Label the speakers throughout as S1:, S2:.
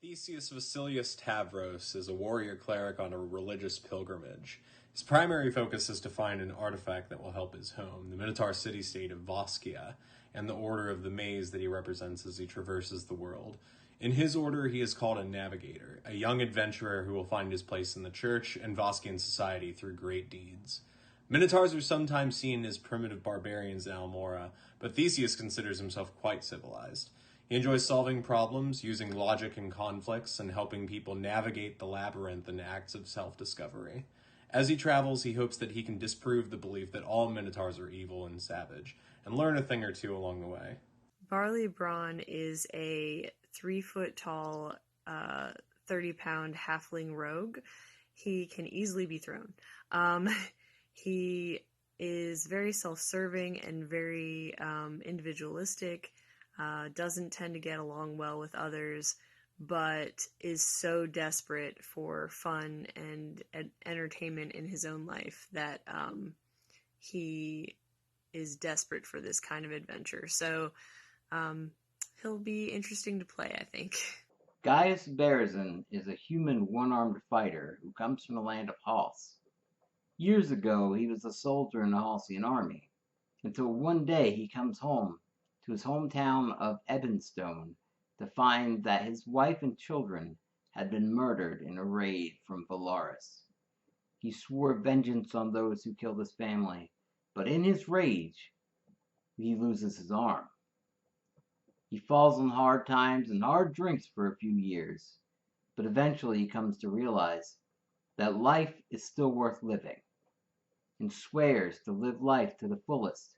S1: Theseus Vasilius Tavros is a warrior cleric on a religious pilgrimage. His primary focus is to find an artifact that will help his home, the Minotaur city-state of Voskia, and the Order of the Maze that he represents as he traverses the world. In his order, he is called a navigator, a young adventurer who will find his place in the church and Voskian society through great deeds. Minotaurs are sometimes seen as primitive barbarians in Almora, but Theseus considers himself quite civilized. He enjoys solving problems, using logic in conflicts, and helping people navigate the labyrinth in acts of self-discovery. As he travels, he hopes that he can disprove the belief that all Minotaurs are evil and savage, and learn a thing or two along the way.
S2: Barley Braun is a 3-foot-tall, 30-pound halfling rogue. He can easily be thrown. He is very self-serving and very individualistic, doesn't tend to get along well with others, but is so desperate for fun and entertainment in his own life that he is desperate for this kind of adventure. So he'll be interesting to play, I think.
S3: Gaius Berezin is a human one-armed fighter who comes from the land of Hals. Years ago, he was a soldier in the Halsian army, until one day he comes home to his hometown of Ebonstone to find that his wife and children had been murdered in a raid from Valaris. He swore vengeance on those who killed his family, but in his rage, he loses his arm. He falls on hard times and hard drinks for a few years, but eventually he comes to realize that life is still worth living, and swears to live life to the fullest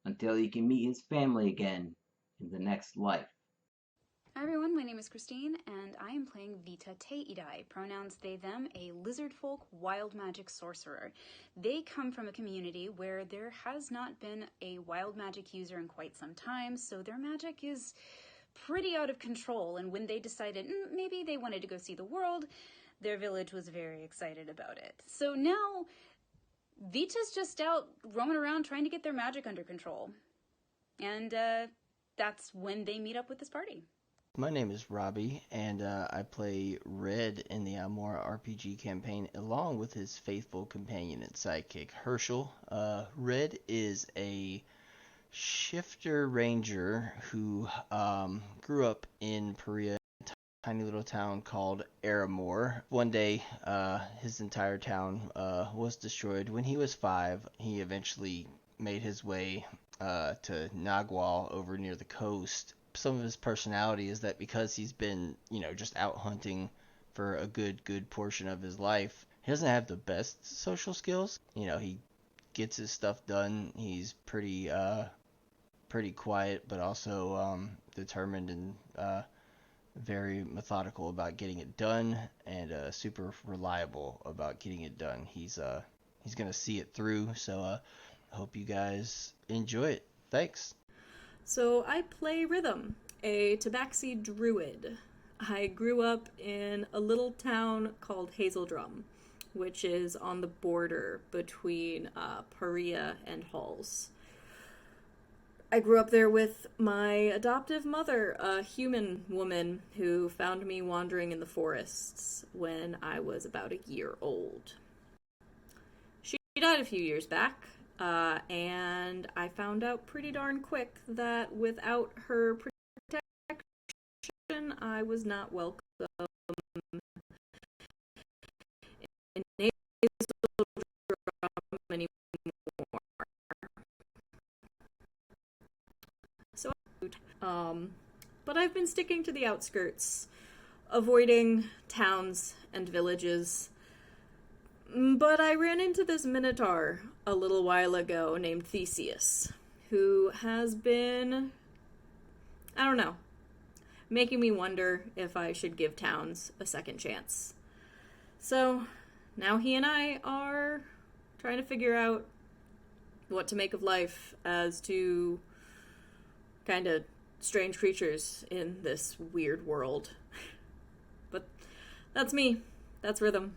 S3: until he can meet his family again in the next life.
S4: Hi everyone, my name is Christine, and I am playing Vita Teidai, pronouns they, them, a lizard folk wild magic sorcerer. They come from a community where there has not been a wild magic user in quite some time, so their magic is pretty out of control, and when they decided maybe they wanted to go see the world, their village was very excited about it. So now, Vita's just out roaming around trying to get their magic under control. And that's when they meet up with this party.
S5: My name is Robbie, and I play Red in the Almora RPG campaign, along with his faithful companion and sidekick, Herschel. Red is a shifter ranger who grew up in Perea, a tiny little town called Aramore. One day, his entire town was destroyed. When he was 5, he eventually made his way to Nagual over near the coast. Some of his personality is that because he's been, just out hunting for a good portion of his life, he doesn't have the best social skills. He gets his stuff done. He's pretty quiet, but also determined and very methodical about getting it done, and super reliable about getting it done. He's gonna see it through. So I hope you guys enjoy it. Thanks.
S6: So I play Rhythm, a tabaxi druid. I grew up in a little town called Hazeldrum, which is on the border between Perea and Halls. I grew up there with my adoptive mother, a human woman who found me wandering in the forests when I was about a year old. She died a few years back. And I found out pretty darn quick that without her protection, I was not welcome in Hazeldrum anymore. So, but I've been sticking to the outskirts, avoiding towns and villages. But I ran into this Minotaur a little while ago named Theseus, who has been, making me wonder if I should give towns a second chance. So now he and I are trying to figure out what to make of life as two kind of strange creatures in this weird world. But that's me. That's Rhythm.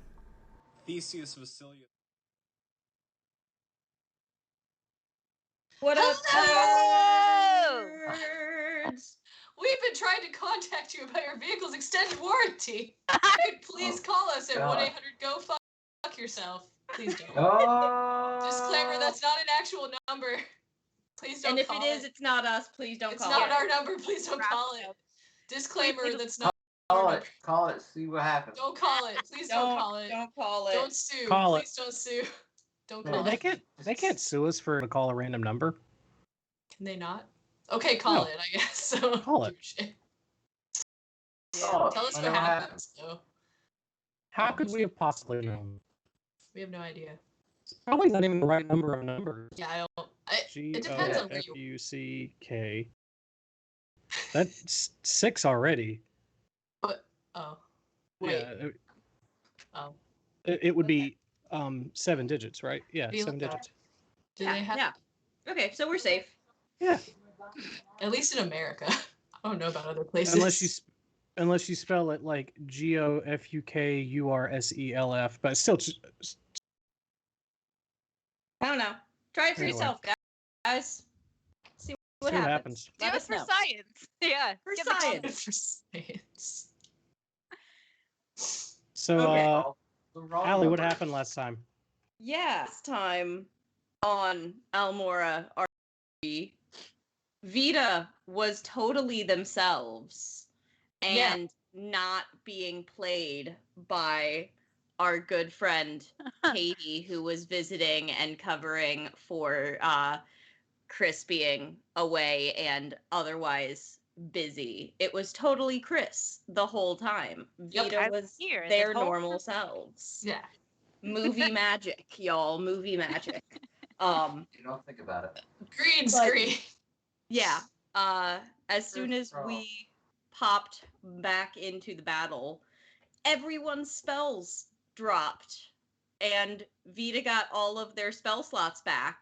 S1: Theseus Vasilius.
S7: What up,
S8: Hello!
S7: nerds? We've been trying to contact you about your vehicle's extended warranty. Please call us at 1-800-GO-FUCK yourself. Please don't. Disclaimer, that's not an actual number. Please don't call it.
S8: And if it is, it's not us. Please don't call it.
S7: It's not our number. Please don't call it. Disclaimer, that's not
S3: Call it. Call it. See what happens.
S7: Don't call it. Please don't call it.
S8: Don't call it.
S7: Don't sue.
S1: Call it.
S7: Please don't sue. Don't call it.
S1: They can't sue us for to call a random number.
S7: Can they not? Okay, call it, I guess. So,
S1: Call it.
S7: Tell us what happens, though.
S1: How could we have possibly known?
S7: We have no idea.
S1: It's probably not even the right number of numbers.
S7: Yeah, I don't. It depends on where you.
S1: GOFUCK. That's 6 already.
S7: But wait.
S1: Yeah. It would be 7 digits, right? Yeah, 7 digits.
S7: Do they have?
S8: Yeah. Okay, so we're safe.
S1: Yeah.
S7: At least in America. I don't know about other places.
S1: Unless you spell it like GOFUKURSELF, but still.
S8: I don't know. Try it for yourself, guys. See what happens.
S9: Do it for science. Yeah.
S8: For
S7: science.
S1: So, Allie, what happened last time?
S8: Yeah, last time on Almora RPG, Vita was totally themselves and not being played by our good friend Katie, who was visiting and covering for Chris being away and otherwise busy. It was totally Chris the whole time. Vita was their normal selves.
S7: Yeah.
S8: Movie magic, y'all. Movie magic.
S3: You don't think about it.
S7: Green screen.
S8: Yeah. As soon as we popped back into the battle, everyone's spells dropped, and Vita got all of their spell slots back,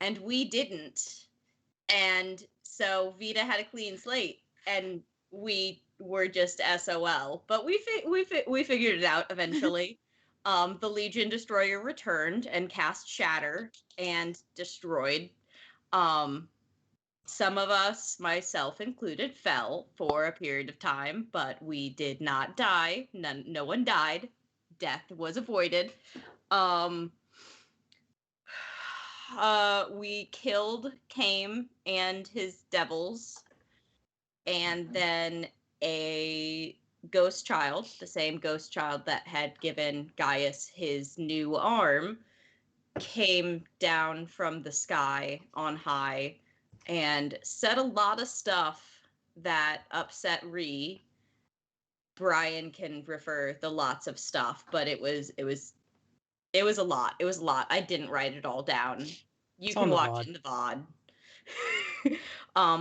S8: and we didn't. And so Vita had a clean slate, and we were just SOL. But we figured it out eventually. The Legion Destroyer returned and cast Shatter and destroyed. Some of us, myself included, fell for a period of time, but we did not die. No one died. Death was avoided. We killed Kame and his devils, and then a ghost child, the same ghost child that had given Gaius his new arm, came down from the sky on high and said a lot of stuff that upset Ree. Brian can refer the lots of stuff, but it was a lot. It was a lot. I didn't write it all down. You can watch it in the VOD.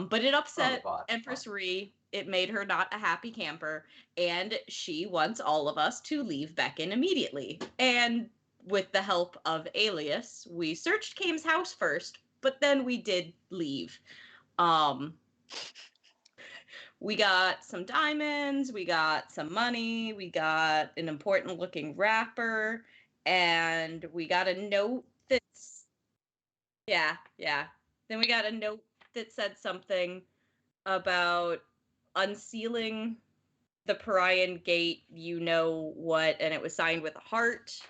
S8: But it upset Empress Ree. It made her not a happy camper, and she wants all of us to leave Beacon immediately. And with the help of Alias, we searched Kame's house first, but then we did leave. We got some diamonds, we got some money, we got an important looking wrapper, and we got a note that's... Yeah. Then we got a note that said something about unsealing the Parian Gate, you know what, and it was signed with a heart.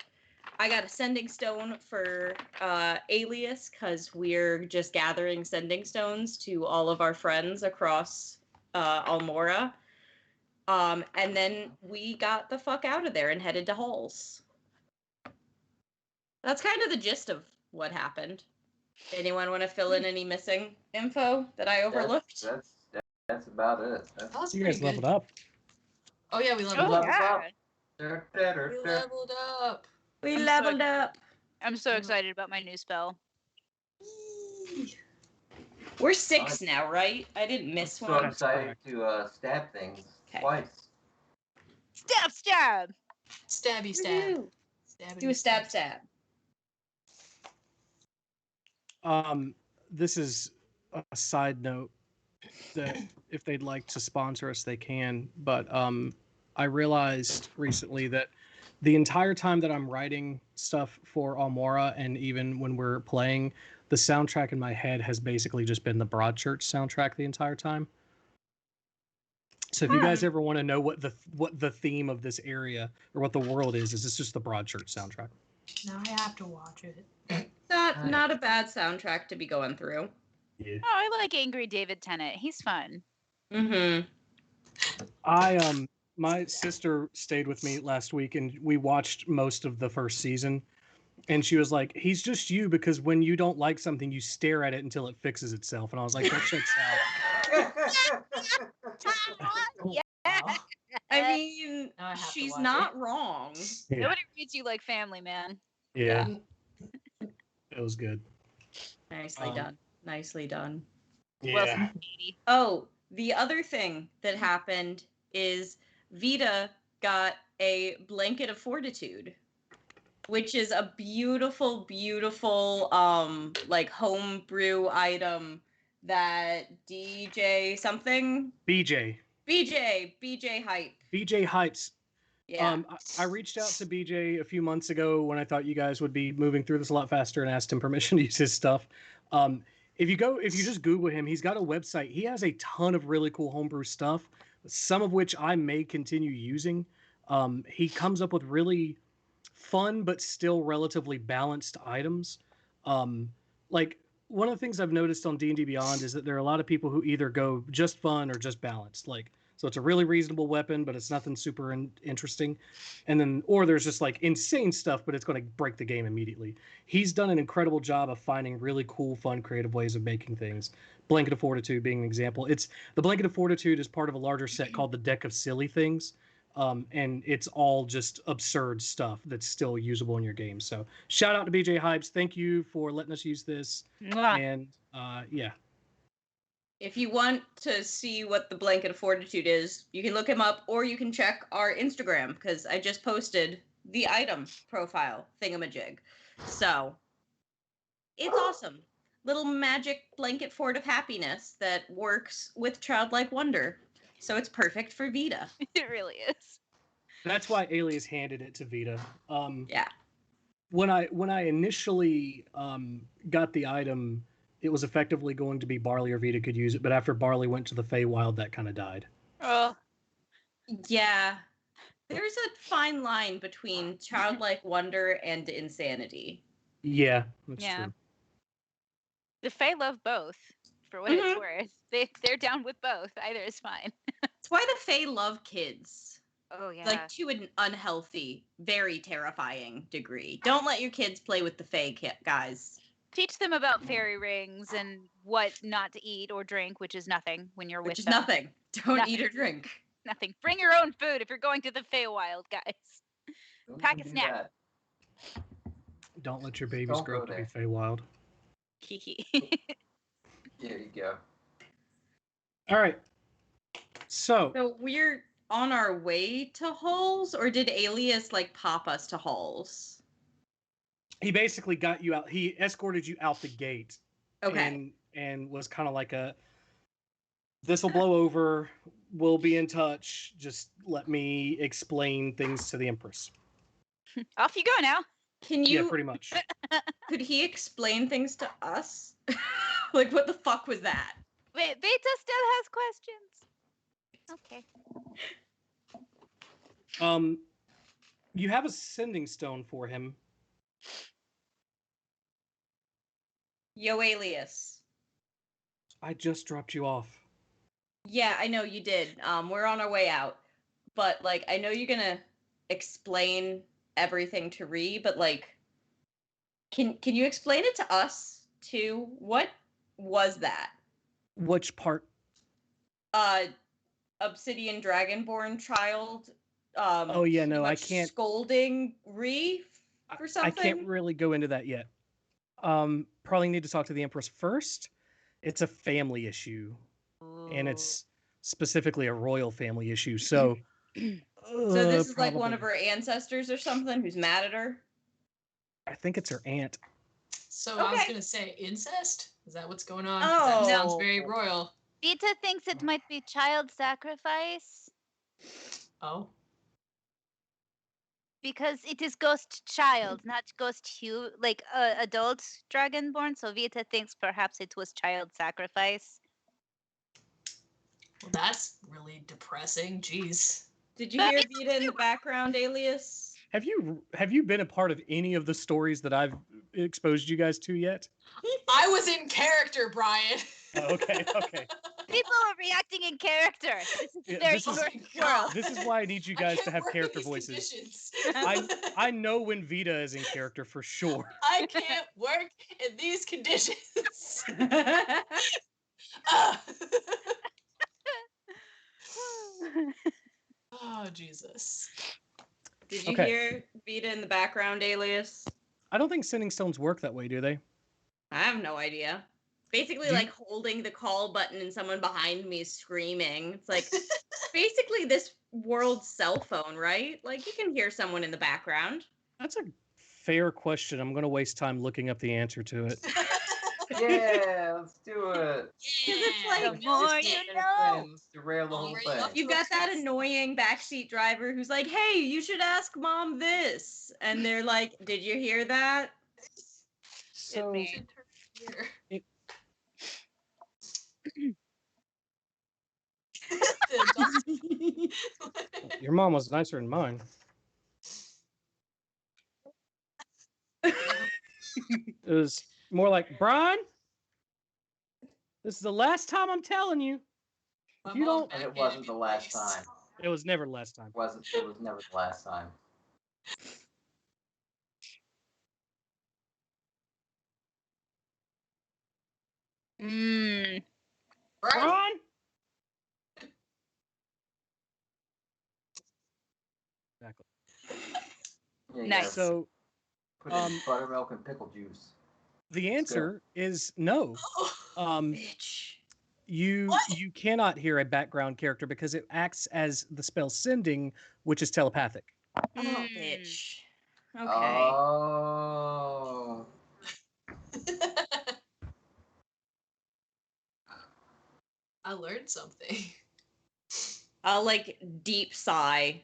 S8: I got a sending stone for Alias, because we're just gathering sending stones to all of our friends across Almora. And then we got the fuck out of there and headed to Halls. That's kind of the gist of what happened. Anyone want to fill in any missing info that I overlooked?
S3: That's about it.
S1: You guys leveled up.
S7: Oh yeah, we leveled up.
S3: We
S7: leveled up.
S8: We leveled up.
S9: I'm so excited about my new spell.
S8: We're 6 now, right? I didn't miss one.
S3: I'm so excited to stab things twice.
S9: Stab!
S7: Stabby stab.
S8: Do a stab.
S1: This is a side note that if they'd like to sponsor us, they can. But I realized recently that the entire time that I'm writing stuff for Almora, and even when we're playing, the soundtrack in my head has basically just been the Broadchurch soundtrack the entire time.
S10: So if you guys ever want to know what the theme of this area or what the world is this just the Broadchurch soundtrack.
S7: Now I have to watch it.
S8: Not a bad soundtrack to be going through.
S10: Yeah.
S9: Oh, I like Angry David Tennant. He's fun.
S8: Mm-hmm.
S10: My sister stayed with me last week and we watched most of the first season. And she was like, he's just you because when you don't like something, you stare at it until it fixes itself. And I was like, that checks out.
S9: Yeah.
S8: I mean,
S7: Now I have to
S8: she's
S7: watch
S8: not
S7: it.
S8: wrong.
S10: Yeah.
S9: Nobody reads you like family, man.
S10: Yeah. It was good.
S8: Nicely done. Nicely done.
S9: Well,
S10: Yeah.
S8: Oh, the other thing that happened is Vita got a blanket of fortitude, which is a beautiful, beautiful, like homebrew item that DJ something
S10: BJ
S8: Hype.
S10: BJ Hypes.
S8: Yeah.
S10: I reached out to BJ a few months ago when I thought you guys would be moving through this a lot faster and asked him permission to use his stuff. If you just Google him, he's got a website. He has a ton of really cool homebrew stuff, some of which I may continue using. He comes up with really fun but still relatively balanced items. Like one of the things I've noticed on D&D Beyond is that there are a lot of people who either go just fun or just balanced. Like, so it's a really reasonable weapon, but it's nothing super interesting. And then, or there's just like insane stuff, but it's going to break the game immediately. He's done an incredible job of finding really cool, fun, creative ways of making things. Blanket of Fortitude being an example. It's the Blanket of Fortitude is part of a larger set called the Deck of Silly Things. And it's all just absurd stuff that's still usable in your game. So shout out to BJ Hypes. Thank you for letting us use this.
S9: Mwah.
S10: And yeah.
S8: If you want to see what the Blanket of Fortitude is, you can look him up or you can check our Instagram because I just posted the item profile thingamajig. So it's awesome. Little magic blanket fort of happiness that works with childlike wonder. So it's perfect for Vita.
S9: It really is.
S10: That's why Alias handed it to Vita.
S8: Yeah.
S10: When I initially got the item, it was effectively going to be Barley or Vita could use it, but after Barley went to the Feywild, that kind of died.
S9: Oh.
S8: Yeah. There's a fine line between childlike wonder and insanity.
S10: Yeah, that's
S9: Yeah.
S10: true.
S9: The Fae love both, for what it's worth. They're down with both. Either is fine.
S8: That's why the Fae love kids.
S9: Oh, yeah.
S8: Like to an unhealthy, very terrifying degree. Don't let your kids play with the Fae, guys.
S9: Teach them about fairy rings and what not to eat or drink, which is nothing when you're with them.
S8: Which is nothing. Don't
S9: Nothing.
S8: eat or drink.
S9: Nothing. Bring your own food if you're going to the Feywild, guys. Pack a snack.
S10: Don't let your babies grow up to be Feywild.
S9: Kiki.
S3: There you go.
S10: All right.
S8: So we're on our way to Halls, or did Alias like pop us to Halls?
S10: He basically got you out. He escorted you out the gate.
S8: Okay.
S10: And was kind of like this will blow over. We'll be in touch. Just let me explain things to the Empress.
S9: Off you go now.
S8: Can you?
S10: Yeah, pretty much.
S8: Could he explain things to us? Like, what the fuck was that?
S9: Wait, Vita still has questions. Okay.
S10: You have a sending stone for him.
S8: Yo, Alias.
S10: I just dropped you off.
S8: Yeah, I know you did. We're on our way out. But, like, I know you're gonna explain everything to Ree, but, like, can you explain it to us, too? What was that?
S10: Which part?
S8: Obsidian Dragonborn child.
S10: Oh, yeah, no, I can't.
S8: Scolding Ree for something?
S10: I can't really go into that yet. Probably need to talk to the Empress first. It's a family issue. And it's specifically a royal family issue. So,
S8: so this is
S10: probably.
S8: like one of her ancestors or something who's mad at her?
S10: I think it's her aunt.
S7: So I was gonna say incest? Is that what's going on?
S8: Oh.
S7: That sounds very royal.
S9: Vita thinks it might be child sacrifice.
S7: Oh.
S9: Because it is ghost child, not ghost like adult dragonborn. So Vita thinks perhaps it was child sacrifice.
S7: Well, that's really depressing. Jeez.
S8: Did you hear Vita in the background, Alias?
S10: Have you been a part of any of the stories that I've exposed you guys to yet?
S7: I was in character, Brian.
S10: Oh, okay.
S9: People are reacting in character. This is a very important world.
S10: This is why I need you guys to have character voices. I know when Vita is in character for sure.
S7: I can't work in these conditions. Oh, Jesus.
S8: Did you hear Vita in the background, Alias?
S10: I don't think sending stones work that way, do they?
S8: I have no idea. Basically, like holding the call button and someone behind me is screaming. It's like basically this world's cell phone, right? Like you can hear someone in the background.
S10: That's a fair question. I'm going to waste time looking up the answer to it.
S3: Yeah, let's do it.
S8: Because it's like
S9: the more you know.
S3: Derail the whole thing.
S8: You've got that annoying backseat driver who's like, "Hey, you should ask mom this," and they're like, "Did you hear that?"
S10: So your mom was nicer than mine. It was more like, Brian, this is the last time I'm telling you. If you don't,
S3: and it wasn't the last time.
S10: It was never the last time.
S3: It was never the last time.
S10: Brian? Exactly.
S9: Nice.
S10: So,
S3: put in buttermilk and pickle juice.
S10: The answer is no.
S8: Bitch.
S10: You cannot hear a background character because it acts as the spell sending, which is telepathic.
S8: Oh, bitch. Okay.
S3: Oh.
S7: I learned something.
S8: I'll like deep sigh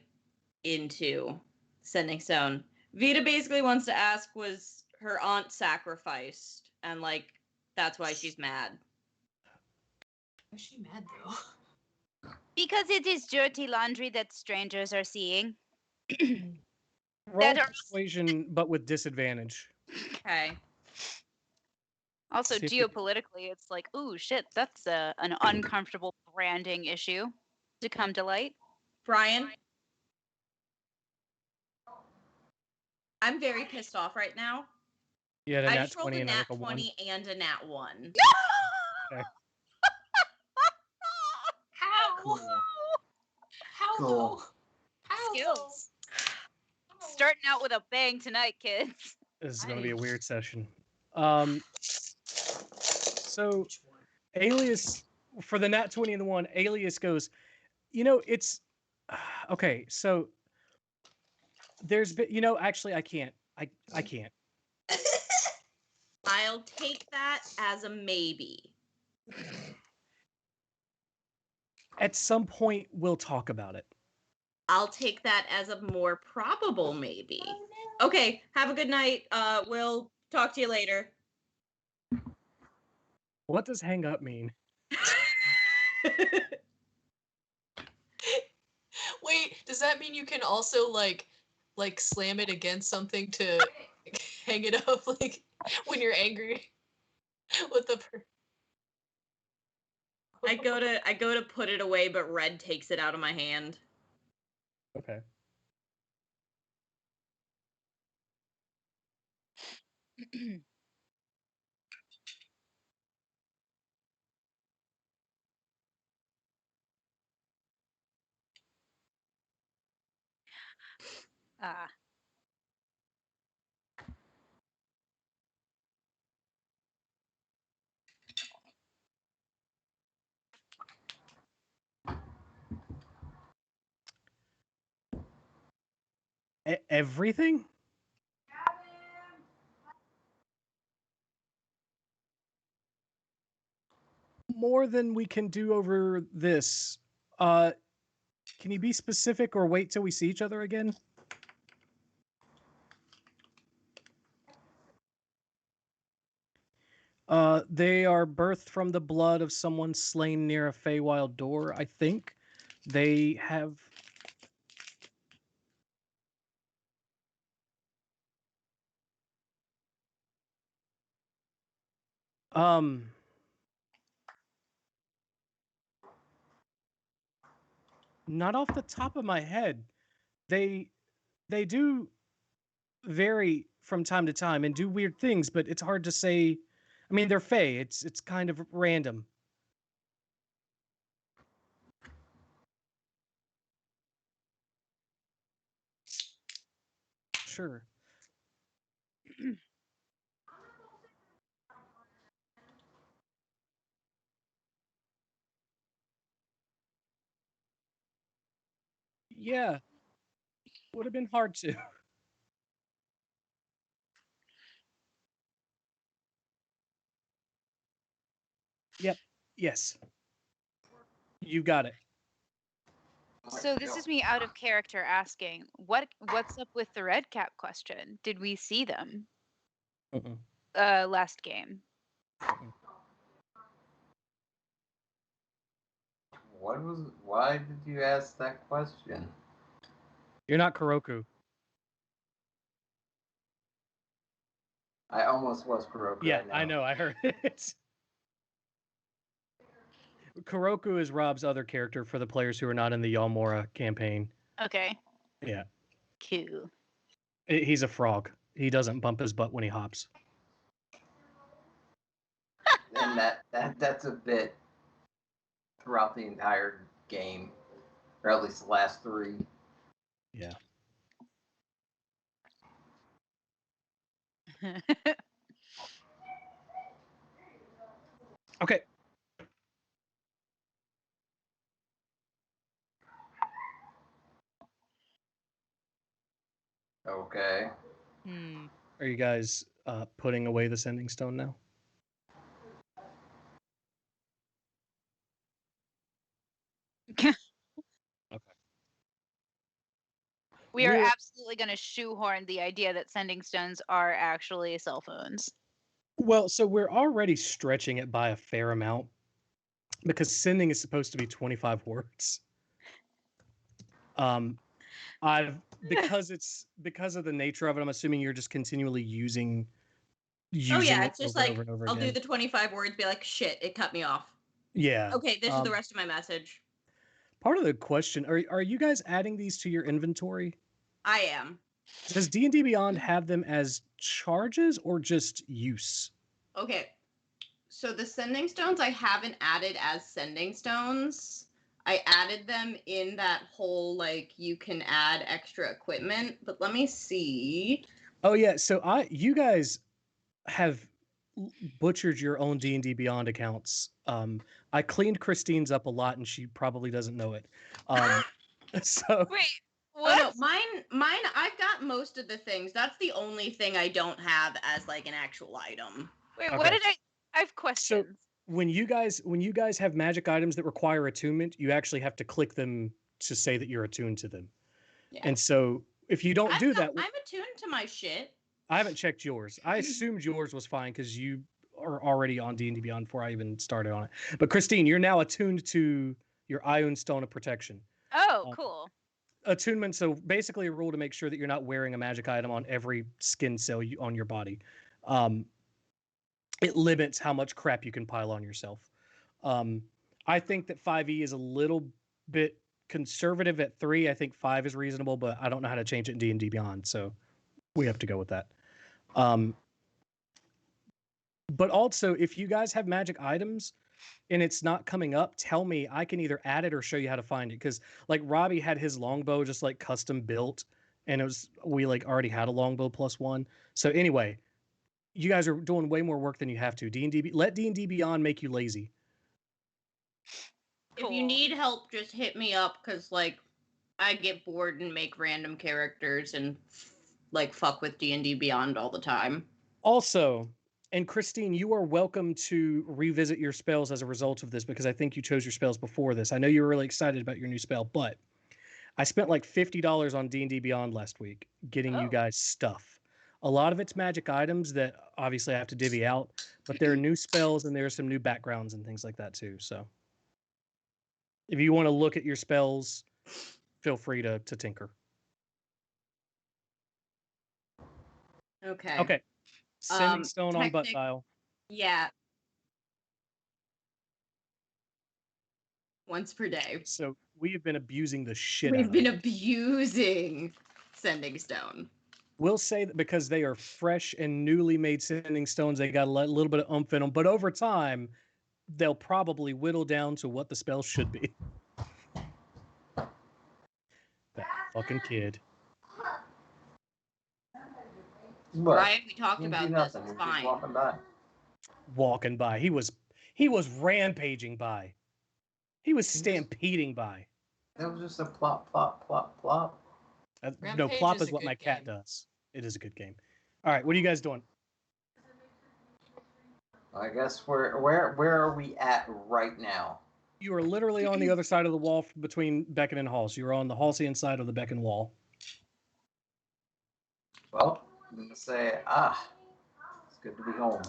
S8: into sending stone. Vita basically wants to ask, was her aunt sacrificed? And like, that's why she's mad.
S7: Why is she mad though?
S9: Because it is dirty laundry that strangers are seeing.
S10: Roll persuasion, but with disadvantage.
S8: Okay.
S9: Also, geopolitically, it's like, ooh, shit, that's an uncomfortable branding issue to come to light.
S8: Brian? I'm very pissed off right now.
S10: Yeah,
S8: I just rolled a nat 20 and a nat 1.
S10: Okay.
S7: How?
S3: Cool.
S7: How
S3: Cool.
S7: though? How
S9: Skills. Starting out with a bang tonight, kids.
S10: This is going to be a weird session. So, Alias, for the nat 20 and the 1, Alias goes, it's... Okay, so... There's been... actually, I can't. I can't.
S8: I'll take that as a maybe.
S10: At some point, we'll talk about it.
S8: I'll take that as a more probable maybe. Okay, have a good night. We'll talk to you later.
S10: What does hang up mean?
S7: Wait, does that mean you can also like slam it against something to hang it up, like when you're angry with the
S8: I go to put it away, but Red takes it out of my hand.
S10: Okay. Everything? More than we can do over this. Can you be specific or wait till we see each other again? They are birthed from the blood of someone slain near a Feywild door, I think. They have... Not off the top of my head. They do vary from time to time and do weird things, but it's hard to say. I mean, they're Fey. It's kind of random. Sure. Yeah. Would have been hard to. Yep. Yes. You got it.
S9: So this is me out of character asking, what's up with the red cap question? Did we see them? Last game.
S3: Why did you ask that question?
S10: You're not Kuroku.
S3: I almost was Kuroku.
S10: Yeah, I know. I heard it. Kuroku is Rob's other character for the players who are not in the Almora campaign.
S9: Okay.
S10: Yeah.
S9: Cool.
S10: He's a frog. He doesn't bump his butt when he hops.
S3: And that's a bit throughout the entire game, or at least the last 3.
S10: Yeah. Okay.
S3: Okay.
S10: Are you guys putting away the sending stone now?
S9: Okay. We are
S10: We're-
S9: absolutely going to shoehorn the idea that sending stones are actually cell phones.
S10: Well, so we're already stretching it by a fair amount because sending is supposed to be 25 words. Because of the nature of it, I'm assuming you're just continually using
S8: Oh yeah,
S10: it
S8: it's just
S10: over
S8: like
S10: and over and over
S8: I'll
S10: again.
S8: do the 25 words, be like, shit, it cut me off.
S10: Yeah.
S8: Okay, this is the rest of my message.
S10: Part of the question, are you guys adding these to your inventory?
S8: I am.
S10: Does D&D Beyond have them as charges or just use?
S8: Okay. So the sending stones I haven't added as sending stones. I added them in that whole, like, you can add extra equipment, but let me see.
S10: Oh yeah, so you guys have butchered your own D&D Beyond accounts. I cleaned Christine's up a lot and she probably doesn't know it. So
S9: Wait,
S8: what? Oh, no, mine I've got most of the things. That's the only thing I don't have as like an actual item.
S9: Wait,
S10: Okay.
S9: what did I have questions.
S10: So when you guys have magic items that require attunement, you actually have to click them to say that you're attuned to them.
S8: Yeah.
S10: And so if you don't do that,
S8: I'm attuned to my shit.
S10: I haven't checked yours. I assumed yours was fine because you are already on D&D Beyond before I even started on it. But Christine, you're now attuned to your Ion Stone of Protection.
S9: Oh, cool.
S10: Attunement, so basically a rule to make sure that you're not wearing a magic item on every skin cell on your body. It limits how much crap you can pile on yourself. I think that 5e is a little bit conservative at 3. I think 5 is reasonable, but I don't know how to change it in D&D Beyond, so we have to go with that. But also, if you guys have magic items and it's not coming up, tell me. I can either add it or show you how to find it. Because like Robbie had his longbow just like custom built, and we like already had a longbow +1. So anyway, you guys are doing way more work than you have to. Let D&D Beyond make you lazy.
S8: Cool. If you need help, just hit me up because like I get bored and make random characters and like fuck with D&D Beyond all the time.
S10: Also, and Christine, you are welcome to revisit your spells as a result of this because I think you chose your spells before this. I know you were really excited about your new spell, but I spent like $50 on D&D Beyond last week getting you guys stuff. A lot of it's magic items that obviously I have to divvy out, but there are new spells and there are some new backgrounds and things like that too. So if you want to look at your spells, feel free to tinker.
S8: Okay.
S10: Okay. Sending stone on butt dial.
S8: Yeah. Once per day.
S10: So we have been abusing the shit
S8: We've
S10: out
S8: been
S10: of it.
S8: abusing sending stone.
S10: We'll say that because they are fresh and newly made sending stones, they got a little bit of oomph in them. But over time, they'll probably whittle down to what the spell should be. That fucking kid.
S8: Brian, we talked about this. It's fine.
S10: Walking by. He was rampaging by. He was stampeding by.
S3: That was just a plop, plop, plop, plop.
S10: No, plop is what my cat does. It is a good game. All right, what are you guys doing?
S3: I guess where are we at right now?
S10: You are literally on the other side of the wall between Beacon and Halls. You are on the Halcyon side of the Beacon wall.
S3: Well, I'm gonna say, it's good to be home.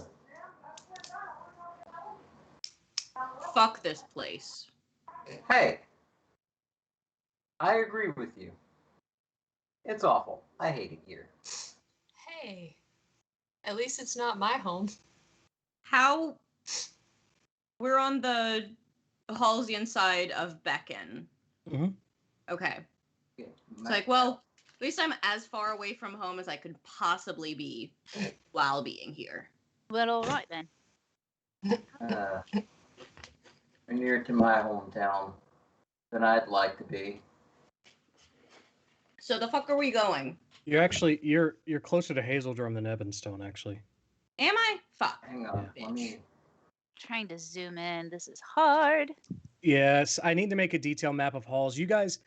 S8: Fuck this place.
S3: Hey, I agree with you. It's awful. I hate it here.
S7: Hey, at least it's not my home.
S8: How? We're on the Halcyon side of Beacon.
S10: Mm-hmm.
S8: Okay. It's like, well, at least I'm as far away from home as I could possibly be while being here.
S9: Well, all right then.
S3: Nearer to my hometown than I'd like to be.
S8: So the fuck are we going?
S10: You're closer to Hazeldrum than Evanstone, actually.
S8: Am I? Fuck.
S3: Hang on.
S10: Yeah.
S3: Let me...
S9: Trying to zoom in. This is hard.
S10: Yes, I need to make a detail map of halls. You guys,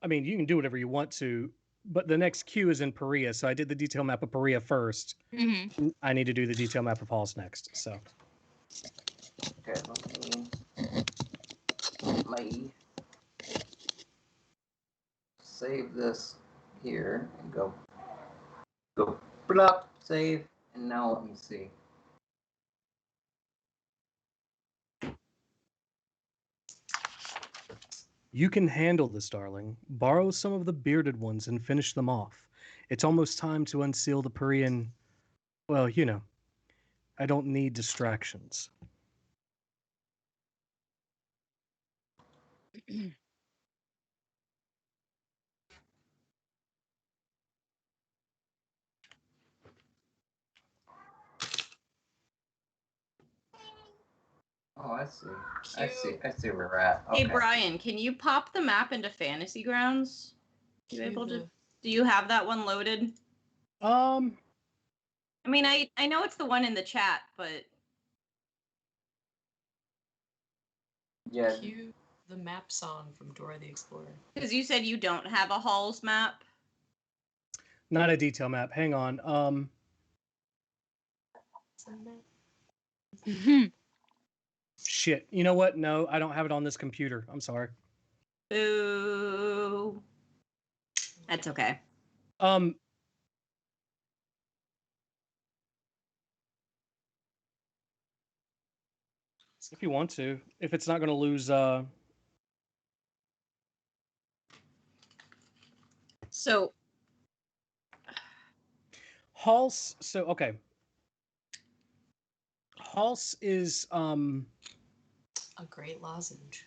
S10: I mean, you can do whatever you want to, but the next queue is in Perea, so I did the detail map of Perea first.
S9: Mm-hmm.
S10: I need to do the detail map of halls next. So.
S3: Okay, let me save this here and go blop, save, and now let me see.
S10: You can handle this, darling. Borrow some of the bearded ones and finish them off. It's almost time to unseal the Perean. Well, you know, I don't need distractions.
S3: Oh, I see. I see where we're at. Okay.
S8: Hey, Brian, can you pop the map into Fantasy Grounds? You able to? Do you have that one loaded? I mean, I know it's the one in the chat, but
S3: yeah.
S7: Cue the map song from Dora the Explorer.
S8: Because you said you don't have a halls map.
S10: Not a detail map. Hang on. Shit. You know what? No, I don't have it on this computer. I'm sorry.
S8: Boo. That's okay.
S10: If you want to, if it's not going to lose.
S8: So.
S10: Halls. So okay. Halls is
S7: a great lozenge.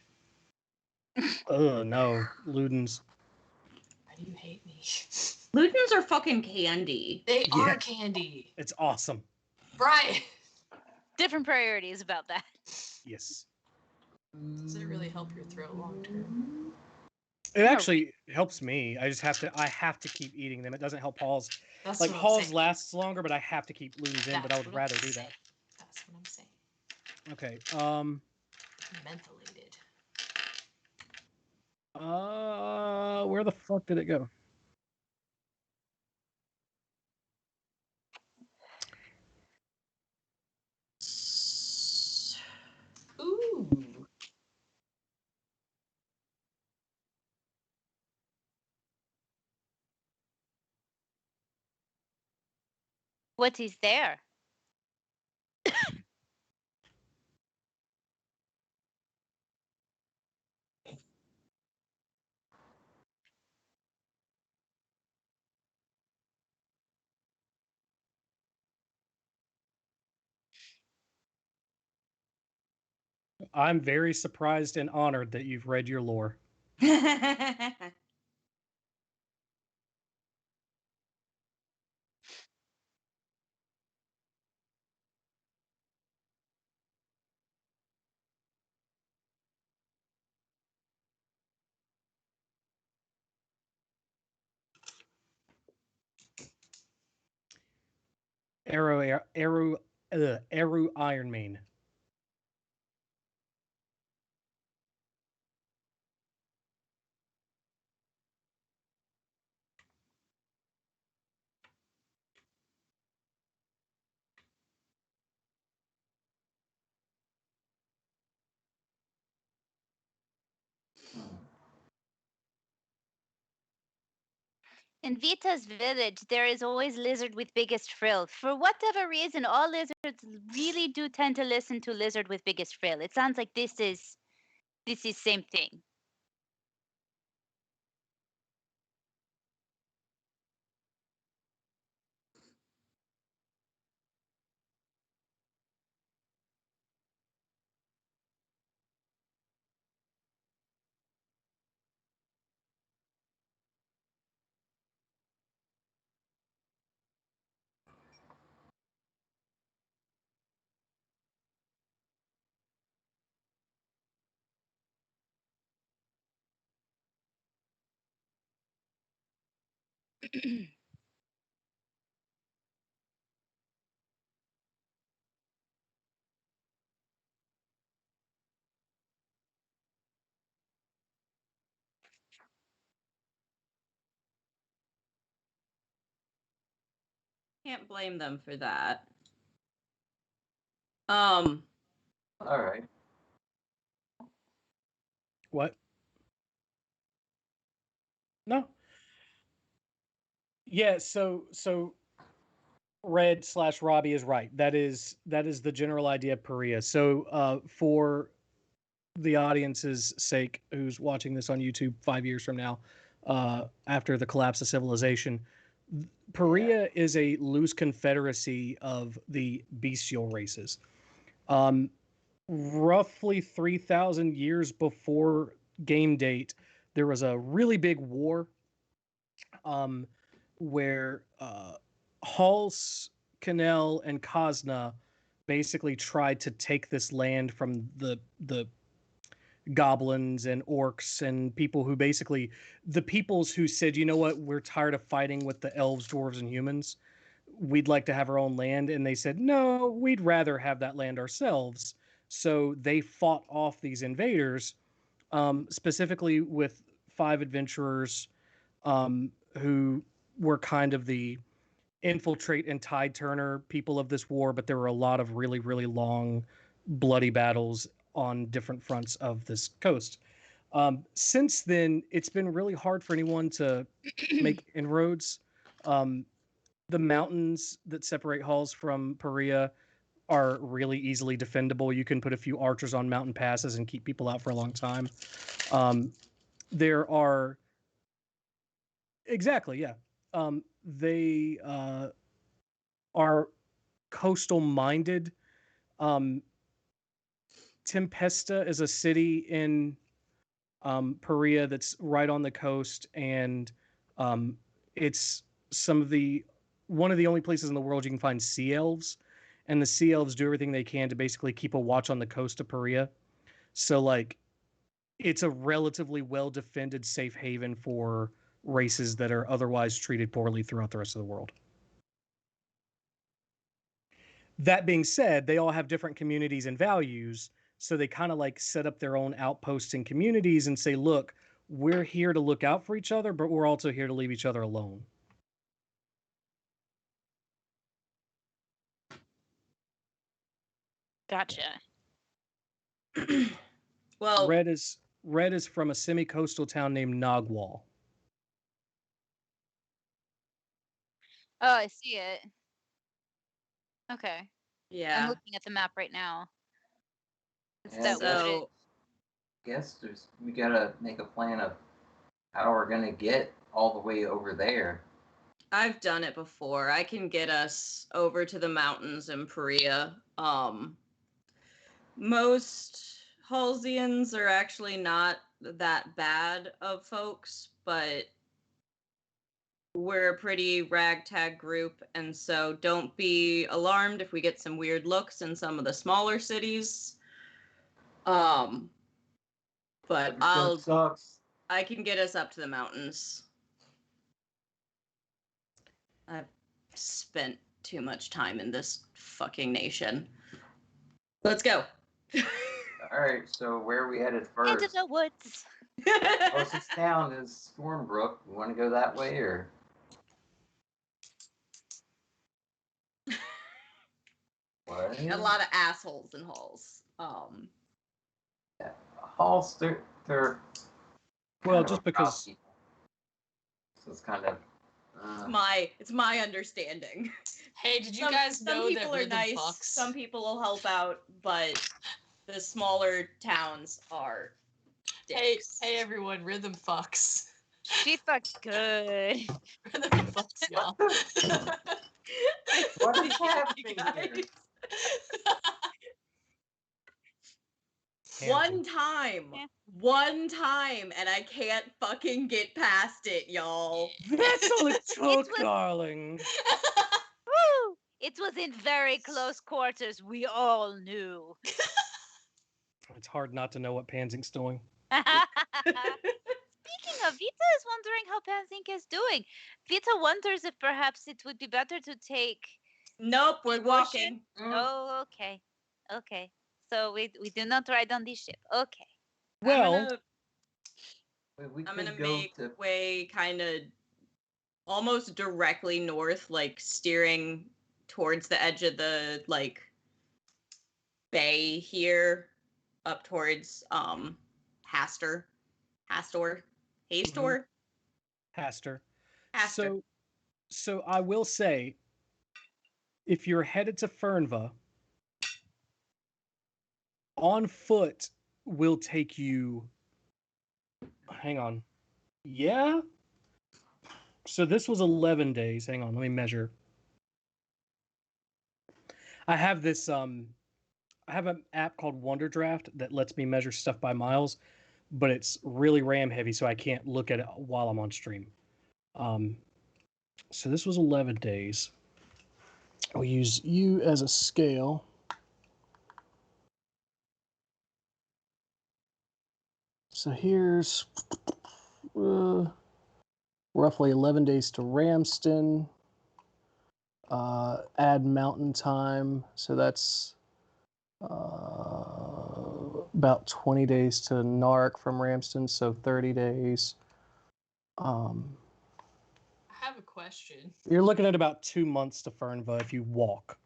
S10: Oh no, Ludens.
S7: Why do you hate me?
S8: Ludens are fucking candy.
S7: They are candy.
S10: It's awesome.
S7: Brian.
S9: Different priorities about that.
S10: Yes.
S7: Does it really help your throat long term?
S10: It actually helps me. I have to keep eating them. It doesn't help Halls.
S7: That's
S10: like
S7: what I'm
S10: Halls
S7: saying.
S10: lasts longer, but I have to keep Ludens in. But I would rather do that.
S7: That's what I'm saying.
S10: Okay.
S7: Mentholated.
S10: Where the fuck did it go?
S7: Ooh.
S9: What is there?
S10: I'm very surprised and honored that you've read your lore. Eru Ironmane.
S9: In Vita's village, there is always lizard with biggest frill. For whatever reason, all lizards really do tend to listen to lizard with biggest frill. It sounds like this is same thing.
S8: Can't blame them for that.
S3: All right.
S10: What? No. Yeah, so Red/Robbie is right. That is the general idea of Perea. So for the audience's sake who's watching this on YouTube 5 years from now, after the collapse of civilization, Perea is a loose confederacy of the bestial races. Roughly 3,000 years before game date, there was a really big war where Hals, Canel, and Kazna basically tried to take this land from the goblins and orcs and people who basically the peoples who said, you know what, we're tired of fighting with the elves, dwarves, and humans. We'd like to have our own land. And they said, no, we'd rather have that land ourselves. So they fought off these invaders, specifically with 5 adventurers who were kind of the infiltrate and tide turner people of this war, but there were a lot of really, really long, bloody battles on different fronts of this coast. Since then, it's been really hard for anyone to make inroads. The mountains that separate Halls from Perea are really easily defendable. You can put a few archers on mountain passes and keep people out for a long time. There are exactly, yeah. They are coastal minded. Tempesta is a city in Perea that's right on the coast, and it's one of the only places in the world you can find sea elves, and the sea elves do everything they can to basically keep a watch on the coast of Perea. So like, it's a relatively well defended safe haven for races that are otherwise treated poorly throughout the rest of the world. That being said, they all have different communities and values, so they kind of like set up their own outposts and communities and say, look, we're here to look out for each other, but we're also here to leave each other alone.
S9: Gotcha.
S8: Well,
S10: Red is from a semi-coastal town named Nogwal.
S9: Oh, I see it. Okay. I'm
S8: Yeah.
S9: looking at the map right now. It's
S3: Yeah,
S9: that wooded.
S8: So
S3: guess we gotta make a plan of how we're gonna get all the way over there.
S8: I've done it before. I can get us over to the mountains in Perea. Most Halsians are actually not that bad of folks, but we're a pretty ragtag group, and so don't be alarmed if we get some weird looks in some of the smaller cities. But I can get us up to the mountains. I've spent too much time in this fucking nation. Let's go.
S3: All right, so where are we headed first?
S9: Into the woods.
S3: Closest town is Stormbrook. You want to go that way, or? What?
S8: A lot of assholes in halls.
S3: Yeah. Halls, they're
S10: Well, just because.
S3: So it's kind of.
S8: It's my understanding.
S7: Hey, did you guys know that
S8: people are
S7: Rhythm
S8: nice?
S7: fucks?
S8: Some people will help out, but the smaller towns are dicks.
S7: Hey everyone, Rhythm fucks.
S9: She fucks good.
S7: Rhythm fucks, y'all.
S3: What is happening here?
S8: One time, and I can't fucking get past it, y'all.
S10: That's all it took, darling.
S9: Woo! It was in very close quarters. We all knew.
S10: It's hard not to know what Panzing's doing.
S9: Speaking of, Vita is wondering how Panzink is doing. Vita wonders if perhaps it would be better to take.
S8: Nope, we're walking.
S9: Oh, okay. Okay. So we do not ride on this ship. Okay.
S10: Well,
S8: I'm gonna make way kind of almost directly north, like steering towards the edge of the bay here, up towards Hastor.
S10: So I will say, if you're headed to Fernva, on foot will take you. Hang on. Yeah. So this was 11 days. Hang on, let me measure. I have this I have an app called Wonder Draft that lets me measure stuff by miles, but it's really RAM heavy, so I can't look at it while I'm on stream. So this was 11 days. We'll use you as a scale. So here's roughly 11 days to Ramston. Add mountain time, so that's about 20 days to Narc from Ramston, so 30 days.
S7: I have a question.
S10: You're looking at about 2 months to Fernva if you walk.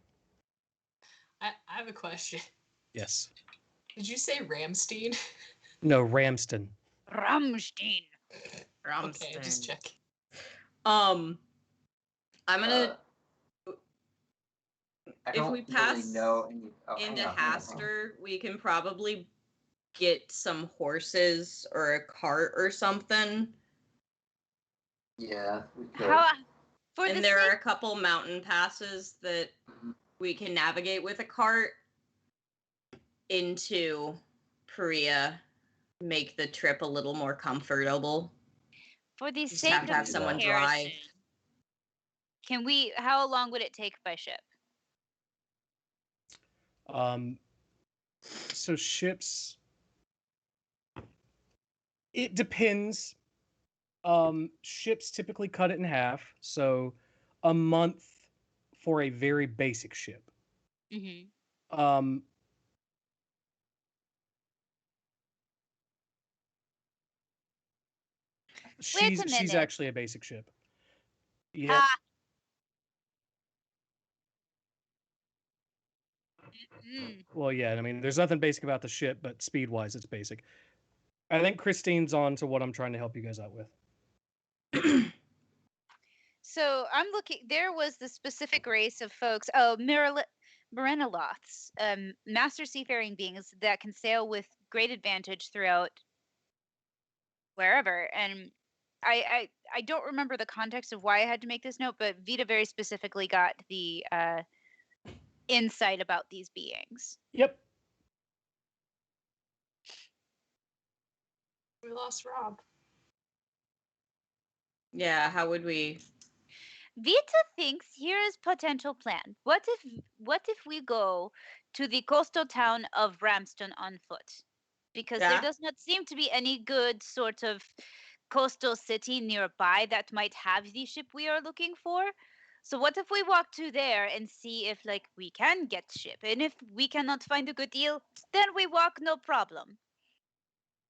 S7: I have a question.
S10: Yes.
S7: Did you say Ramstein?
S10: No, Ramston.
S9: Ramstein.
S7: Okay, just check.
S8: I'm gonna. If we pass into Hastor, we can probably get some horses or a cart or something.
S3: Yeah, we could.
S8: And there are a couple mountain passes that we can navigate with a cart into Perea, make the trip a little more comfortable.
S9: For the
S8: Just
S9: sake
S8: have to
S9: of
S8: have someone drive.
S9: Can we? How long would it take by ship?
S10: So ships. It depends. Ships typically cut it in half, so a month for a very basic ship.
S9: Mm-hmm.
S10: She's actually a basic ship. Yeah. Well, yeah. I mean, there's nothing basic about the ship, but speed-wise, it's basic. I think Christine's on to what I'm trying to help you guys out with.
S9: So I'm looking. There was the specific race of folks. Oh, Marenoloths, master seafaring beings that can sail with great advantage throughout wherever. And I don't remember the context of why I had to make this note, but Vita very specifically got the insight about these beings.
S10: Yep.
S7: We lost Rob.
S8: Yeah, how would we?
S9: Vita thinks here is potential plan. What if we go to the coastal town of Ramston on foot? Because there
S8: Yeah.
S9: does not seem to be any good sort of coastal city nearby that might have the ship we are looking for. So what if we walk to there and see if like we can get ship? And if we cannot find a good deal, then we walk no problem.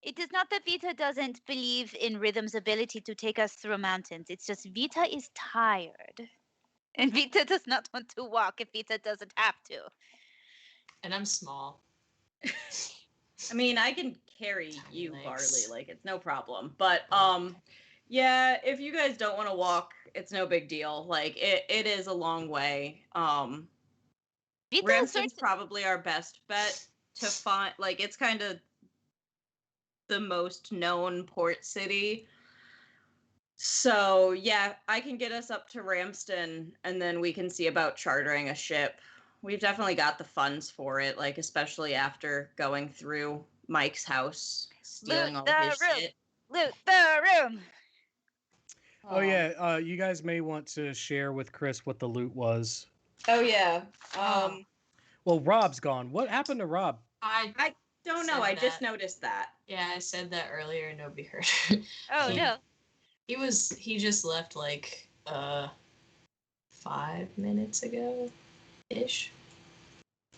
S9: It is not that Vita doesn't believe in Rhythm's ability to take us through mountains. It's just Vita is tired. And Vita does not want to walk if Vita doesn't have to.
S7: And I'm small.
S8: I mean, I can carry
S7: Tiny
S8: you,
S7: legs.
S8: Barley. Like, it's no problem. But, yeah, if you guys don't want to walk, it's no big deal. Like, it is a long way.
S9: Vita
S8: Ramsden's probably our best bet to find. Like, it's kind of the most known port city. So, yeah, I can get us up to Ramsden, and then we can see about chartering a ship. We've definitely got the funds for it, like, especially after going through Mike's house, stealing all his shit.
S9: Loot the room.
S10: Oh yeah, you guys may want to share with Chris what the loot was.
S8: Oh yeah.
S10: Well, Rob's gone. What happened to Rob?
S8: I don't know. I just noticed that.
S7: Yeah, I said that earlier and nobody heard.
S9: Oh no.
S7: He just left like 5 minutes ago ish.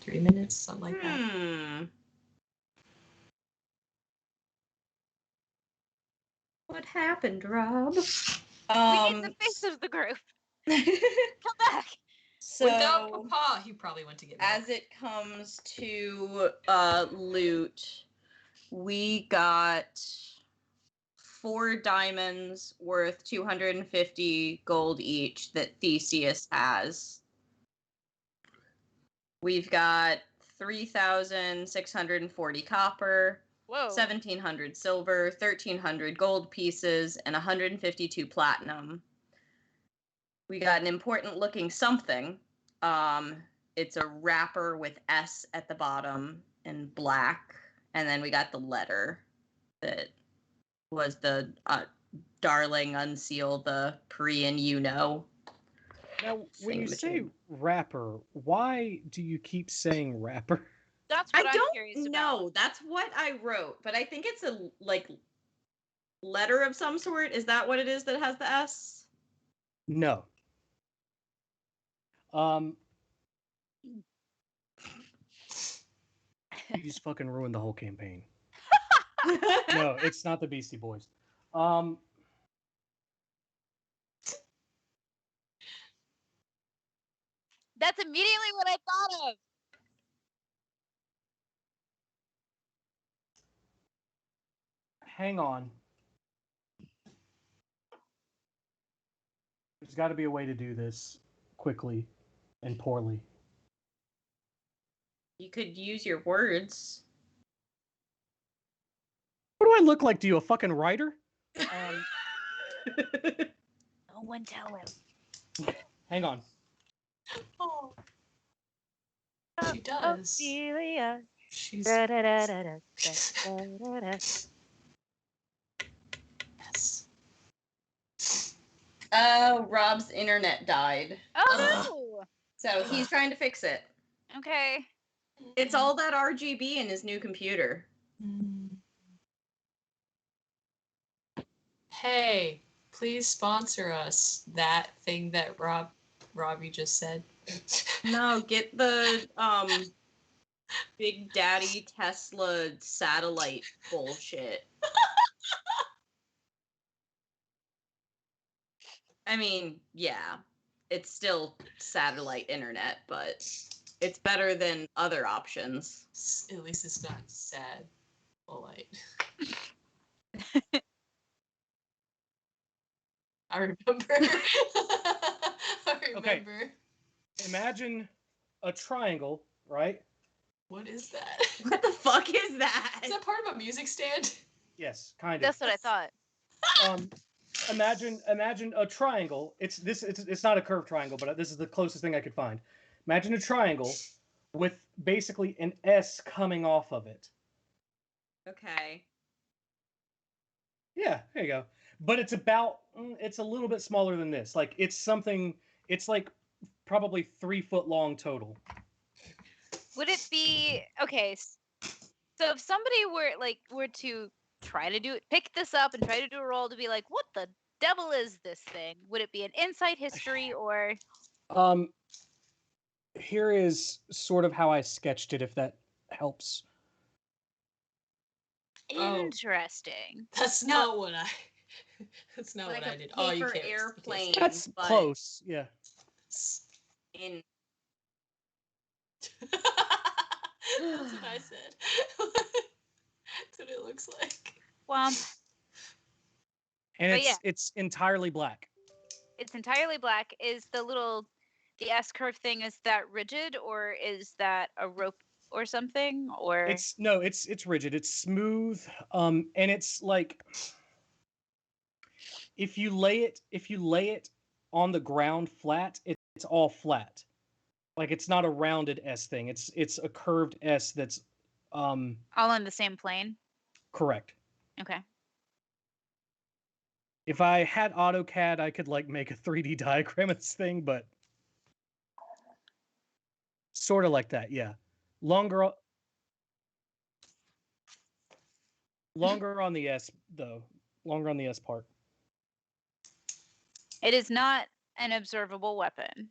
S7: 3 minutes, something like that.
S8: What happened, Rob?
S9: We need the face of the group. Come back.
S8: So,
S7: without Papa, he probably went to get milk.
S8: As it comes to loot, we got 4 diamonds worth 250 gold each that Theseus has. We've got 3,640 copper, 1,700 silver, 1,300 gold pieces, and 152 platinum. We got an important looking something. It's a wrapper with S at the bottom in black. And then we got the letter that was the darling, unseal the Prian
S10: Now, when you say wrapper, why do you keep saying wrapper?
S9: That's what
S8: I
S9: I'm
S8: don't
S9: curious
S8: know.
S9: about.
S8: That's what I wrote, but I think it's a letter of some sort. Is that what it is that has the S?
S10: No. You just fucking ruined the whole campaign. No, it's not the Beastie Boys.
S9: That's immediately what I thought of.
S10: Hang on. There's got to be a way to do this quickly and poorly.
S8: You could use your words.
S10: What do I look like to you, a fucking writer?
S9: No one tell him.
S10: Hang on.
S7: Oh. She does.
S9: Ophelia.
S7: She's...
S8: Yes. Oh, Rob's internet died.
S9: Oh no!
S8: So he's trying to fix it.
S9: Okay.
S8: It's all that RGB in his new computer.
S7: Hey, please sponsor us. That thing that Robbie just said.
S8: No, get the Big Daddy Tesla satellite bullshit. I mean, yeah, it's still satellite internet, but it's better than other options.
S7: At least it's not sad. Light. I remember. I remember.
S10: Okay. Imagine a triangle, right?
S7: What is that?
S8: What the fuck is that?
S7: Is that part of a music stand?
S10: Yes, kind of.
S9: That's what I thought.
S10: Imagine a triangle. It's not a curved triangle, but this is the closest thing I could find. Imagine a triangle with basically an S coming off of it.
S8: Okay.
S10: Yeah, there you go. But it's a little bit smaller than this. Like it's like probably 3 foot long total.
S9: Would it be okay? So if somebody were to try to pick this up and try to do a roll to be like, what the devil is this thing? Would it be an insight history or?
S10: Here is sort of how I sketched it, if that helps.
S9: Interesting.
S7: That's not what I. That's not
S8: like
S7: what
S8: a
S7: I did. Oh, you
S8: paper
S7: can't.
S8: airplane.
S10: That's
S8: but
S10: close. Yeah.
S8: In
S7: That's what I said. That's what it looks like.
S9: Womp.
S10: And
S9: But
S10: it's entirely black.
S9: It's entirely black. Is the S curve thing, is that rigid or is that a rope or something? Or
S10: It's rigid. It's smooth. And it's like if you lay it on the ground flat, it's all flat. Like it's not a rounded S thing. It's a curved S that's
S9: all on the same plane.
S10: correct.
S9: Okay.
S10: If I had AutoCAD, I could like make a 3D diagram of this thing, but sort of like that, yeah. Longer on the S though. Longer on the S part.
S9: It is not an observable weapon.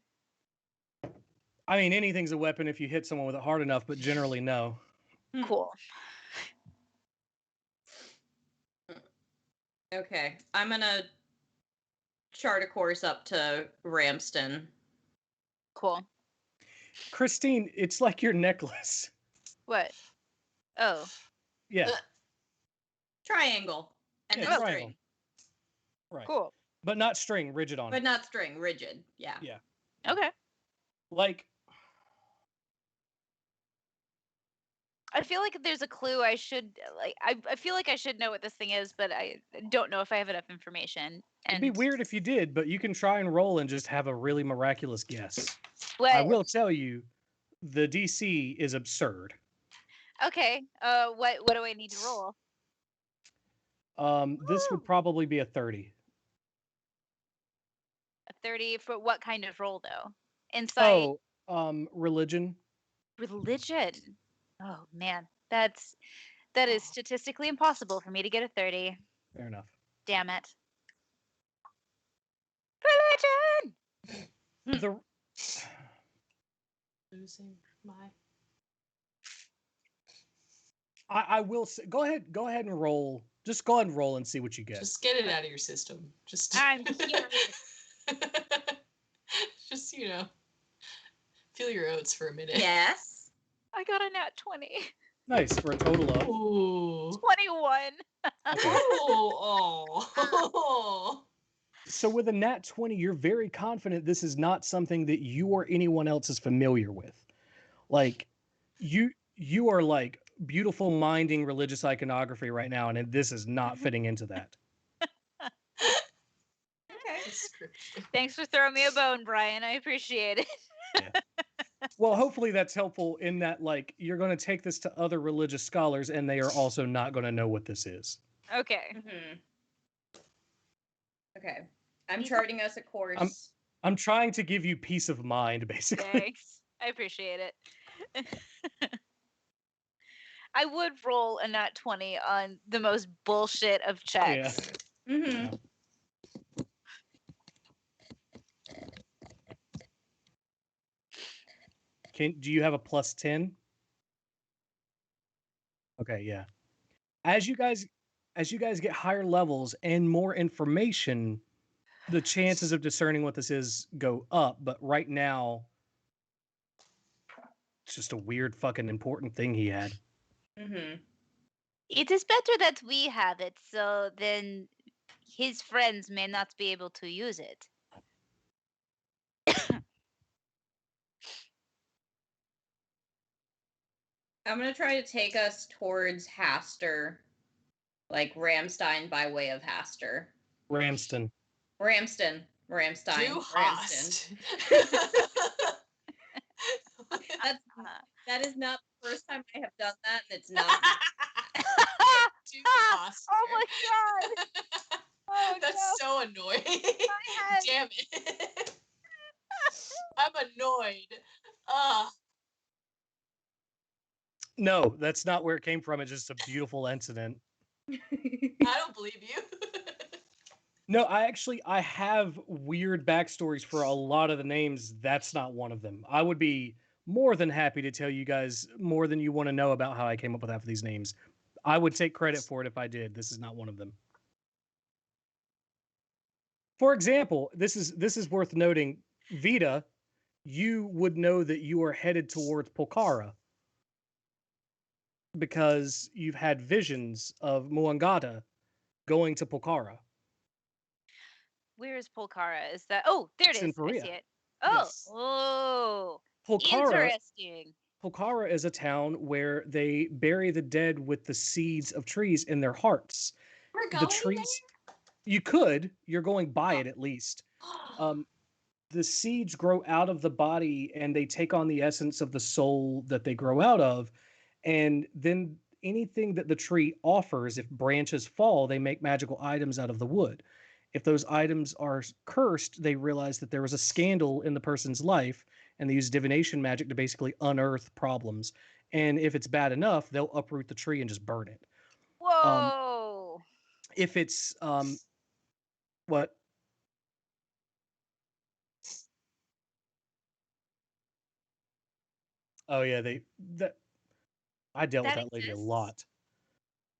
S10: I mean, anything's a weapon if you hit someone with it hard enough, but generally no.
S9: Cool.
S8: Okay, I'm gonna chart a course up to Ramston.
S9: Cool.
S10: Christine, it's like your necklace.
S9: What? Oh.
S10: Yeah.
S8: Triangle. And
S10: Yeah,
S8: then
S10: triangle.
S8: string.
S10: Right.
S9: Cool.
S10: But not string, rigid on
S8: But
S10: it.
S8: not string, rigid. Yeah.
S10: Yeah.
S9: Okay.
S10: Like
S9: I feel like there's a clue I should I feel like I should know what this thing is, but I don't know if I have enough information.
S10: It'd be weird if you did, but you can try and roll and just have a really miraculous guess.
S9: What?
S10: I will tell you, the DC is absurd.
S9: Okay. What do I need to roll?
S10: This would probably be a 30.
S9: A 30 for what kind of roll though? Insight.
S10: Oh, religion.
S9: Religion. Oh man, that is statistically impossible for me to get a 30.
S10: Fair enough.
S9: Damn it. Religion.
S10: The
S7: Losing my.
S10: I will say, go ahead and roll. Just go ahead and roll and see what you get.
S7: Just get it out of your system. Just.
S9: I'm curious.
S7: Just feel your oats for a minute.
S8: Yes.
S9: I got a nat 20.
S10: Nice, for a total of
S7: Ooh.
S9: 21.
S7: Oh.
S10: So with a nat 20, you're very confident this is not something that you or anyone else is familiar with. Like you are like beautiful minding religious iconography right now, and this is not fitting into that.
S8: Okay.
S9: Thanks for throwing me a bone, Brian. I appreciate it.
S10: Yeah. Well, hopefully that's helpful in that, like, you're going to take this to other religious scholars, and they are also not going to know what this is.
S9: Okay.
S8: Mm-hmm. Okay. I'm charting us a course.
S10: I'm trying to give you peace of mind, basically.
S9: Thanks. I appreciate it. I would roll a nat 20 on the most bullshit of checks.
S8: Yeah. Mm-hmm.
S10: Yeah. Do you have a plus 10? Okay, yeah. As you guys get higher levels and more information, the chances of discerning what this is go up, but right now it's just a weird fucking important thing he had.
S8: Mm-hmm.
S9: It is better that we have it, so then his friends may not be able to use it.
S8: I'm gonna try to take us towards Haster, like Ramstein by way of Haster.
S10: Ramston.
S8: Ramstein.
S7: Do Host.
S8: That is not the first time I have done that, and it's not.
S7: Do Host.
S9: Oh my god! Oh,
S7: That's so annoying. Damn it. I'm annoyed.
S10: No, that's not where it came from. It's just a beautiful incident.
S7: I don't believe you.
S10: No, I have weird backstories for a lot of the names. That's not one of them. I would be more than happy to tell you guys more than you want to know about how I came up with half of these names. I would take credit for it if I did. This is not one of them. For example, this is worth noting. Vita, you would know that you are headed towards Polkara because you've had visions of Muangata going to Polkara.
S9: Where is Polkara? Is that? Oh, there it
S10: It's in
S9: is. I
S10: Korea.
S9: see it. Oh,
S10: Yes.
S9: oh,
S10: Polkara,
S9: interesting.
S10: Polkara is a town where they bury the dead with the seeds of trees in their hearts.
S7: We're
S10: The
S7: going
S10: trees, you could, you're going by it at least. The seeds grow out of the body and they take on the essence of the soul that they grow out of. And then anything that the tree offers, if branches fall, they make magical items out of the wood. If those items are cursed, they realize that there was a scandal in the person's life and they use divination magic to basically unearth problems. And if it's bad enough, they'll uproot the tree and just burn it.
S9: Whoa.
S10: If it's what? Oh yeah, I dealt with that lady a lot.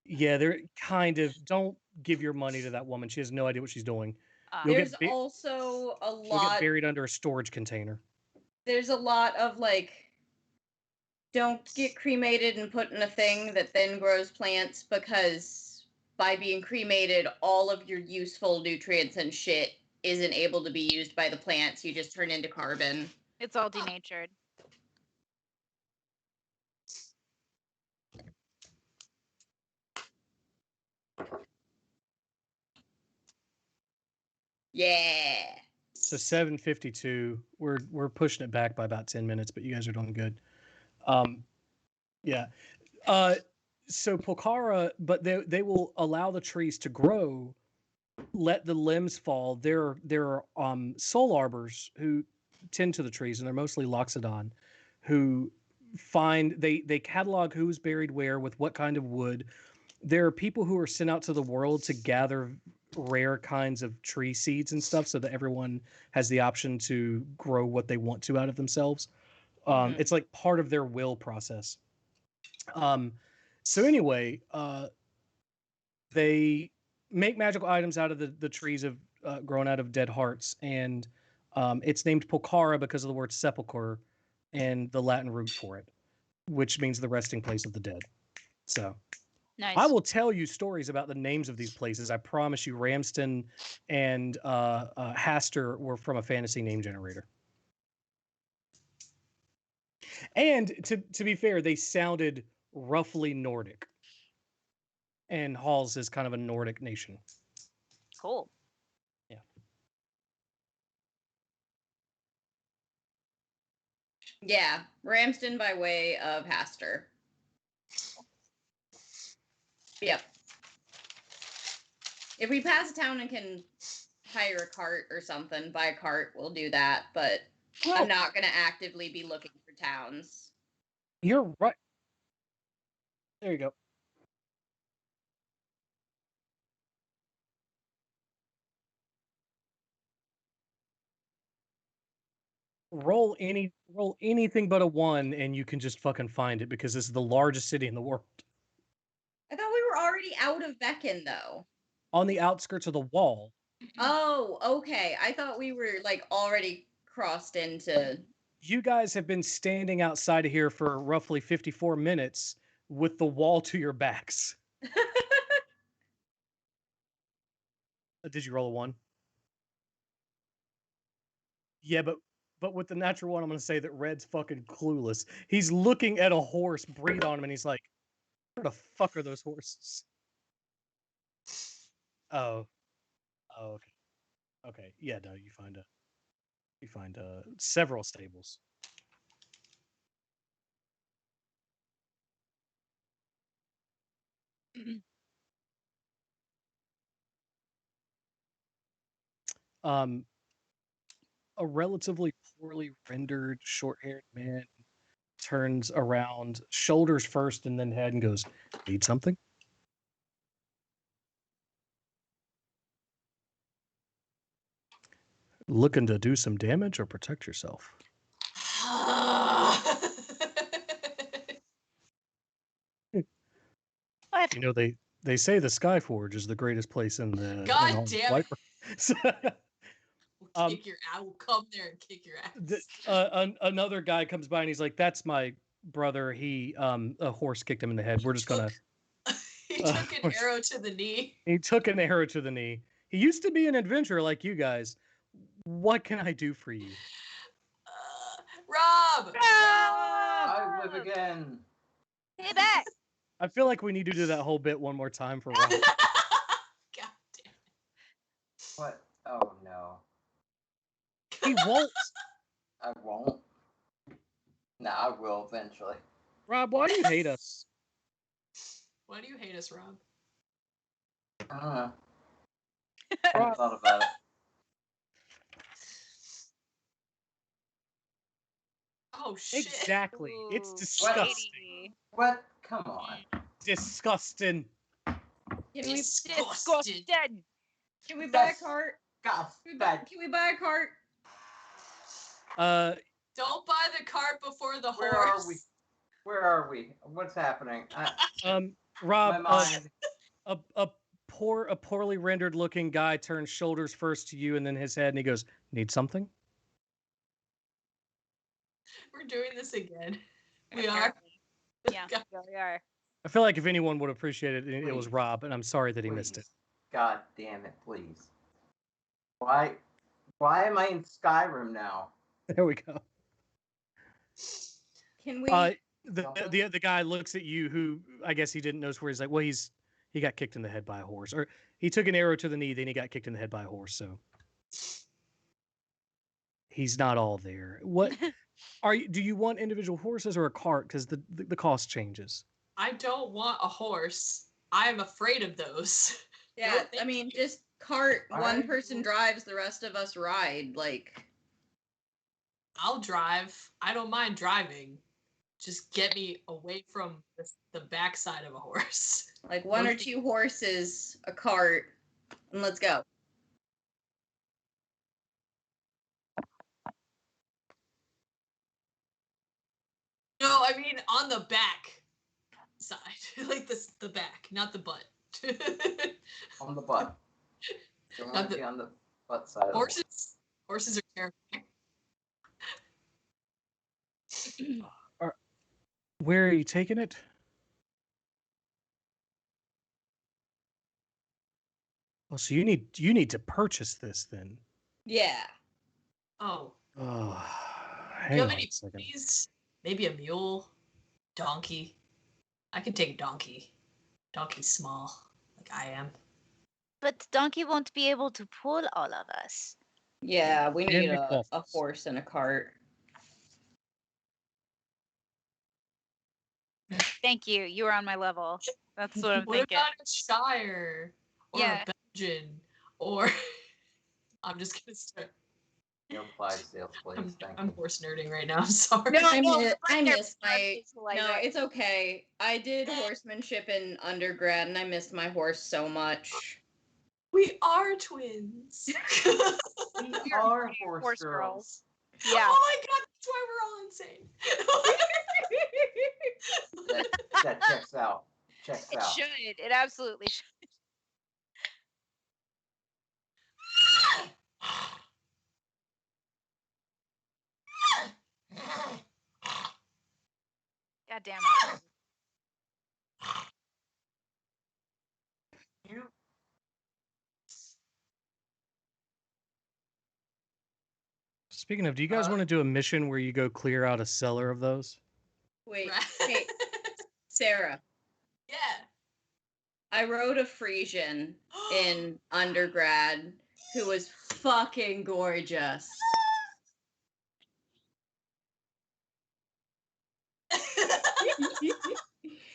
S10: Yeah, they're kind of don't give your money to that woman. She has no idea what she's doing.
S8: There's also a
S10: You'll get
S8: lot.
S10: buried under a storage container.
S8: There's a lot of like, don't get cremated and put in a thing that then grows plants, because by being cremated, all of your useful nutrients and shit isn't able to be used by the plants. You just turn into carbon.
S9: It's all denatured.
S8: Yeah.
S10: So 7:52. We're pushing it back by about 10 minutes, but you guys are doing good. Yeah. So Polkara, but they will allow the trees to grow, let the limbs fall. There are soul arbors who tend to the trees, and they're mostly Loxodon, who they catalog who's buried where with what kind of wood. There are people who are sent out to the world to gather rare kinds of tree seeds and stuff so that everyone has the option to grow what they want to out of themselves. It's like part of their will process. So anyway, they make magical items out of the trees of grown out of dead hearts, and it's named Polkara because of the word sepulcher and the Latin root for it, which means the resting place of the dead. So
S9: nice.
S10: I will tell you stories about the names of these places. I promise you, Ramston and Haster were from a fantasy name generator. And to be fair, they sounded roughly Nordic. And Halls is kind of a Nordic nation.
S9: Cool.
S10: Yeah.
S8: Yeah, Ramsden by way of Haster. Yep. If we pass a town and can hire a cart or something, buy a cart, we'll do that. But I'm not going to actively be looking for towns.
S10: You're right. There you go. Roll anything but a 1 and you can just fucking find it because this is the largest city in the world.
S8: I thought we were already out of Beacon, though.
S10: On the outskirts of the wall.
S8: Oh, okay. I thought we were like already crossed into.
S10: You guys have been standing outside of here for roughly 54 minutes with the wall to your backs. Did you roll a 1? Yeah, but with the natural 1, I'm going to say that Red's fucking clueless. He's looking at a horse breathe on him, and he's like, where the fuck are those horses? Oh. Oh, okay. Okay. Yeah, no, you find several stables. Um, a relatively poorly rendered, short-haired man turns around, shoulders first, and then head, and goes, "Need something?" Looking to do some damage or protect yourself?
S9: What?
S10: You know, they say the Skyforge is the greatest place in the
S7: God damn it. We'll kick your ass. We'll come there and kick your ass.
S10: Another guy comes by and he's like, "That's my brother. He a horse kicked him in the head. We're just gonna."
S7: He took an arrow to the knee.
S10: He took an arrow to the knee. He used to be an adventurer like you guys. What can I do for you?
S7: Rob!
S3: I live again.
S9: Hey, back.
S10: I feel like we need to do that whole bit one more time for Rob.
S7: God damn it.
S3: What? Oh no.
S10: He won't.
S3: I won't. No, I will eventually.
S10: Rob, why do you hate us?
S7: Why do you hate us, Rob?
S3: I don't know. I haven't thought about it.
S7: Oh shit.
S10: Exactly. It's
S9: Ooh,
S10: disgusting.
S9: shady.
S3: What? Come on.
S10: Disgusting.
S9: Disgusting.
S8: Can we buy a cart?
S3: God,
S8: Can we buy a cart?
S7: Don't buy the cart before the
S3: Where
S7: horse.
S3: are we? Where are we? What's happening?
S10: Rob,
S3: My mind.
S10: a poorly rendered looking guy turns shoulders first to you and then his head, and he goes, "Need something?"
S7: We're doing this again. We are.
S9: Yeah, we are.
S10: I feel like if anyone would appreciate it, it was Rob, and I'm sorry that he missed it.
S3: God damn it, please. Why am I in Skyrim now?
S10: There we go.
S8: Can we?
S10: The guy looks at you, who I guess he didn't notice where he's like, well, he got kicked in the head by a horse, or he took an arrow to the knee, then he got kicked in the head by a horse, so he's not all there. What do you want individual horses or a cart? Because the cost changes.
S7: I don't want a horse. I am afraid of those.
S8: Yeah, I mean, just cart. One person drives, the rest of us ride. Like,
S7: I'll drive. I don't mind driving. Just get me away from the backside of a horse.
S8: Like 1 or 2 horses, a cart, and let's go.
S7: No, I mean on the back side, like the back, not the butt.
S3: On the butt. Don't want to be on the butt side.
S7: Horses are terrifying.
S10: Where are you taking it? Well, so you need to purchase this then.
S8: Yeah.
S7: Oh.
S10: Oh,
S7: Do you have any ponies? Maybe a mule, donkey. I could take a donkey. Donkey's small, like I am.
S9: But donkey won't be able to pull all of us.
S8: Yeah, we need a horse and a cart.
S9: Thank you. You were on my level. That's what I'm thinking.
S7: What about a Shire? Or a Belgian? Or I'm just gonna start.
S3: No Clydesdales, please.
S7: I'm horse nerding right now. I'm sorry.
S8: No, I missed my. No, it's okay. I did horsemanship in undergrad, and I missed my horse so much.
S7: We are twins.
S3: We are horse girls.
S9: Yeah.
S7: Oh my god, that's why we're all insane.
S3: That checks out. Checks out.
S9: It should. It absolutely should. God damn it.
S10: Speaking of, do you guys want to do a mission where you go clear out a cellar of those?
S8: Wait, hey, Sarah.
S7: Yeah.
S8: I wrote a Frisian in undergrad who was fucking gorgeous.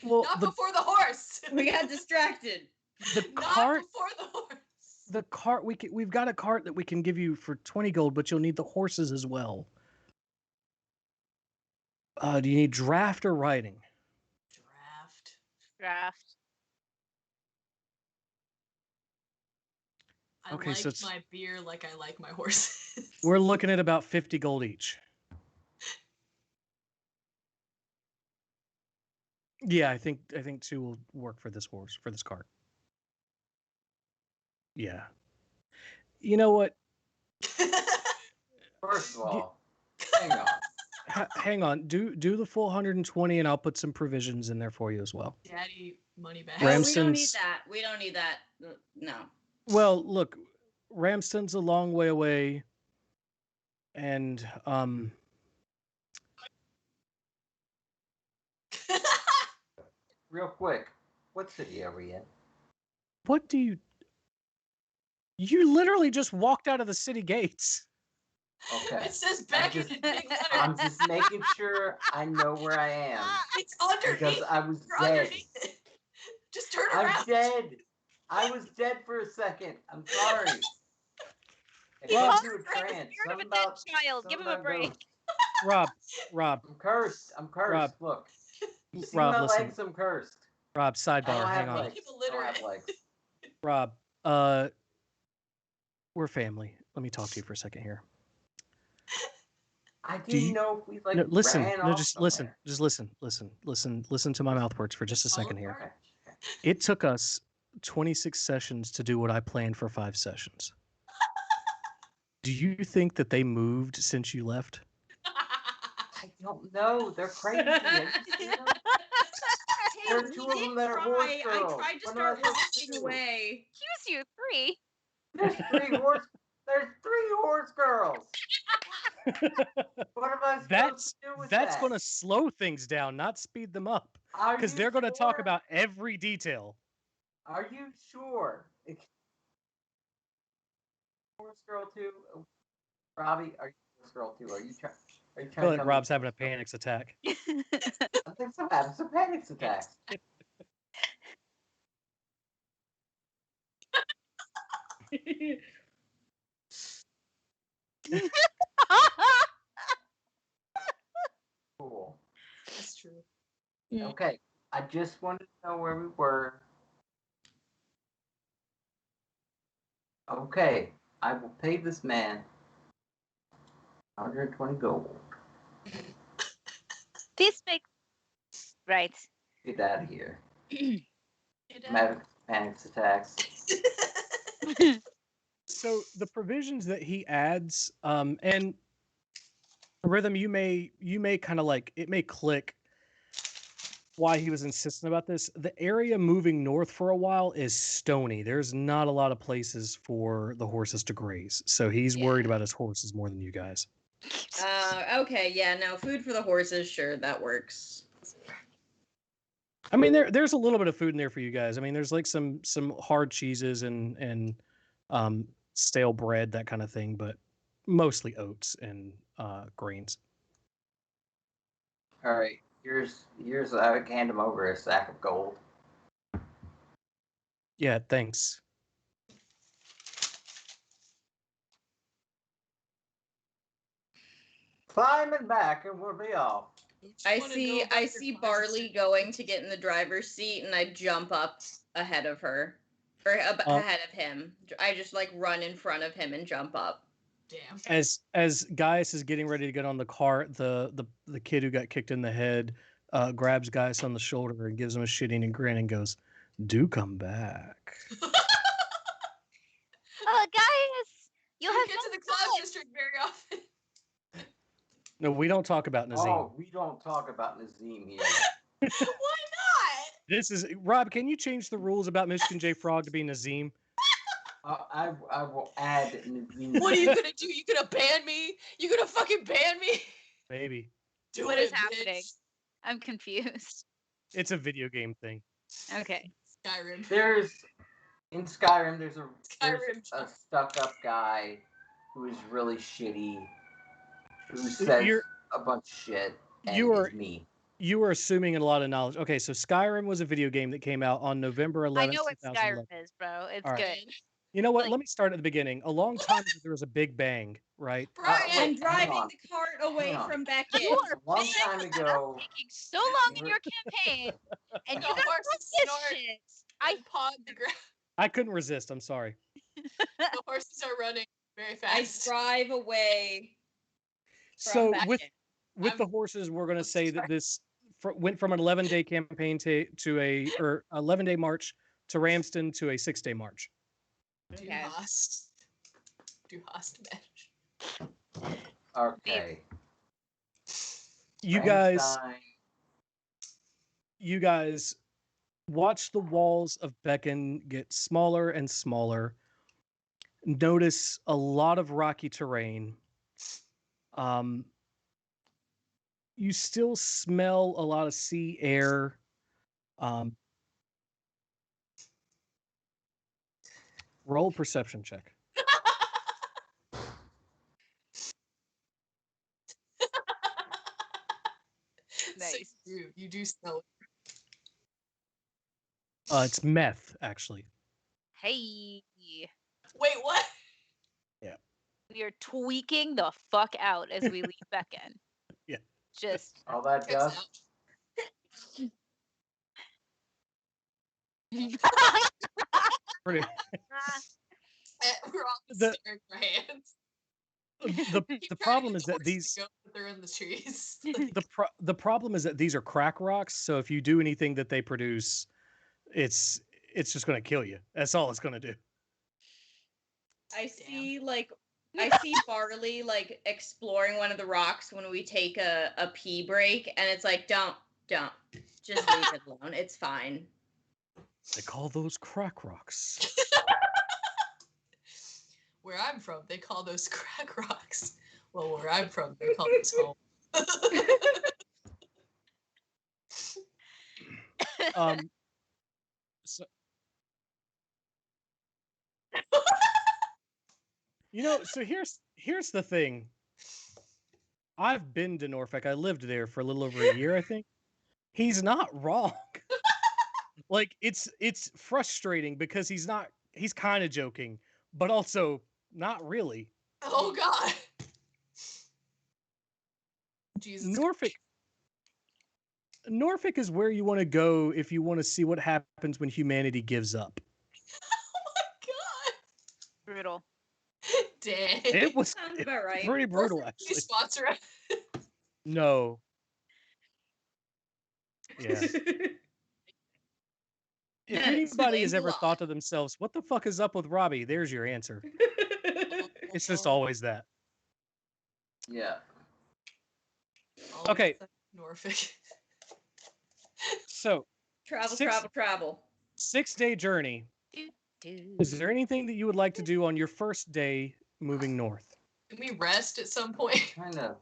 S10: Well,
S7: Not before the horse.
S8: We got distracted.
S10: The cart.
S7: Not before the horse.
S10: The cart. We've got a cart that we can give you for 20 gold, but you'll need the horses as well. Do you need draft or riding?
S9: Draft.
S7: I
S10: Okay,
S7: like
S10: so it's-
S7: my beer like I like my horses.
S10: We're looking at about 50 gold each. Yeah, I think 2 will work for this cart. Yeah. You know what?
S3: First of all, hang on.
S10: Hang on. Do the full 120, and I'll put some provisions in there for you as well.
S7: Daddy money back.
S8: Oh, we don't need
S10: Ramston's-
S8: that. We don't need that. No.
S10: Well, look, Ramston's a long way away, and
S3: Real quick, what city are we in?
S10: what do you? You literally just walked out of the city gates.
S3: Okay.
S7: It says Beckett in big letters.
S3: I'm just making sure I know where I am.
S7: It's underneath.
S3: Because I was
S7: You're
S3: dead.
S7: underneath it. Just turn
S3: I'm
S7: around.
S3: dead. I was dead for a second. I'm sorry. I
S10: Well-
S3: came to a trance. Something about,
S9: child. Give him a
S3: something
S9: break.
S3: about
S10: Rob,
S3: I'm cursed. I'm cursed.
S10: Rob.
S3: Look. You see
S10: Rob,
S3: my
S10: listen.
S3: legs? I'm cursed.
S10: Rob,
S3: I
S10: sidebar.
S3: don't
S10: Hang
S3: have
S10: on.
S3: legs.
S7: Keep
S3: I don't have
S7: illiterate.
S3: legs.
S10: Rob, we're family. Let me talk to you for a second here.
S3: I
S10: Do
S3: didn't
S10: you-
S3: know if we like
S10: No, listen.
S3: ran
S10: No,
S3: off
S10: just
S3: somewhere.
S10: listen to my mouth words for just a second here.
S3: Okay.
S10: It took us 26 sessions to do what I planned for 5 sessions. Do you think that they moved since you left?
S3: I don't know. They're crazy. There are 2 of them that are horse girls.
S8: I tried to
S3: What
S8: start
S3: am I supposed to
S8: walking
S3: do?
S8: away.
S9: Excuse you, 3.
S3: There's 3 horse. There's 3 horse girls. What am I supposed to do with
S10: That's
S3: that?
S10: going to slow things down, not speed them up,
S3: Are
S10: because
S3: you
S10: they're going to talk
S3: sure?
S10: about every detail.
S3: Are you sure? Horse girl too, Robbie. Are you horse girl too? Are you trying? Are you
S10: I
S3: trying?
S10: feel
S3: to
S10: like
S3: tell
S10: Rob's
S3: me?
S10: having a panic attack.
S3: I think so. Having some panic attacks. Cool.
S7: That's true.
S3: Okay. I just wanted to know where we were. Okay. I will pay this man 120 gold.
S9: This makes right.
S3: Get out of here.
S7: Get
S3: I'm
S7: out.
S3: having panic attacks.
S10: So the provisions that he adds, and Rhythm, you may kind of like it may click why he was insistent about this. The area moving north for a while is stony. There's not a lot of places for the horses to graze, so he's worried about his horses more than you guys.
S8: Okay, yeah, no, food for the horses, sure, that works.
S10: I mean, there's a little bit of food in there for you guys. I mean, there's like some hard cheeses and stale bread, that kind of thing, but mostly oats and grains.
S3: All right. Here's I hand him over a sack of gold.
S10: Yeah, thanks.
S3: Climbing back and we'll be off.
S8: I see Barley going to get in the driver's seat, and I jump up ahead of her, or ahead of him. I just like run in front of him and jump up.
S7: Damn.
S10: As Gaius is getting ready to get on the cart, the kid who got kicked in the head grabs Gaius on the shoulder and gives him a shitting and grin and goes, "Do come back."
S9: Gaius, you
S7: You
S9: have
S7: get
S9: no
S7: to the Cloud
S9: time.
S7: District very often.
S10: No, we don't talk about Nazim.
S3: Oh, we don't talk about Nazim here.
S7: Why not?
S10: This is Rob. Can you change the rules about Michigan J Frog to be Nazim?
S3: I will add.
S7: What are you gonna do? You gonna ban me? You gonna fucking ban me?
S10: Maybe.
S7: Do
S9: What
S7: it,
S9: is happening?
S7: bitch.
S9: I'm confused.
S10: It's a video game thing.
S9: Okay.
S7: Skyrim.
S3: In Skyrim, there's a
S7: Skyrim.
S3: stuck-up guy who is really shitty, who says a bunch of shit, and is mean.
S10: You were assuming a lot of knowledge. Okay, so Skyrim was a video game that came out on November 11th,
S9: I know what
S10: 2011.
S9: Skyrim is, bro. It's
S10: All right.
S9: good.
S10: You know what? Let me start at the beginning. A long time ago, there was a big bang, right?
S8: And driving the cart away from Beckett.
S9: You are
S3: A long time ago.
S9: taking so long in your campaign, and you got this shit.
S7: I pawed the ground.
S10: I couldn't resist. I'm sorry.
S7: The horses are running very fast.
S8: I drive away.
S10: So with the horses, we're going to say that this went from an 11-day campaign to a 11-day march to Ramsden to a 6-day march.
S7: Du hast Mensch.
S3: Okay.
S10: You guys watch the walls of Beacon get smaller and smaller. Notice a lot of rocky terrain. You still smell a lot of sea air. Roll perception check.
S9: Nice.
S7: So you do smell it.
S10: It's meth, actually.
S9: Hey.
S7: Wait, what?
S10: Yeah.
S9: We are tweaking the fuck out as we leave Beacon.
S10: Yeah.
S9: Just
S3: all that dust.
S10: Pretty.
S7: We're all staring our hands.
S10: The problem is that these
S7: they're in the trees.
S10: the problem is that these are crack rocks. So if you do anything that they produce, it's just going to kill you. That's all it's going to do.
S8: I see Barley like exploring one of the rocks when we take a pee break, and it's like, don't, just leave it alone. It's fine.
S10: They call those crack rocks.
S7: Where I'm from, they call those crack rocks. Well, where I'm from, they call those home.
S10: So, so here's the thing. I've been to Norfolk. I lived there for a little over a year, I think. He's not wrong. Like it's frustrating because he's kind of joking, but also not really.
S7: Oh God. Jesus.
S10: Norfolk is where you want to go if you want to see what happens when humanity gives up.
S7: Oh my God.
S9: Brutal.
S7: Dang.
S10: It was
S8: Sounds about right.
S10: Pretty brutal, actually.
S7: Sponsor us.
S10: No. Yeah. If anybody has ever thought to themselves, what the fuck is up with Robbie? There's your answer. It's just always that.
S3: Yeah.
S10: Okay.
S7: Norfolk.
S10: So.
S8: Travel.
S10: 6-day journey. Is there anything that you would like to do on your first day moving north?
S7: Can we rest at some point?
S3: Kind of.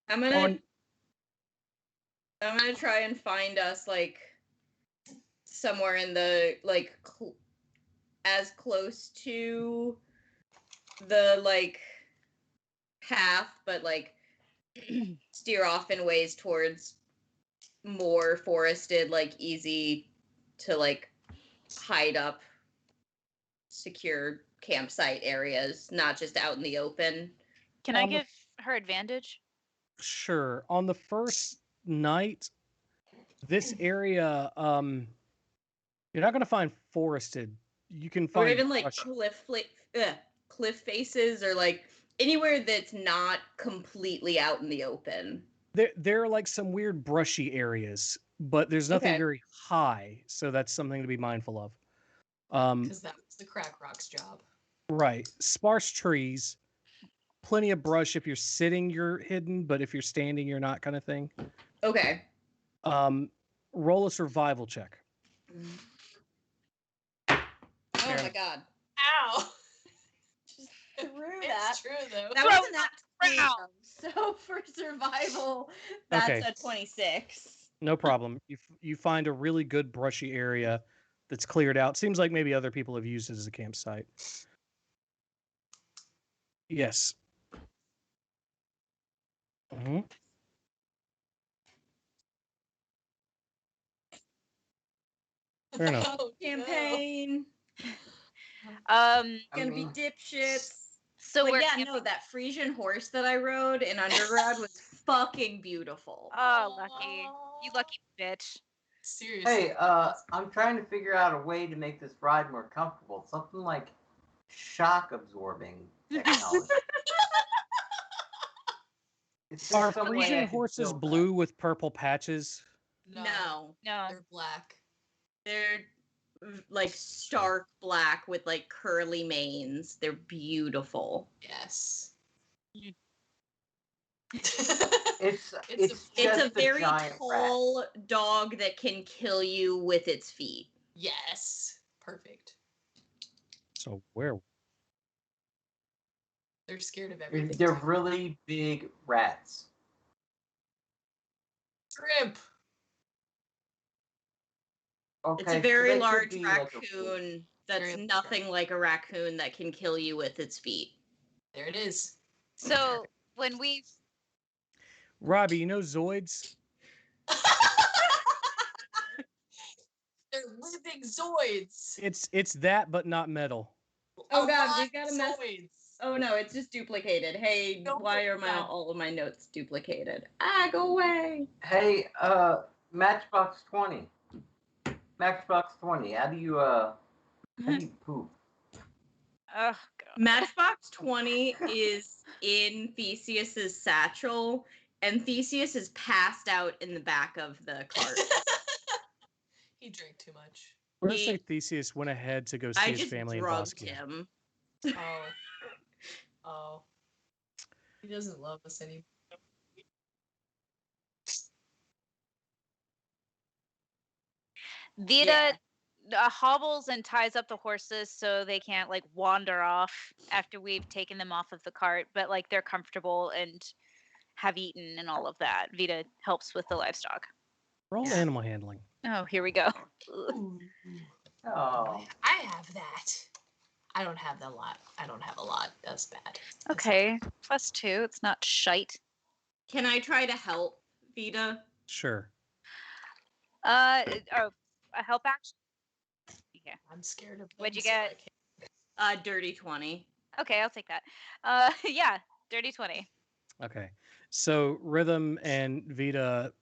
S8: I'm gonna try and find us like somewhere in the like as close to the like path, but like steer off in ways towards more forested, like easy to like hide up, secure campsite areas, not just out in the open.
S9: Can I give her advantage?
S10: Sure. On the first night, this area, you're not going to find forested. You can find
S8: or even like cliff faces, or like anywhere that's not completely out in the open.
S10: There are like some weird brushy areas, but there's nothing very high, so that's something to be mindful of.
S7: Because that was the crack rock's job.
S10: Right. Sparse trees, plenty of brush. If you're sitting, you're hidden, but if you're standing, you're not, kind of thing.
S8: Okay.
S10: Roll a survival check.
S8: Oh my God.
S7: Ow!
S8: True that.
S7: It's true though.
S8: That wasn't that 20, though. So for survival, that's
S10: Okay.
S8: a 26.
S10: No problem. You find a really good brushy area that's cleared out. Seems like maybe other people have used it as a campsite. Yes. Mm-hmm. Fair enough.
S7: Oh,
S8: Campaign. Gonna be dipshits.
S9: So
S8: but
S9: we're
S8: yeah, no, that Frisian horse that I rode in undergrad was fucking beautiful.
S9: Oh, lucky. You lucky bitch.
S7: Seriously.
S3: Hey, I'm trying to figure out a way to make this ride more comfortable. Something like shock absorbing technology.
S10: Are Frisian horses blue with purple patches?
S8: No.
S7: They're black.
S8: They're like stark black with like curly manes. They're beautiful.
S7: Yes.
S3: It's
S8: a very tall dog that can kill you with its feet.
S7: Yes. Perfect.
S10: So where?
S7: They're scared of everything.
S3: They're really big rats.
S7: Shrimp.
S3: Okay,
S8: It's a very
S3: so
S8: large raccoon that's nothing like a raccoon that can kill you with its feet.
S7: There it is.
S9: So when we...
S10: Robbie, you know Zoids?
S7: They're living Zoids.
S10: It's that, but not metal.
S8: Oh god, we've got a mess. Oh no, it's just duplicated. Hey, why are all of my notes duplicated? Go away.
S3: Hey, Matchbox 20. Matchbox 20. How do you poop?
S9: Oh, God.
S8: Matchbox 20 is in Theseus's satchel, and Theseus is passed out in the back of the cart.
S7: He drank too much.
S10: We're gonna say Theseus went ahead to go see his family in
S8: drugged
S10: Boskia.
S8: him.
S7: Oh. He doesn't love us anymore.
S9: Vita hobbles and ties up the horses so they can't like wander off after we've taken them off of the cart, but like they're comfortable and have eaten and all of that. Vita helps with the livestock.
S10: Roll animal handling.
S9: Oh, here we go.
S3: Oh.
S7: I have that. I don't have that lot. I don't have a lot. That's bad.
S9: Okay, +2. It's not shite.
S8: Can I try to help Vita?
S10: Sure.
S9: A help action. Okay.
S7: I'm scared of.
S9: What'd you get?
S8: Dirty 20.
S9: Okay, I'll take that. Yeah, dirty 20.
S10: Okay. So Rhythm and Vita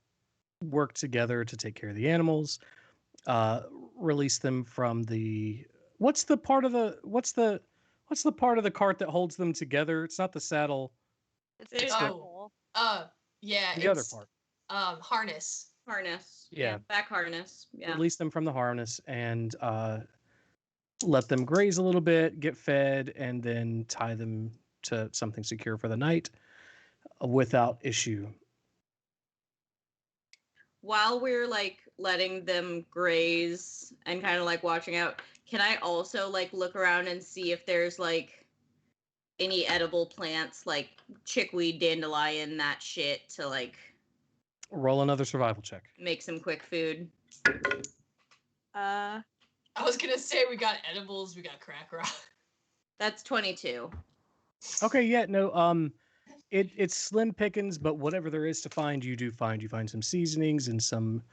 S10: work together to take care of the animals, release them from the what's the part of the cart that holds them together? It's not the saddle.
S9: It's the pole.
S7: Yeah.
S10: The other part.
S7: Harness.
S10: Yeah.
S8: Back harness. Yeah.
S10: Release them from the harness and let them graze a little bit, get fed, and then tie them to something secure for the night without issue.
S8: While we're like letting them graze and kind of like watching out, can I also like look around and see if there's like any edible plants like chickweed, dandelion, that shit to like
S10: roll another survival check.
S8: Make some quick food.
S7: I was gonna say we got edibles, we got crack rock.
S8: That's 22.
S10: Okay, yeah, no, it's slim pickings, but whatever there is to find, you do find. You find some seasonings and some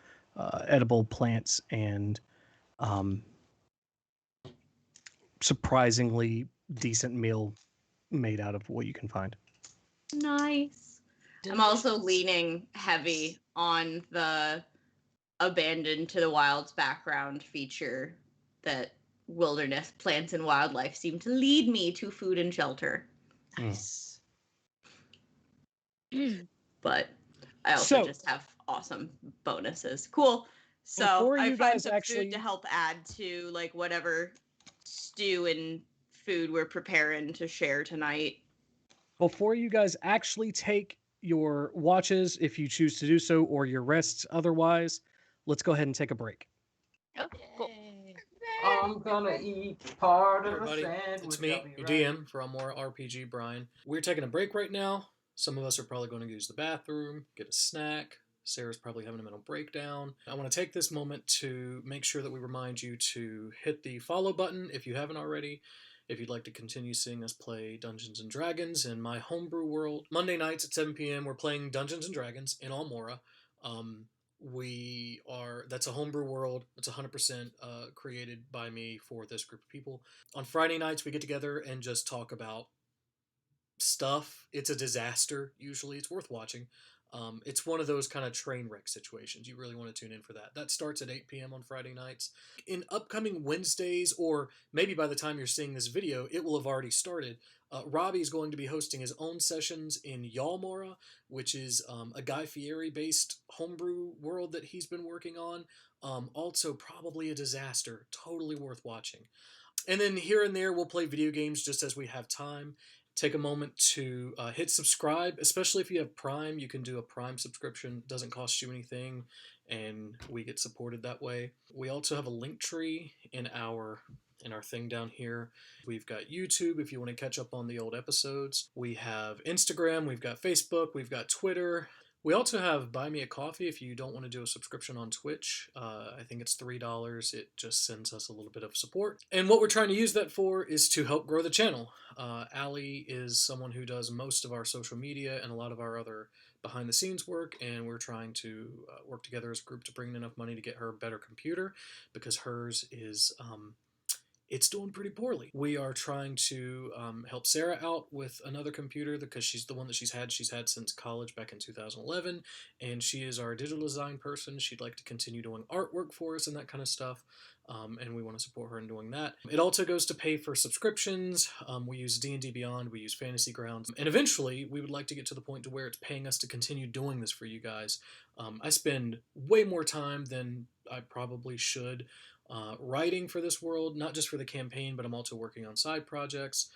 S10: edible plants and surprisingly decent meal made out of what you can find.
S8: Nice. I'm also leaning heavy on the abandoned to the wilds background feature that wilderness plants and wildlife seem to lead me to food and shelter.
S7: Nice.
S8: But I also just have awesome bonuses. Cool. So I find some food to help add to like whatever stew and food we're preparing to share tonight.
S10: Before you guys actually take your watches, if you choose to do so, or your rests otherwise, let's go ahead and take a break.
S9: Oh, cool.
S3: I'm gonna eat part
S11: Hey
S3: of a
S11: everybody,
S3: sandwich.
S11: it's me,
S3: I'll be
S11: your
S3: right
S11: DM for Almora RPG, Brian. We're taking a break right now. Some of us are probably going to use the bathroom, get a snack. Sarah's probably having a mental breakdown. I want to take this moment to make sure that we remind you to hit the follow button if you haven't already. If you'd like to continue seeing us play Dungeons & Dragons in my homebrew world. Monday nights at 7 p.m. we're playing Dungeons & Dragons in Almora. That's a homebrew world. It's 100% created by me for this group of people. On Friday nights we get together and just talk about stuff. It's a disaster usually. It's worth watching. It's one of those kind of train wreck situations. You really want to tune in for that. That starts at 8 p.m. on Friday nights. In upcoming Wednesdays, or maybe by the time you're seeing this video, it will have already started. Robbie is going to be hosting his own sessions in Almora, which is a Guy Fieri-based homebrew world that he's been working on. Also, probably a disaster. Totally worth watching. And then here and there, we'll play video games just as we have time. Take a moment to hit subscribe, especially if you have Prime. You can do a Prime subscription. It doesn't cost you anything, and we get supported that way. We also have a link tree in our thing down here. We've got YouTube if you want to catch up on the old episodes. We have Instagram, we've got Facebook, we've got Twitter. We also have Buy Me a Coffee if you don't want to do a subscription on Twitch. I think it's $3. It just sends us a little bit of support. And what we're trying to use that for is to help grow the channel. Allie is someone who does most of our social media and a lot of our other behind the scenes work, and we're trying to work together as a group to bring in enough money to get her a better computer because hers is... it's doing pretty poorly. We are trying to help Sarah out with another computer because she's the one that she's had since college back in 2011, and she is our digital design person. She'd like to continue doing artwork for us and that kind of stuff, and we want to support her in doing that. It also goes to pay for subscriptions. We use D&D Beyond, we use Fantasy Grounds, and eventually we would like to get to the point to where it's paying us to continue doing this for you guys. I spend way more time than I probably should writing for this world, not just for the campaign, but I'm also working on side projects,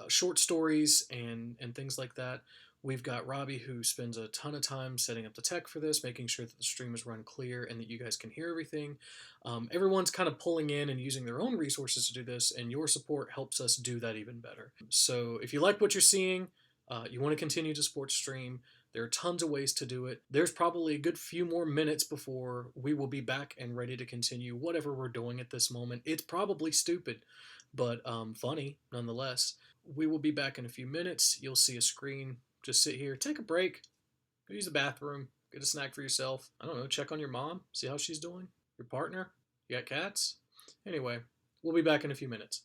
S11: short stories, and things like that. We've got Robbie, who spends a ton of time setting up the tech for this, making sure that the stream is run clear and that you guys can hear everything. Everyone's kind of pulling in and using their own resources to do this, and your support helps us do that even better. So if you like what you're seeing, you want to continue to support stream, there are tons of ways to do it. There's probably a good few more minutes before we will be back and ready to continue whatever we're doing at this moment. It's probably stupid, but funny nonetheless. We will be back in a few minutes. You'll see a screen. Just sit here, take a break, go use the bathroom, get a snack for yourself. I don't know, check on your mom, see how she's doing. Your partner? You got cats? Anyway, we'll be back in a few minutes.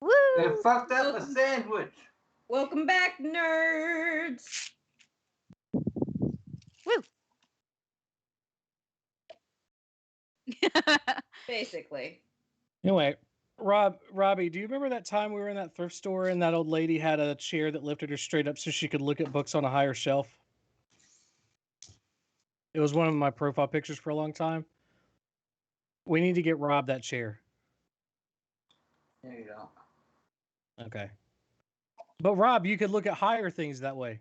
S9: Woo!
S3: They fucked up a sandwich.
S8: Welcome back, nerds.
S9: Woo!
S8: Basically.
S10: Anyway, Robbie, do you remember that time we were in that thrift store and that old lady had a chair that lifted her straight up so she could look at books on a higher shelf? It was one of my profile pictures for a long time. We need to get Rob that chair.
S3: There you go.
S10: Okay. But Rob, you could look at higher things that way.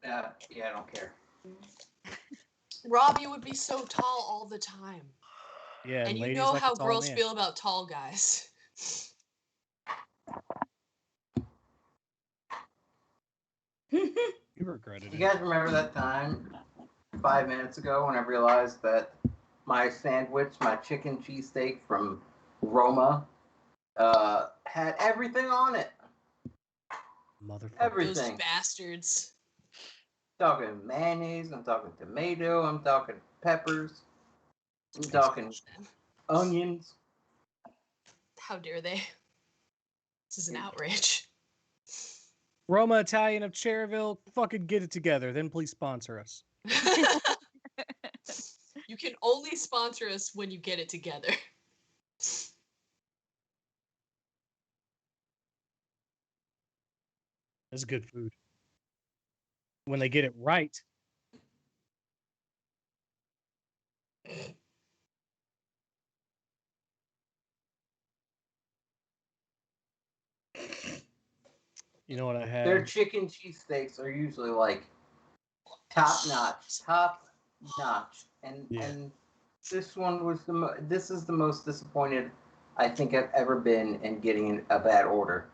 S3: Yeah, I don't care.
S7: Rob, you would be so tall all the time.
S10: Yeah,
S7: And you
S10: ladies
S7: know
S10: like
S7: how
S10: a tall
S7: girls
S10: man.
S7: feel about tall guys.
S10: You regretted
S3: You
S10: it.
S3: guys remember that time 5 minutes ago when I realized that my sandwich, my chicken cheesesteak from Roma, had everything on it.
S10: Motherfucker.
S3: Everything.
S7: Those bastards.
S3: I'm talking mayonnaise, I'm talking tomato, I'm talking peppers, I'm talking onions.
S7: How dare they? This is an outrage.
S10: Roma Italian of Cherville, fucking get it together. Then please sponsor us.
S7: You can only sponsor us when you get it together.
S10: That's good food. When they get it right. You know what I had?
S3: Their chicken cheesesteaks are usually like top notch, and this one was this is the most disappointed I think I've ever been in getting a bad order.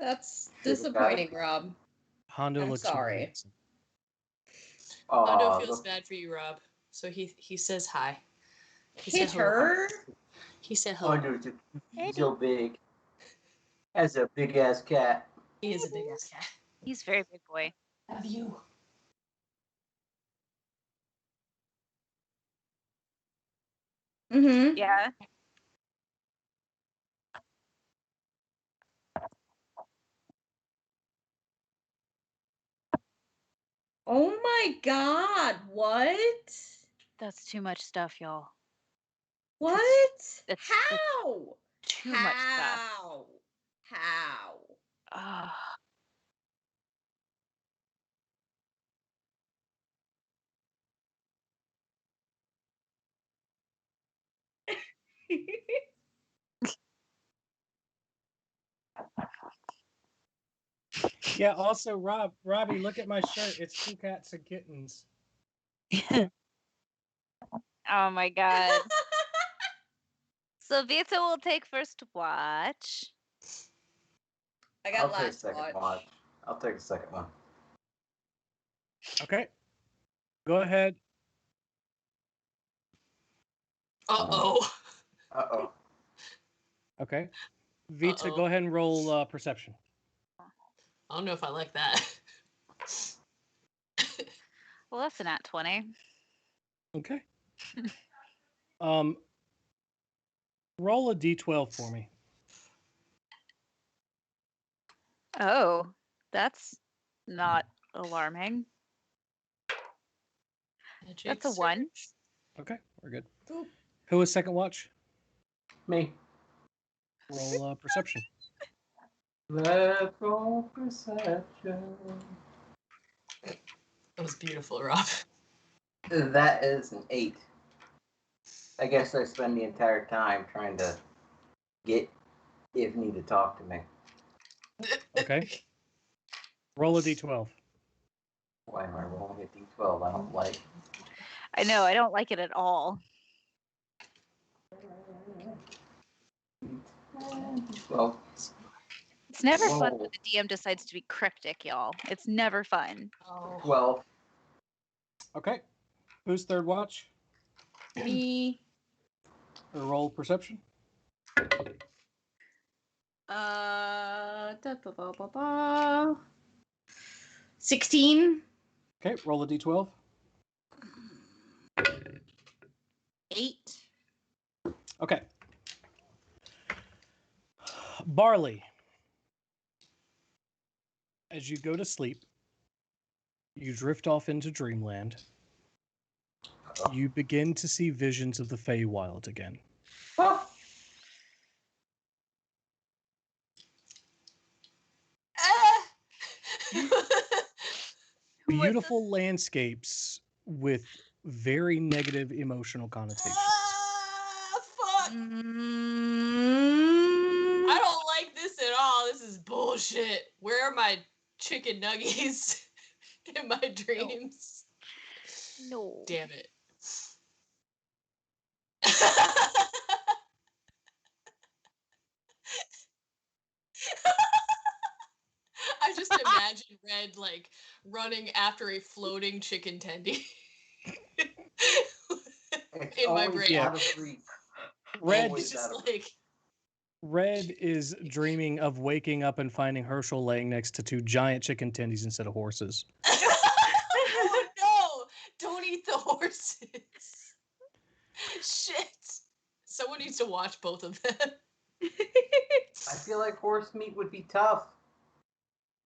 S8: That's disappointing, Rob.
S10: Hondo
S8: I'm
S10: looks
S8: sorry.
S10: handsome.
S7: Hondo feels bad for you, Rob. So he says hi. He
S8: Hit
S7: said hello.
S8: her?
S7: He said hello.
S3: Hondo's so big. That's a big ass cat.
S7: He is a big ass cat.
S9: He's very big boy.
S7: Have you?
S8: Mm-hmm.
S9: Yeah.
S8: Oh my god, what?
S9: That's too much stuff, y'all.
S8: What?
S9: That's
S8: How?
S9: too much stuff.
S8: How?
S9: Ugh.
S10: Yeah. Also, Robbie, look at my shirt. It's 2 cats and kittens.
S9: Oh my god. So Vita will take first watch.
S8: I
S3: I'll
S8: got
S3: take
S8: last
S3: second
S8: watch.
S3: watch. I'll take a second one.
S10: Okay. Go ahead.
S7: Uh-oh.
S3: Uh-oh.
S10: Okay. Vita,
S7: Uh-oh.
S10: go ahead and roll perception.
S7: I don't know if I like that.
S9: Well, that's a nat 20.
S10: Okay. Roll a d12 for me.
S9: Oh, that's not alarming. That's a 1.
S10: Okay, we're good. Who was second watch?
S3: Me.
S10: Roll perception.
S3: Let's roll perception.
S7: That was beautiful, Rob.
S3: That is an 8. I guess I spend the entire time trying to get Ivney to talk to me.
S10: Okay. Roll a d12.
S3: Why am I rolling a d12? I don't like.
S9: I know, I don't like it at all.
S3: Well,
S9: It's never fun
S3: Whoa.
S9: when the DM decides to be cryptic, y'all. It's never fun.
S3: 12.
S10: Okay. Who's third watch?
S8: Me.
S10: Or roll perception.
S8: Da, ba, ba, ba, ba. 16.
S10: Okay, roll a d12.
S8: 8.
S10: Okay. Barley. As you go to sleep, you drift off into dreamland. You begin to see visions of the Feywild again. Beautiful landscapes with very negative emotional connotations.
S7: Fuck! I don't like this at all. This is bullshit. Where are my chicken nuggies in my dreams?
S9: No.
S7: Damn it. I just imagine Red like running after a floating chicken tendy in my brain.
S3: Out of reach.
S10: Red,
S7: It's just like
S10: Red is dreaming of waking up and finding Herschel laying next to 2 giant chicken tendies instead of horses.
S7: oh no! Don't eat the horses. Shit. Someone needs to watch both of them.
S3: I feel like horse meat would be tough.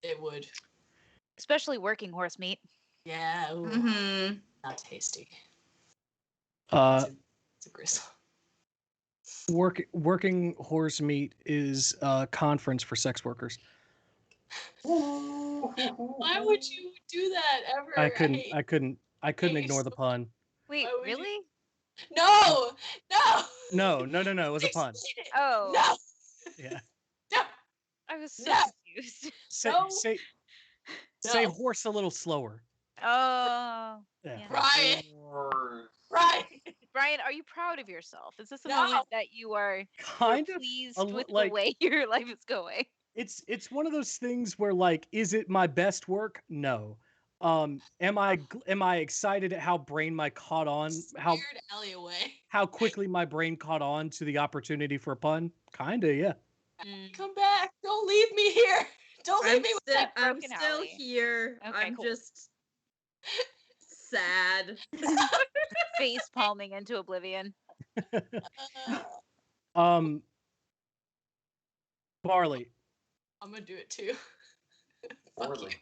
S7: It would.
S9: Especially working horse meat.
S7: Yeah. Ooh.
S8: Mm-hmm.
S7: Not tasty.
S10: It's
S7: a gristle.
S10: Working horse meat is a conference for sex workers.
S7: Why would you do that ever?
S10: I couldn't ignore the pun.
S9: Wait, really?
S7: No!
S10: No. It was a pun.
S9: Oh.
S7: No!
S10: Yeah.
S7: No!
S9: I was so confused.
S10: Say horse a little slower.
S9: Oh.
S10: Yeah.
S7: Brian!
S9: Brian, are you proud of yourself? Is this a
S7: No.
S9: moment that you are
S10: Kind of
S9: pleased with the way your life is going?
S10: It's one of those things where, like, is it my best work? No. Am I excited at how brain my caught on how
S7: Scared Allie away.
S10: how quickly my brain caught on to the opportunity for a pun? Kinda, yeah.
S7: Come back! Don't leave me here! Don't leave me with that
S8: I'm
S7: broken
S8: still
S7: Allie.
S8: here.
S9: Okay,
S8: I'm
S9: cool.
S8: just sad.
S9: Face palming into oblivion.
S10: Barley.
S7: I'm gonna do it too.
S3: Barley.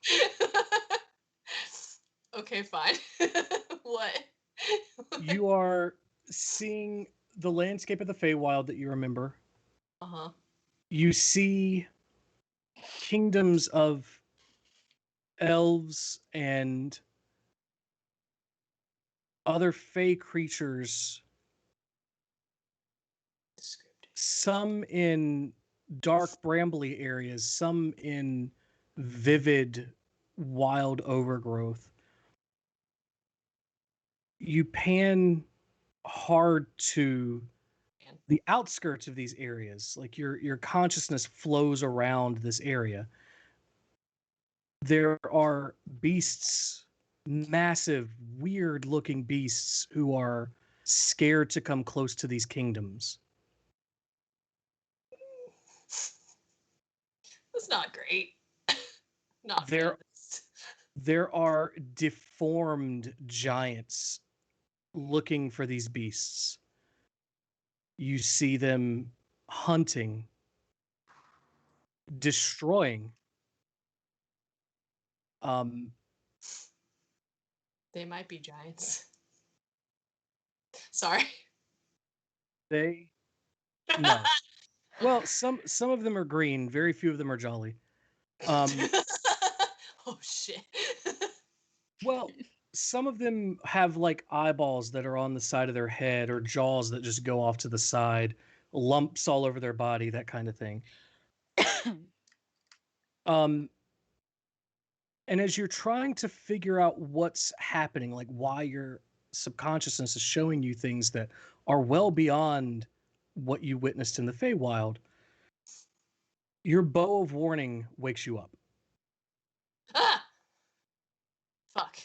S7: Okay, fine. What?
S10: You are seeing the landscape of the Feywild that you remember.
S7: Uh-huh.
S10: You see kingdoms of elves and other fey creatures, some in dark brambly areas, some in vivid wild overgrowth. You pan hard to the outskirts of these areas, like your consciousness flows around this area. There are beasts, massive, weird looking beasts who are scared to come close to these kingdoms.
S7: That's not great. Not
S10: There,
S7: famous.
S10: there are deformed giants looking for these beasts. You see them hunting, destroying.
S7: They might be giants. Sorry.
S10: No. Well, some of them are green. Very few of them are jolly.
S7: Oh shit.
S10: Well, some of them have like eyeballs that are on the side of their head or jaws that just go off to the side, lumps all over their body, that kind of thing. And as you're trying to figure out what's happening, like why your subconsciousness is showing you things that are well beyond what you witnessed in the Feywild, your bow of warning wakes you up.
S7: Ah! Fuck.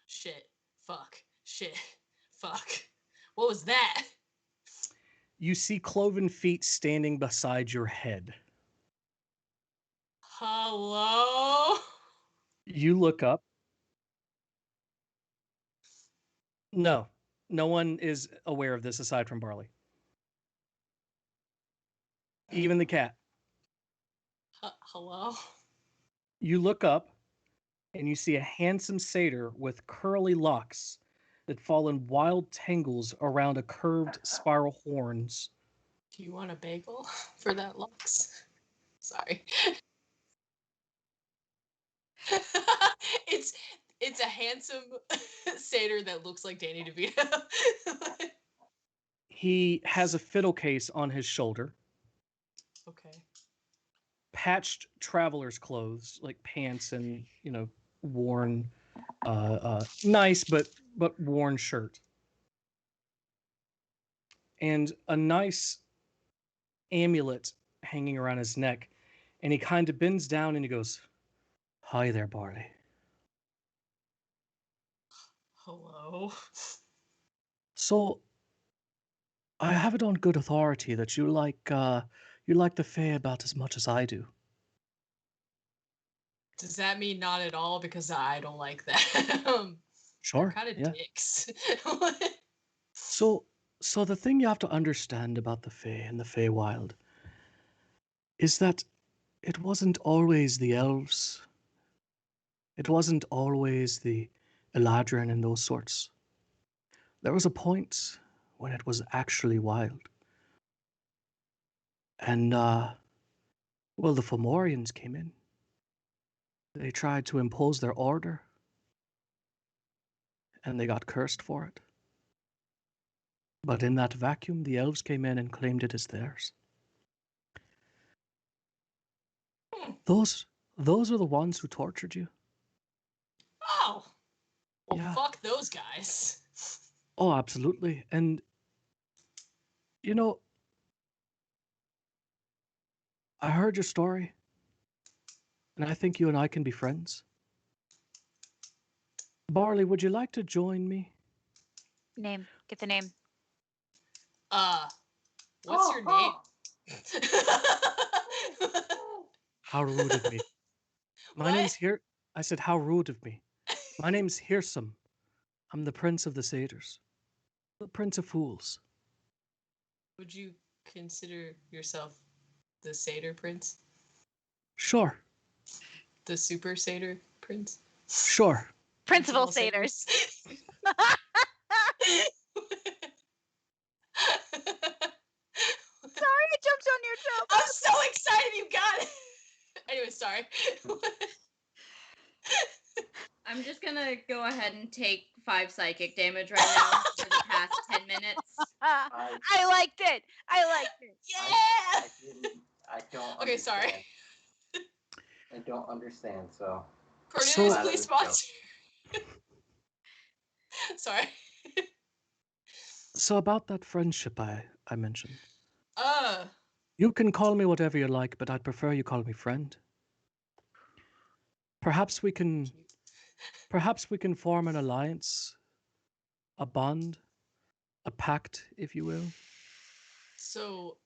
S7: Shit. Fuck. Shit. Fuck. What was that?
S10: You see cloven feet standing beside your head.
S7: Hello?
S10: You look up. No, no one is aware of this aside from Barley. Even the cat.
S7: Hello?
S10: You look up and you see a handsome satyr with curly locks that fall in wild tangles around a curved spiral horns.
S7: Do you want a bagel for that lux? Sorry. it's a handsome satyr that looks like Danny DeVito.
S10: He has a fiddle case on his shoulder.
S7: Okay.
S10: Patched traveler's clothes, like pants and, worn, nice but worn shirt. And a nice amulet hanging around his neck. And he kind of bends down and he goes, "Hi there, Barley."
S7: Hello?
S10: So, I have it on good authority that you like the Fae about as much as I do.
S7: Does that mean not at all? Because I don't like that.
S10: Sure.
S7: Kind of
S10: Yeah.
S7: dicks.
S10: So the thing you have to understand about the Fae and the Feywild is that it wasn't always the elves. It wasn't always the Eladrin and those sorts. There was a point when it was actually wild. And, well, the Fomorians came in. They tried to impose their order. And they got cursed for it. But in that vacuum, the elves came in and claimed it as theirs. Those are the ones who tortured you.
S7: Oh. Well,
S10: Yeah.
S7: fuck those guys.
S10: Oh, absolutely. And, I heard your story. And I think you and I can be friends. Barley, would you like to join me?
S9: Name. Get the name.
S7: What's your name?
S10: How rude of me. My name's here. I said, how rude of me. My name's Hirsum. I'm the Prince of the Satyrs. The Prince of Fools.
S7: Would you consider yourself the Satyr Prince?
S10: Sure.
S7: The Super Satyr Prince?
S10: Sure.
S9: Principal Satyrs. Sorry.
S7: Sorry.
S8: I'm just gonna go ahead and take 5 psychic damage right now for the past 10 minutes.
S9: I liked it. I liked it.
S7: Yeah.
S3: I don't.
S7: Okay, sorry.
S3: Understand. I don't understand. So.
S7: Cornelius,
S10: So-
S7: please sponsor. Sorry.
S10: So about that friendship I mentioned.
S7: Uh,
S10: You can call me whatever you like, but I'd prefer you call me friend. Perhaps we can form an alliance, a bond, a pact, if you will.
S7: so,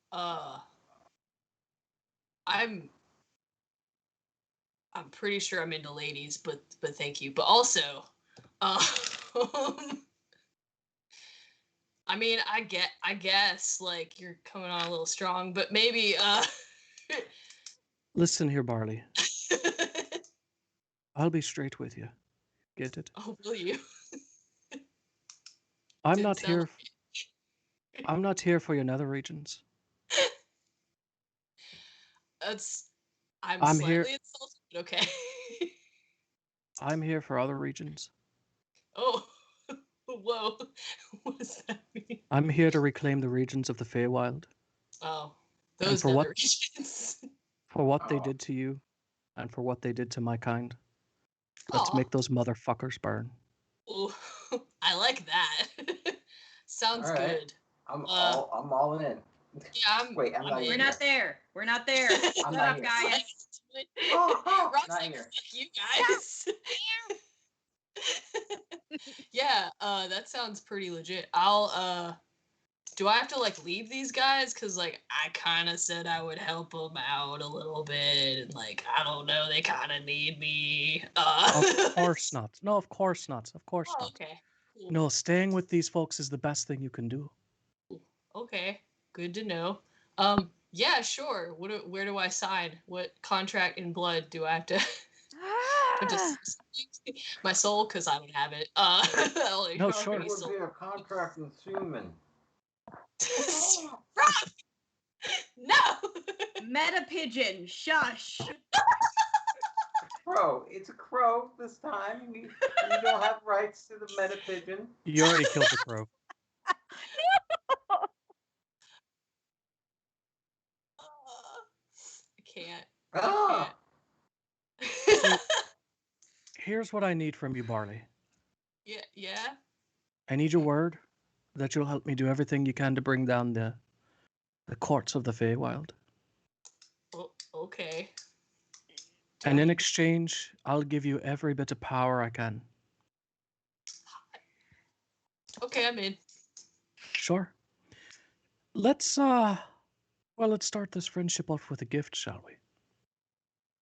S7: I'm pretty sure I'm into ladies, but thank you. But also, I mean, I guess like you're coming on a little strong, but maybe
S10: Listen here, Barley. I'll be straight with you. Get it?
S7: oh, will you?
S10: I'm
S7: Didn't
S10: not
S7: sound
S10: here.
S7: like
S10: I'm not here for your nether regions.
S7: That's I'm
S10: I'm
S7: slightly
S10: here.
S7: insulted, but okay.
S10: I'm here for other regions.
S7: Oh, whoa. What does that mean?
S10: I'm here to reclaim the regions of the Feywild
S7: Oh,
S10: And
S7: those
S10: for
S7: nether
S10: what-
S7: regions.
S10: for what they did to you, and for what they did to my kind. Let's
S7: Aw.
S10: make those motherfuckers burn.
S7: Ooh, I like that. Sounds
S3: All right.
S7: good.
S3: I'm all in.
S7: Yeah,
S3: Wait, I'm not
S8: We're
S3: here.
S8: not there. We're not there.
S3: I'm
S8: Shut
S3: not
S8: up,
S3: here.
S8: guys.
S7: Rob's
S3: not
S7: like,
S3: here.
S7: fuck you guys. Yeah, that sounds pretty legit. I'll, do I have to, like, leave these guys? Because, like, I kind of said I would help them out a little bit, and, like, I don't know, they kind of need me.
S10: Of course not. No, of course not. Of course
S7: Oh,
S10: not.
S7: okay. Cool.
S10: No, staying with these folks is the best thing you can do.
S7: Okay, good to know. Yeah, sure. Where do I sign? What contract in blood do I have to? My soul, because I don't have it. Ellie,
S10: No,
S7: how
S10: sure.
S7: are
S3: It
S7: you
S3: would
S7: soul?
S3: be a contract in human.
S7: Rob! No!
S8: Meta pigeon, shush.
S3: Crow. It's a crow this time. You don't have rights to the meta pigeon.
S10: You already killed the crow.
S7: I can't.
S3: Ah!
S10: So, here's what I need from you, Barley.
S7: Yeah?
S10: I need your word that you'll help me do everything you can to bring down the courts of the Feywild.
S7: Oh, okay.
S10: And in exchange, I'll give you every bit of power I can.
S7: Okay, I'm in.
S10: Sure. Let's start this friendship off with a gift, shall we?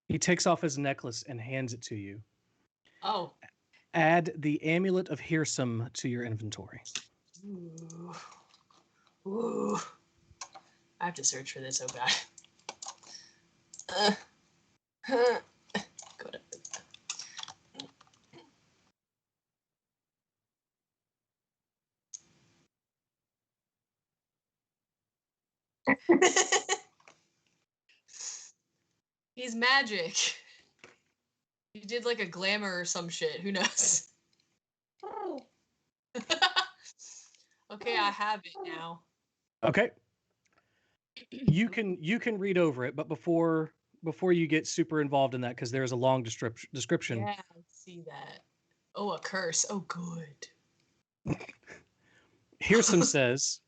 S10: He takes off his necklace and hands it to you.
S7: Oh.
S10: Add the Amulet of Hearsome to your inventory.
S7: Ooh. Ooh. I have to search for this, oh god. Go to... He's magic. He did like a glamour or some shit. Who knows? Okay, I have it now.
S10: Okay. You can read over it, but before you get super involved in that, because there's a long description.
S7: Yeah, I see that. Oh, a curse. Oh, good.
S10: Hearsome says,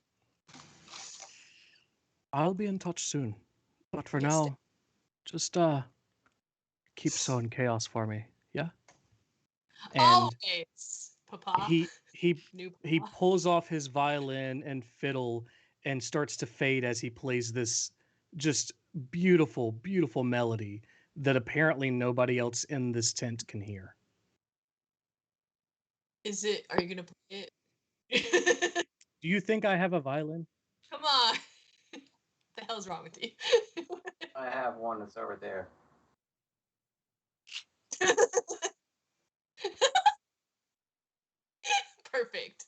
S10: "I'll be in touch soon, but for
S7: Yes,
S10: now, just keep sowing chaos for me, yeah." And
S7: always, Papa.
S10: he
S7: New
S10: he
S7: Papa.
S10: pulls off his violin and fiddle and starts to fade as he plays this just beautiful, beautiful melody that apparently nobody else in this tent can hear.
S7: Is it? Are you gonna play it?
S10: Do you think I have a violin?
S7: Come on. The hell's wrong with you?
S3: I have one that's over there.
S7: Perfect.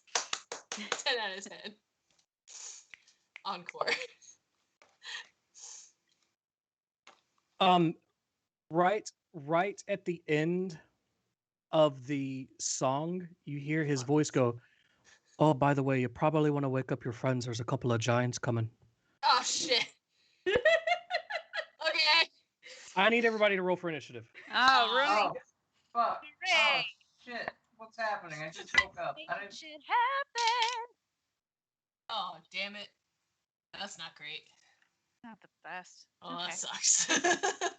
S7: 10 out of 10. Encore.
S10: Right at the end of the song, you hear his voice go, "Oh, by the way, you probably want to wake up your friends. There's a couple of giants coming."
S7: Oh shit. Okay.
S10: I need everybody to roll for initiative.
S9: Oh,
S3: Oh,
S9: right.
S3: fuck.
S9: Hooray.
S3: Oh, shit. What's happening? I just woke up. I didn't...
S9: Shit happen.
S7: Oh, damn it. That's not great.
S9: Not the best.
S7: Oh,
S9: Okay.
S7: that sucks.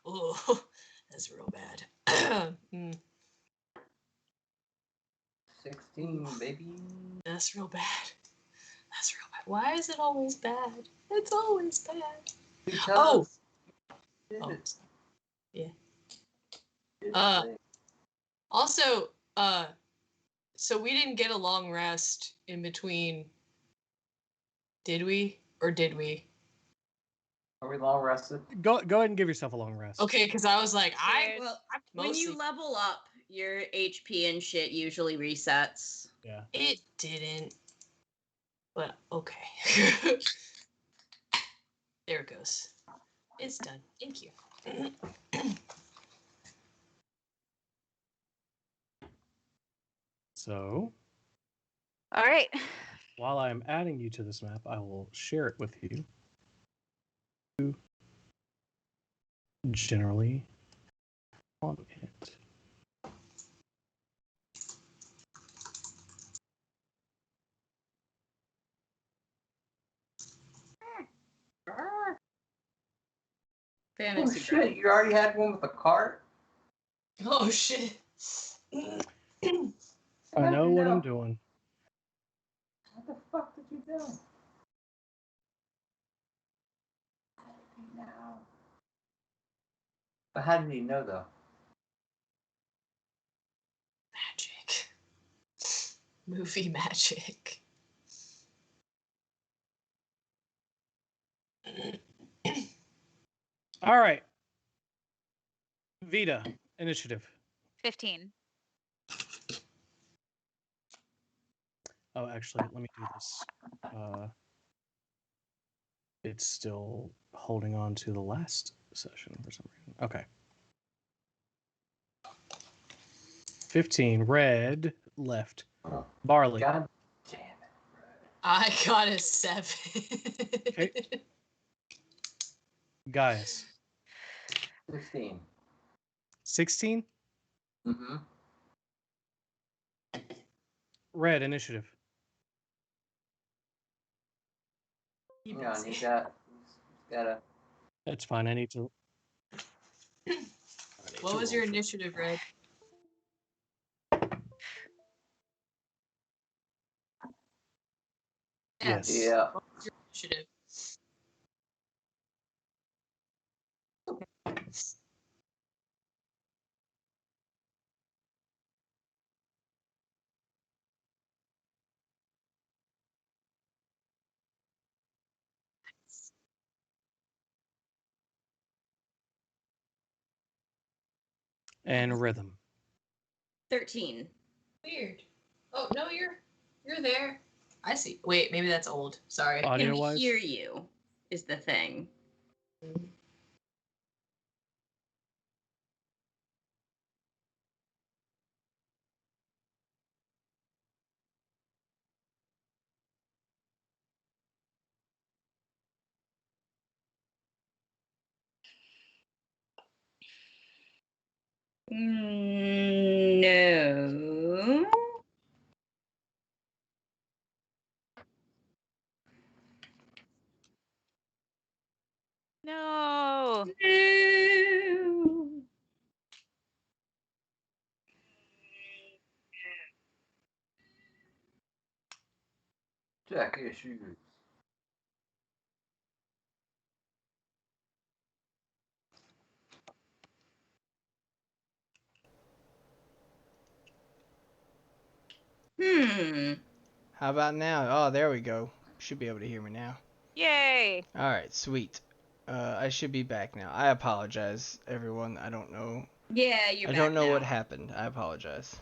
S7: Oh, that's real bad.
S3: 16, baby.
S7: That's real bad. That's real bad. Why is it always bad? It's always bad.
S3: Because
S7: Oh.
S3: it.
S7: Yeah.
S3: Uh,
S7: Also, so we didn't get a long rest in between. Did we? Or did we?
S3: Are we long rested?
S10: Go ahead and give yourself a long rest.
S7: Okay, because I was like,
S8: Well, when you level up, your HP and shit usually resets.
S10: Yeah.
S7: It didn't. But okay. There it goes. It's done. Thank you.
S10: So,
S9: all right.
S10: While I am adding you to this map, I will share it with you. Generally on it.
S3: Oh shit, you already had one with a cart?
S7: Oh shit.
S10: I know what I'm doing.
S3: What the fuck did you do? How did he know? But how did he know though?
S7: Magic. Movie magic.
S10: All right. Vita, initiative.
S9: 15.
S10: Oh, actually, let me do this. It's still holding on to the last session for some reason. Okay. 15. Red, left. Barley.
S3: God damn it.
S7: I got a 7.
S10: Okay. Gaius.
S3: 16.
S10: 16.
S3: Mm-hmm.
S10: Red, initiative.
S3: Yeah, he's got a...
S10: That's fine. I need to...
S7: What was your initiative, Red?
S10: Yes.
S3: Yeah.
S7: What was your initiative?
S10: And rhythm.
S8: 13.
S7: Weird. Oh no, you're there. I see. Wait, maybe that's old. Sorry.
S8: I can
S10: Audio-wise?
S8: hear you, is the thing. No.
S9: No.
S8: No.
S3: Jack issues.
S5: How about now? Oh, there we go. Should be able to hear me now.
S9: Yay.
S5: All right, sweet. I should be back now. I apologize, everyone. I don't know.
S8: Yeah, you're
S5: I
S8: back
S5: don't know
S8: now.
S5: what happened. I apologize.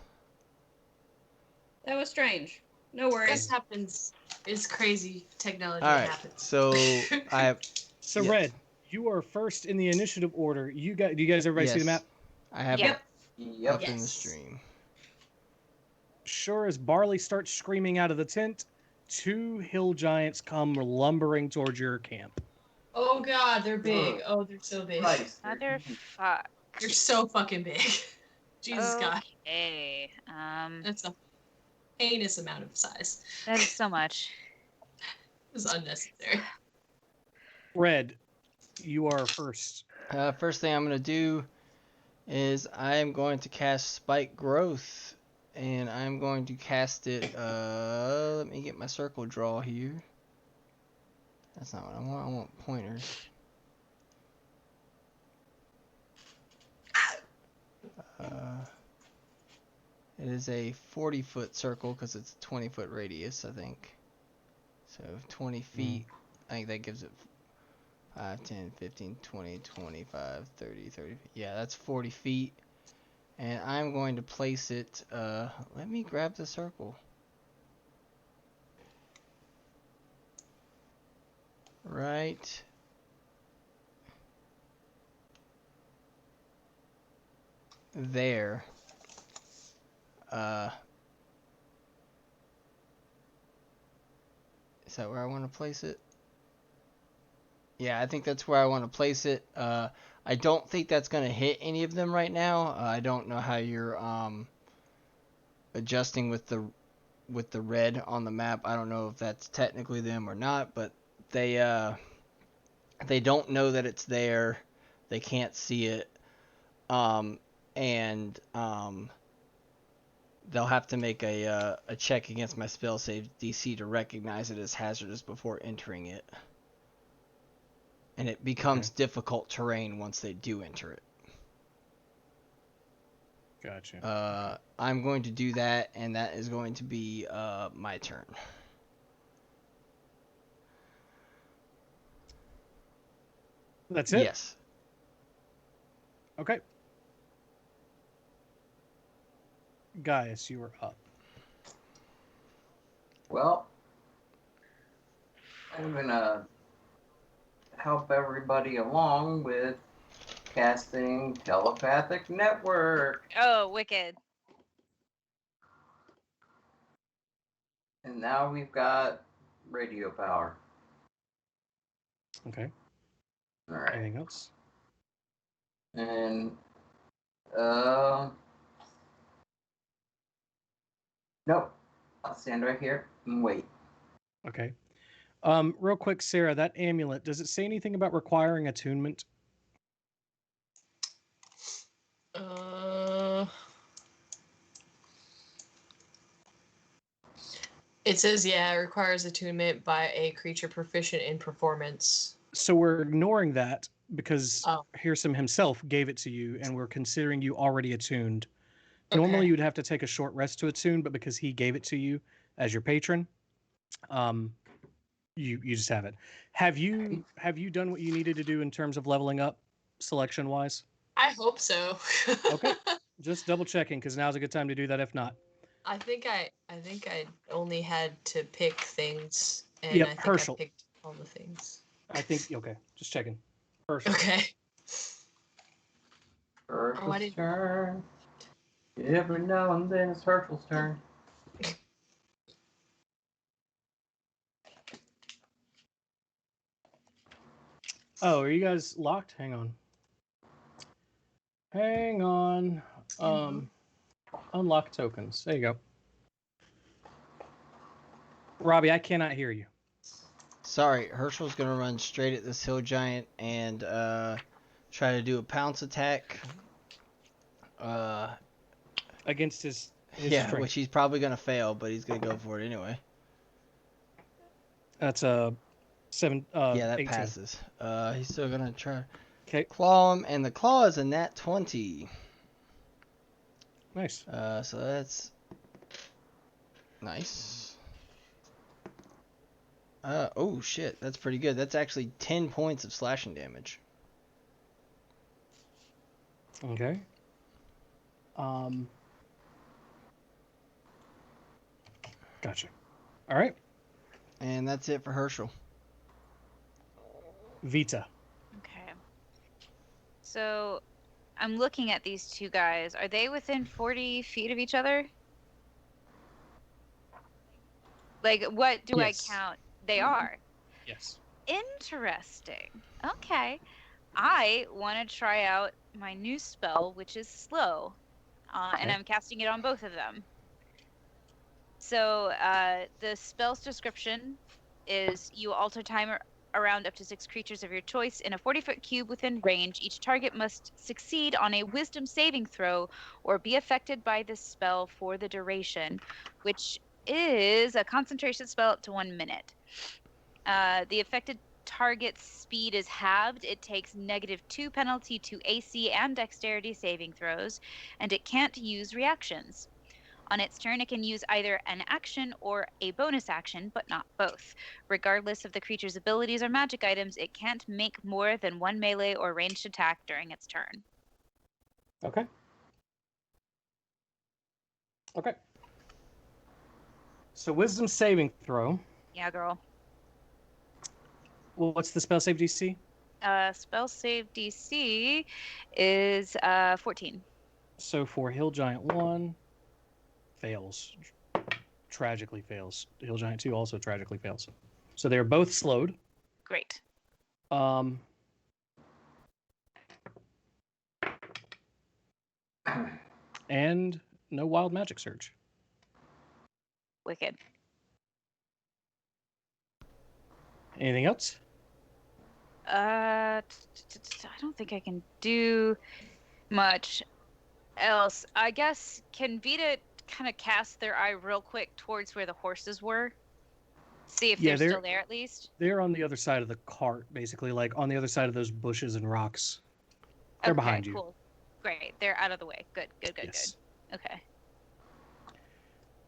S8: That was strange. No worries.
S7: This happens. It's crazy technology
S5: All right,
S7: happens.
S5: so I have.
S10: So,
S5: Yeah.
S10: Red, You are first in the initiative order. Do you guys everybody see the map?
S5: I have
S9: Yep.
S5: it up in the stream.
S10: Sure as Barley starts screaming out of the tent, 2 hill giants come lumbering towards your camp.
S7: Oh god, they're big. Oh, they're so big.
S9: Motherfuck.
S7: They're so fucking big. Jesus God.
S9: Okay.
S7: That's a heinous amount of size.
S9: That is so much.
S7: It was unnecessary.
S10: Red, you are first.
S5: First thing I'm going to do is I am going to cast Spike Growth, and I'm going to cast it, let me get my circle draw here. That's not what I want. I want pointers. It is a 40-foot circle because it's a 20-foot radius, I think. So 20 feet. I think that gives it 5, 10, 15, 20, 25, 30, 30. Yeah, that's 40 feet. And I'm going to place it, let me grab the circle. Right there. Is that where I want to place it? Yeah, I think that's where I want to place it. I don't think that's going to hit any of them right now. I don't know how you're adjusting with the red on the map. I don't know if that's technically them or not, but they don't know that it's there. They can't see it. They'll have to make a check against my spell save DC to recognize it as hazardous before entering it. And it becomes difficult terrain once they do enter it.
S10: Gotcha.
S5: I'm going to do that, and that is going to be my turn.
S10: That's it?
S5: Yes.
S10: Okay. Gaius, you are up.
S3: Well, I'm gonna help everybody along with casting Telepathic Network.
S9: Oh, wicked.
S3: And now we've got radio power.
S10: Okay.
S3: All right.
S10: Anything else?
S3: And nope. I'll stand right here and wait.
S10: Okay. Real quick, Sarah, that amulet, does it say anything about requiring attunement?
S7: It says, yeah, it requires attunement by a creature proficient in performance.
S10: So we're ignoring that because Hearsome himself gave it to you, and we're considering you already attuned. Okay. Normally, you'd have to take a short rest to attune, but because he gave it to you as your patron, you just have it. Have you done what you needed to do in terms of leveling up, selection wise?
S7: I hope so.
S10: Okay, just double checking because now's a good time to do that. If not,
S7: I think I only had to pick things, and
S10: yep,
S7: I think
S10: Herschel.
S7: I picked all the things.
S10: I think okay. Just checking. Herschel.
S7: Okay.
S3: Herschel's turn. Every now and then it's Herschel's turn.
S10: Oh, are you guys locked? Hang on. Hang on. Unlock tokens. There you go. Robbie, I cannot hear you.
S5: Sorry, Herschel's going to run straight at this hill giant and try to do a pounce attack.
S10: Against his
S5: yeah,
S10: strength.
S5: Which he's probably going to fail, but he's going to go for it anyway.
S10: That's a 7.
S5: Yeah, that
S10: 18.
S5: passes. He's still going to try
S10: claw
S5: him, and the claw is a nat 20.
S10: Nice.
S5: So that's nice. Oh shit, that's pretty good. That's actually 10 points of slashing damage.
S10: Okay. Gotcha. All right.
S5: And that's it for Herschel.
S10: Vita.
S9: Okay. So, I'm looking at these two guys. Are they within 40 feet of each other? Like, what do I
S10: Yes.
S9: count? They are.
S10: Yes.
S9: Interesting. Okay. I want to try out my new spell, which is slow, and
S10: Okay.
S9: I'm casting it on both of them. So the spell's description is you alter time around up to 6 creatures of your choice in a 40-foot cube within range. Each target must succeed on a wisdom saving throw or be affected by this spell for the duration, which is a concentration spell up to 1 minute. The affected target's speed is halved. It takes -2 penalty to AC and dexterity saving throws, and it can't use reactions. On its turn, it can use either an action or a bonus action, but not both. Regardless of the creature's abilities or magic items, it can't make more than 1 melee or ranged attack during its turn.
S10: Okay. Okay. So wisdom saving throw.
S9: Yeah, girl.
S10: Well, what's the spell save DC?
S9: Spell save DC is 14.
S10: So for Hill Giant 1, fails. Tragically fails. Hill Giant 2 also tragically fails. So they're both slowed.
S9: Great.
S10: And no wild magic surge.
S9: Wicked.
S10: Anything else?
S9: I don't think I can do much else. I guess, can Vita kind of cast their eye real quick towards where the horses were? See if they're still there at least?
S10: They're on the other side of the cart, basically, like on the other side of those bushes and rocks. They're behind you.
S9: Cool. Great. They're out of the way. Good.
S10: Yes.
S9: Good. Okay.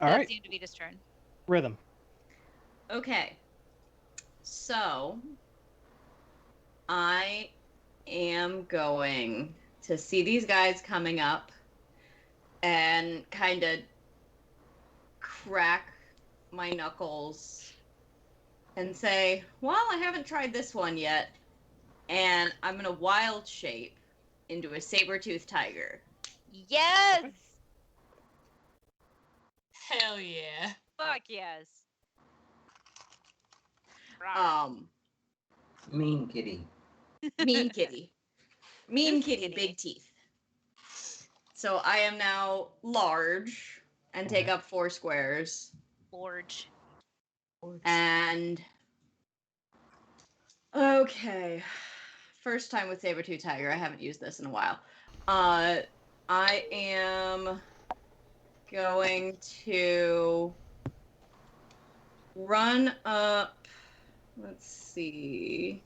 S10: All
S9: That's
S10: right.
S9: the end of Vita's turn.
S10: Rhythm.
S8: Okay. So, I am going to see these guys coming up and kind of crack my knuckles and say, well, I haven't tried this one yet. And I'm going to wild shape into a saber-toothed tiger.
S9: Yes!
S7: Hell yeah.
S9: Fuck yes.
S3: Mean kitty.
S8: Mean kitty. Mean kitty, big teeth. So I am now large and take up 4 squares.
S9: Large.
S8: And okay. First time with saber-tooth tiger. I haven't used this in a while. I am going to run up. Let's see.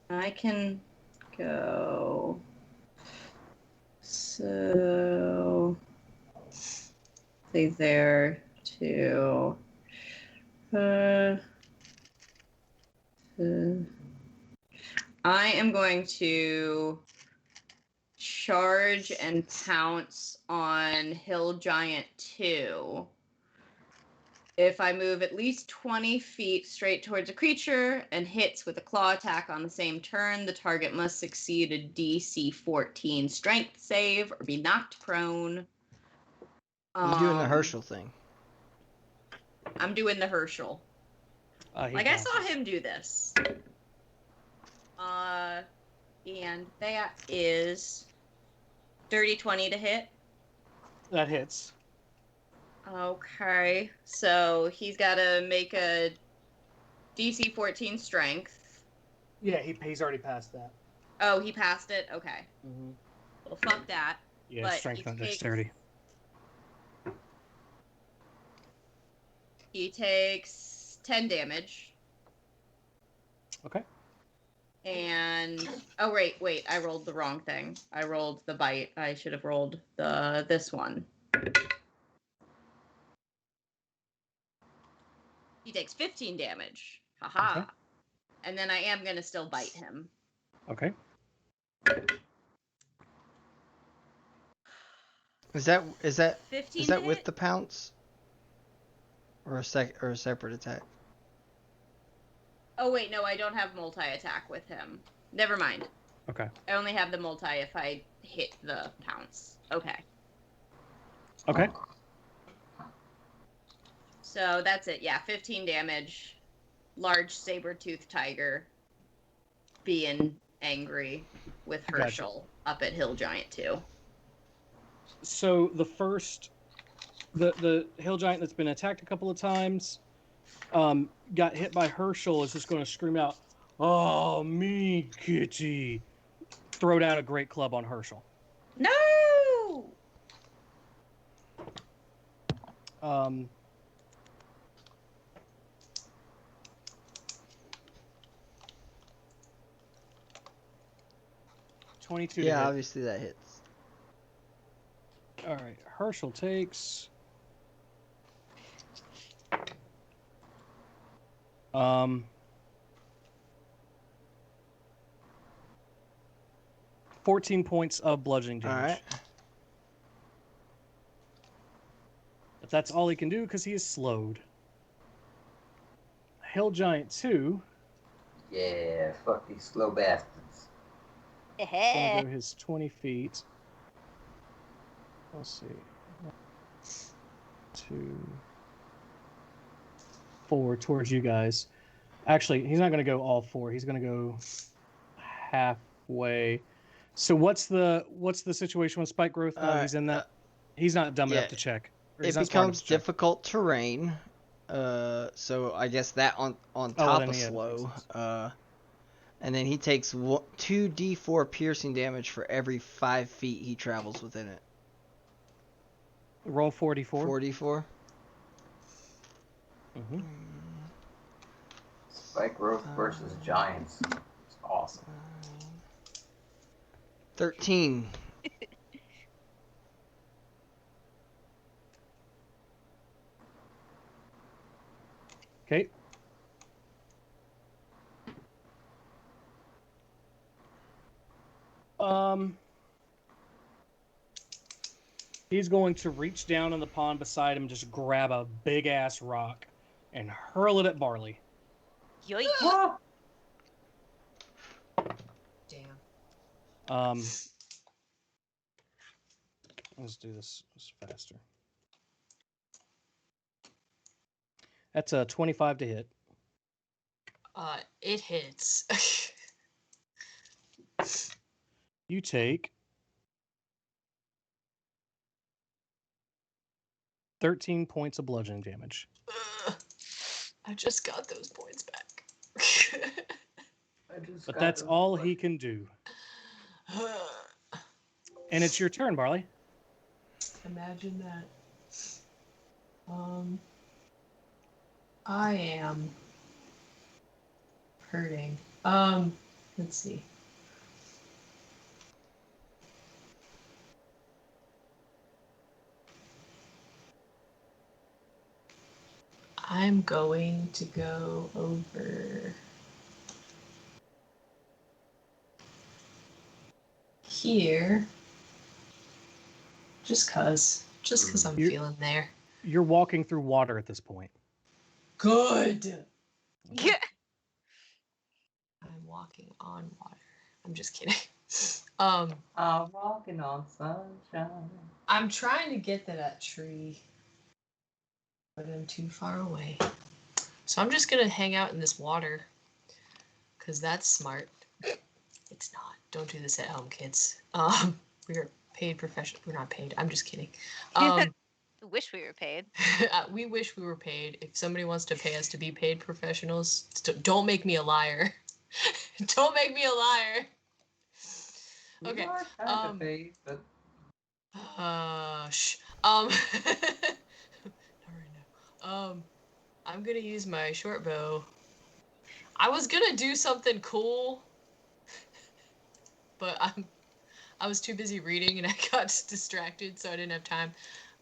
S8: I can go. So say there to. I am going to charge and pounce on Hill Giant 2. If I move at least 20 feet straight towards a creature and hits with a claw attack on the same turn, the target must succeed a DC 14 strength save or be knocked prone.
S5: You're doing the Herschel thing.
S8: I'm doing the Herschel. I saw him do this. And that is dirty 20 to hit.
S10: That hits.
S8: Okay, so he's got to make a DC 14 strength.
S10: Yeah, he's already passed that.
S8: Oh, he passed it? Okay.
S10: Mm-hmm.
S8: Well, fuck that.
S10: Yeah,
S8: but
S10: strength and dexterity.
S8: He takes 10 damage.
S10: Okay.
S8: And oh wait, I rolled the wrong thing. I rolled the bite. I should have rolled this one. He takes 15 damage. Haha. Okay. And then I am gonna still bite him.
S10: Okay.
S5: Is that
S8: hit?
S5: with the pounce? Or a separate attack?
S8: Oh wait, no, I don't have multi-attack with him. Never mind.
S10: Okay.
S8: I only have the multi if I hit the pounce. Okay.
S10: Okay.
S8: So that's it. Yeah, 15 damage. Large saber-toothed tiger being angry with Herschel up at Hill Giant 2.
S10: So the first, the Hill Giant that's been attacked a couple of times, got hit by Herschel, is just going to scream out, "Oh, me kitty!" Throw down a great club on Herschel.
S8: No!
S10: 22
S5: Yeah,
S10: to hit.
S5: obviously that hits.
S10: All right, Herschel takes 14 points of bludgeoning damage.
S5: All right.
S10: But that's all he can do because he is slowed. Hill Giant 2.
S3: Yeah, fuck these slow bastards.
S10: Gonna go his 20 feet. Let's see. 2, 4 towards you guys. Actually, he's not gonna go all 4. He's gonna go halfway. So what's the situation with Spike Growth now? He's in that. He's not dumb enough to check.
S5: It becomes difficult terrain. So I guess that on top of slow. And then he takes 2d4 piercing damage for every 5 feet he travels within it.
S10: Roll 44.
S5: 44.
S10: Mm-hmm.
S3: Spike Growth versus Giants. It's awesome.
S5: 13.
S10: Okay. He's going to reach down in the pond beside him, just grab a big ass rock, and hurl it at Barley.
S9: Yoink!
S7: Damn.
S10: Let's do this faster. That's a 25 to hit.
S7: It hits.
S10: You take 13 points of bludgeoning damage.
S7: I just got those points back.
S10: But that's all he can do. And it's your turn, Barley.
S7: Imagine that. I am hurting. Let's see. I'm going to go over here. Just cause I'm feeling there.
S10: You're walking through water at this point.
S7: Good.
S9: Yeah.
S7: I'm walking on water. I'm just kidding.
S3: I'm walking on sunshine.
S7: I'm trying to get to that tree, but I'm too far away. So I'm just gonna hang out in this water, cause that's smart. It's not. Don't do this at home, kids. We are paid professional. We're not paid. I'm just kidding.
S9: Wish we were paid.
S7: We wish we were paid. If somebody wants to pay us to be paid professionals, don't make me a liar. Don't make me a liar. Okay.
S3: You are kind of paid, but...
S7: Shh. Not right now. I'm gonna use my short bow. I was gonna do something cool, but I was too busy reading and I got distracted, so I didn't have time.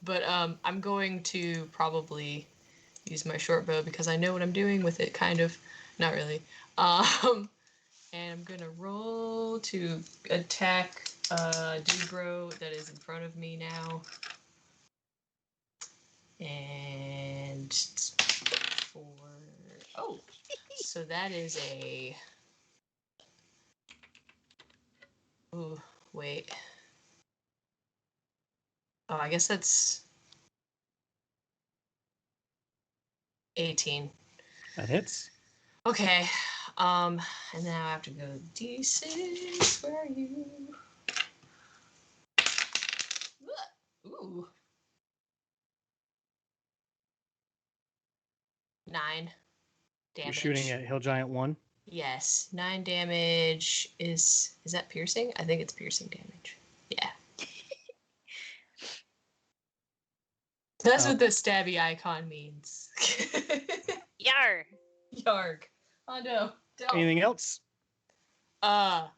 S7: But I'm going to probably use my short bow because I know what I'm doing with it, kind of. Not really. And I'm gonna roll to attack Dubro that is in front of me now. And so that is a Ooh, wait. Oh, I guess that's 18.
S10: That hits.
S7: Okay. And now I have to go D6. Where are you? Ooh. 9 damage.
S10: You're shooting at Hill Giant 1?
S7: Yes. 9 damage. Is that piercing? I think it's piercing damage. Yeah. That's what the stabby icon means.
S9: Yar.
S7: Yarg. Oh no. Don't.
S10: Anything else?
S7: And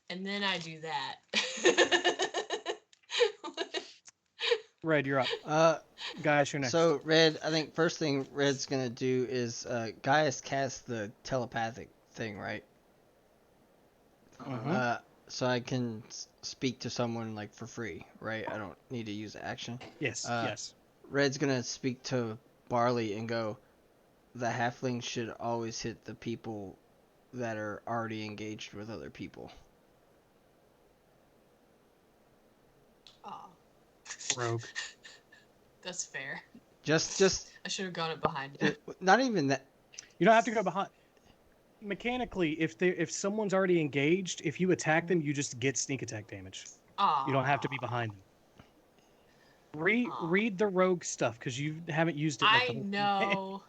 S7: then I do that.
S10: Red, you're up. Gaius, you're next.
S5: So, Red, I think first thing Red's going to do is Gaius cast the telepathic thing, right?
S10: Mm-hmm.
S5: So I can speak to someone, like, for free, right? I don't need to use action.
S10: Yes, yes.
S5: Red's going to speak to Barley and go, the halfling should always hit the people that are already engaged with other people.
S7: Oh.
S10: Rogue.
S7: That's fair.
S5: Just.
S7: I should have gone it behind you.
S5: Not even that.
S10: You don't have to go behind. Mechanically, if someone's already engaged, if you attack them, you just get sneak attack damage.
S7: Aww.
S10: You don't have to be behind them. Read the rogue stuff because you haven't used it.
S7: I know.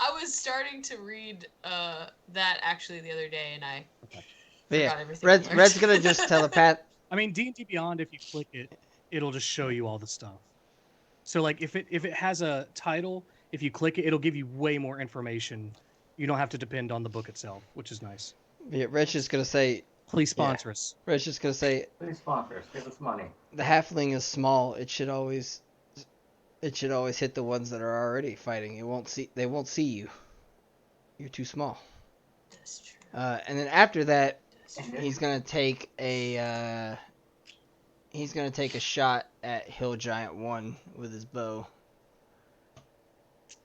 S7: I was starting to read that actually the other day, and I forgot everything.
S5: Red's gonna just telepath.
S10: I mean, D&D Beyond, if you click it, it'll just show you all the stuff. So, like, if it has a title, if you click it, it'll give you way more information. You don't have to depend on the book itself, which is nice.
S5: Yeah, Red's just gonna say,
S10: please sponsor us.
S5: Red's just gonna say,
S3: please sponsor us. Give us money.
S5: The halfling is small. It should always hit the ones that are already fighting. They won't see you. You're too small.
S7: That's true.
S5: And then after that, he's gonna take a shot at Hill Giant 1 with his bow.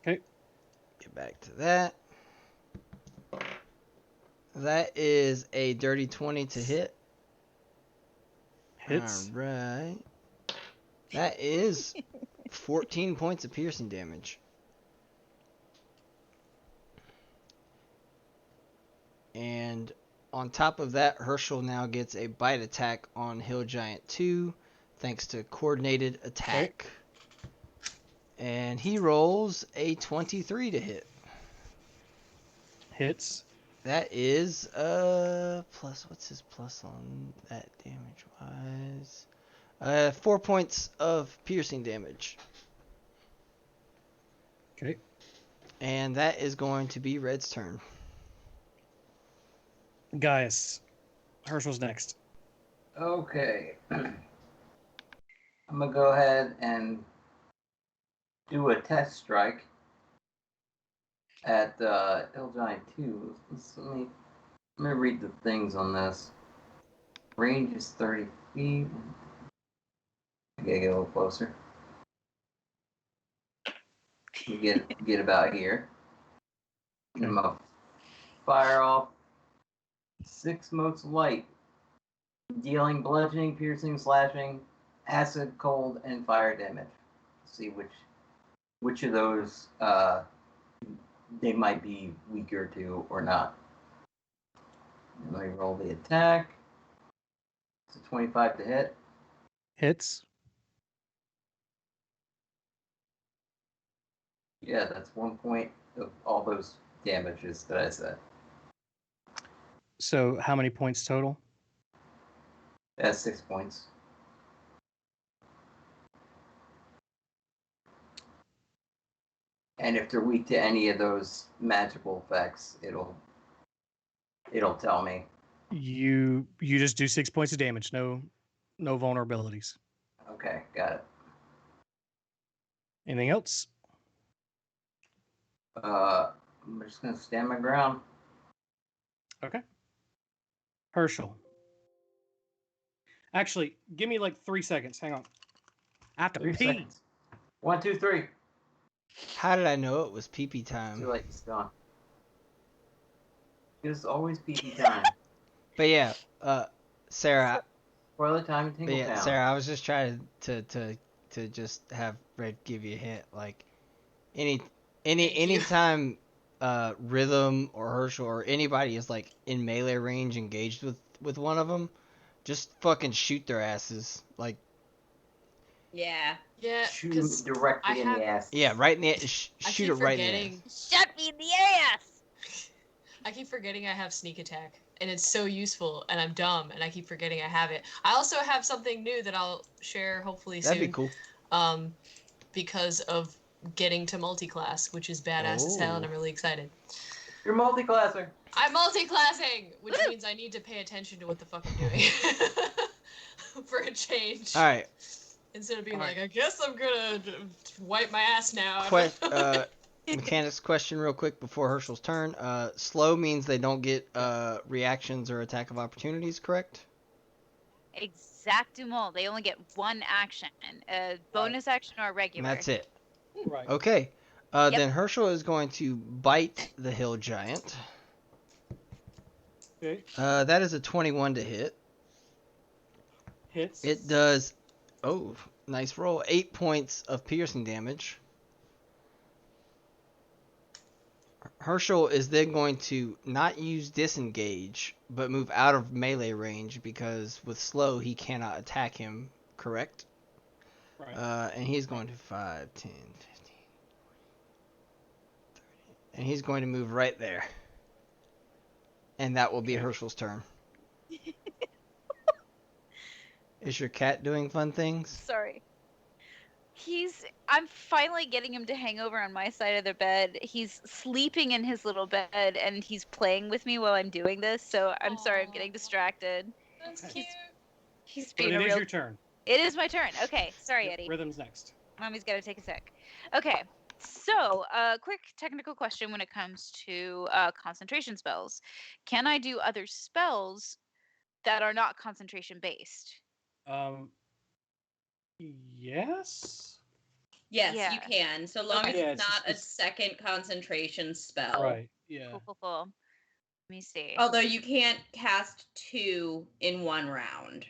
S10: Okay.
S5: Get back to that. That is a dirty 20 to hit.
S10: Hits.
S5: All right. That is 14 points of piercing damage. And on top of that, Herschel now gets a bite attack on Hill Giant 2, thanks to coordinated attack. Okay. And he rolls a 23 to hit.
S10: Hits.
S5: That is plus. What's his plus on that damage wise? 4 points of piercing damage.
S10: Okay.
S5: And that is going to be Red's turn.
S10: Gaius. Herschel's next.
S3: Okay. I'm gonna go ahead and do a test strike at Hill Giant 2. Let me read the things on this. Range is 30 feet. I gotta get a little closer. You get about here. And I'm gonna fire off 6 motes of light, dealing bludgeoning, piercing, slashing, acid, cold, and fire damage. See which of those they might be weaker to or not. And let me roll the attack. It's a 25 to hit.
S10: Hits.
S3: Yeah, that's 1 point of all those damages that I said.
S10: So how many points total?
S3: That's 6 points. And if they're weak to any of those magical effects, it'll tell me.
S10: You just do 6 points of damage. No vulnerabilities.
S3: Okay, got it.
S10: Anything else?
S3: I'm just gonna stand my ground.
S10: Okay. Herschel. Actually, give me like 3 seconds. Hang on. I have to
S3: 3
S10: pee.
S3: seconds. 1, 2, 3.
S5: How did I know it was pee-pee time?
S3: Too late, it's gone. It's always pee-pee time.
S5: But yeah, Sarah.
S3: Spoiler time in
S5: But
S3: Tingle
S5: yeah,
S3: Town.
S5: Sarah, I was just trying to just have Red give you a hint. Like anytime Rhythm or Herschel or anybody is like in melee range engaged with one of them, just fucking shoot their asses. Like
S8: Yeah.
S7: Yeah,
S3: Shoot
S7: because
S3: directly in the ass.
S5: yeah, right in the
S7: I
S5: shoot
S7: keep
S5: it right in the
S7: forgetting.
S5: ass.
S9: Shut me in the ass!
S7: I keep forgetting I have sneak attack, and it's so useful, and I'm dumb, and I keep forgetting I have it. I also have something new that I'll share hopefully
S5: That'd be
S7: soon.
S5: cool.
S7: Because of getting to multi-class, which is badass as hell, and I'm really excited.
S3: You're multi-classing.
S7: I'm multi-classing, which means I need to pay attention to what the fuck I'm doing. For a change.
S5: All right.
S7: Instead of being like, I guess I'm gonna wipe my ass now.
S5: Mechanics question real quick before Herschel's turn. Slow means they don't get reactions or attack of opportunities, correct?
S9: Exactement. They only get one action. A bonus action or a regular.
S5: And that's it.
S10: Right.
S5: Okay.
S9: Yep.
S5: Then Herschel is going to bite the hill giant.
S10: Okay.
S5: That is a 21 to hit.
S10: Hits.
S5: It does, oh, nice roll, 8 points of piercing damage. Herschel is then going to not use disengage, but move out of melee range because with slow he cannot attack him, correct?
S10: Right.
S5: And he's going to 5, 10, 15, 30. And he's going to move right there. And that will be Herschel's turn. Is your cat doing fun things?
S9: Sorry. I'm finally getting him to hang over on my side of the bed. He's sleeping in his little bed and he's playing with me while I'm doing this, so I'm sorry, I'm getting distracted.
S7: That's cute.
S9: He's
S10: But
S9: being
S10: it is your turn.
S9: It is my turn. Okay, sorry, Eddie.
S10: Rhythm's next.
S9: Mommy's gotta take a sec. Okay, so quick technical question when it comes to concentration spells. Can I do other spells that are not concentration based?
S10: Yes.
S8: Yes,
S9: Yeah.
S8: you can, so long as it's not a second concentration spell.
S10: Right. Yeah.
S9: Cool. Let me see.
S8: Although you can't cast 2 in one round.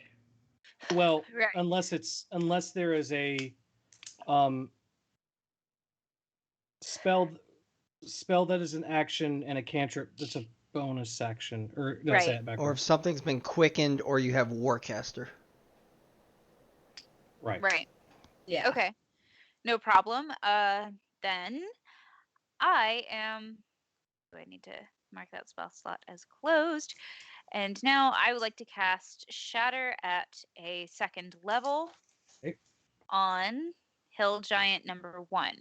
S10: Well,
S9: Right.
S10: unless there is a spell that is an action and a cantrip that's a bonus action, or did I say it backwards?
S5: Or if something's been quickened, or you have Warcaster.
S10: Right.
S8: Yeah.
S9: Okay. No problem. Then I am. Do I need to mark that spell slot as closed? And now I would like to cast Shatter at a 2nd level on Hill Giant number 1.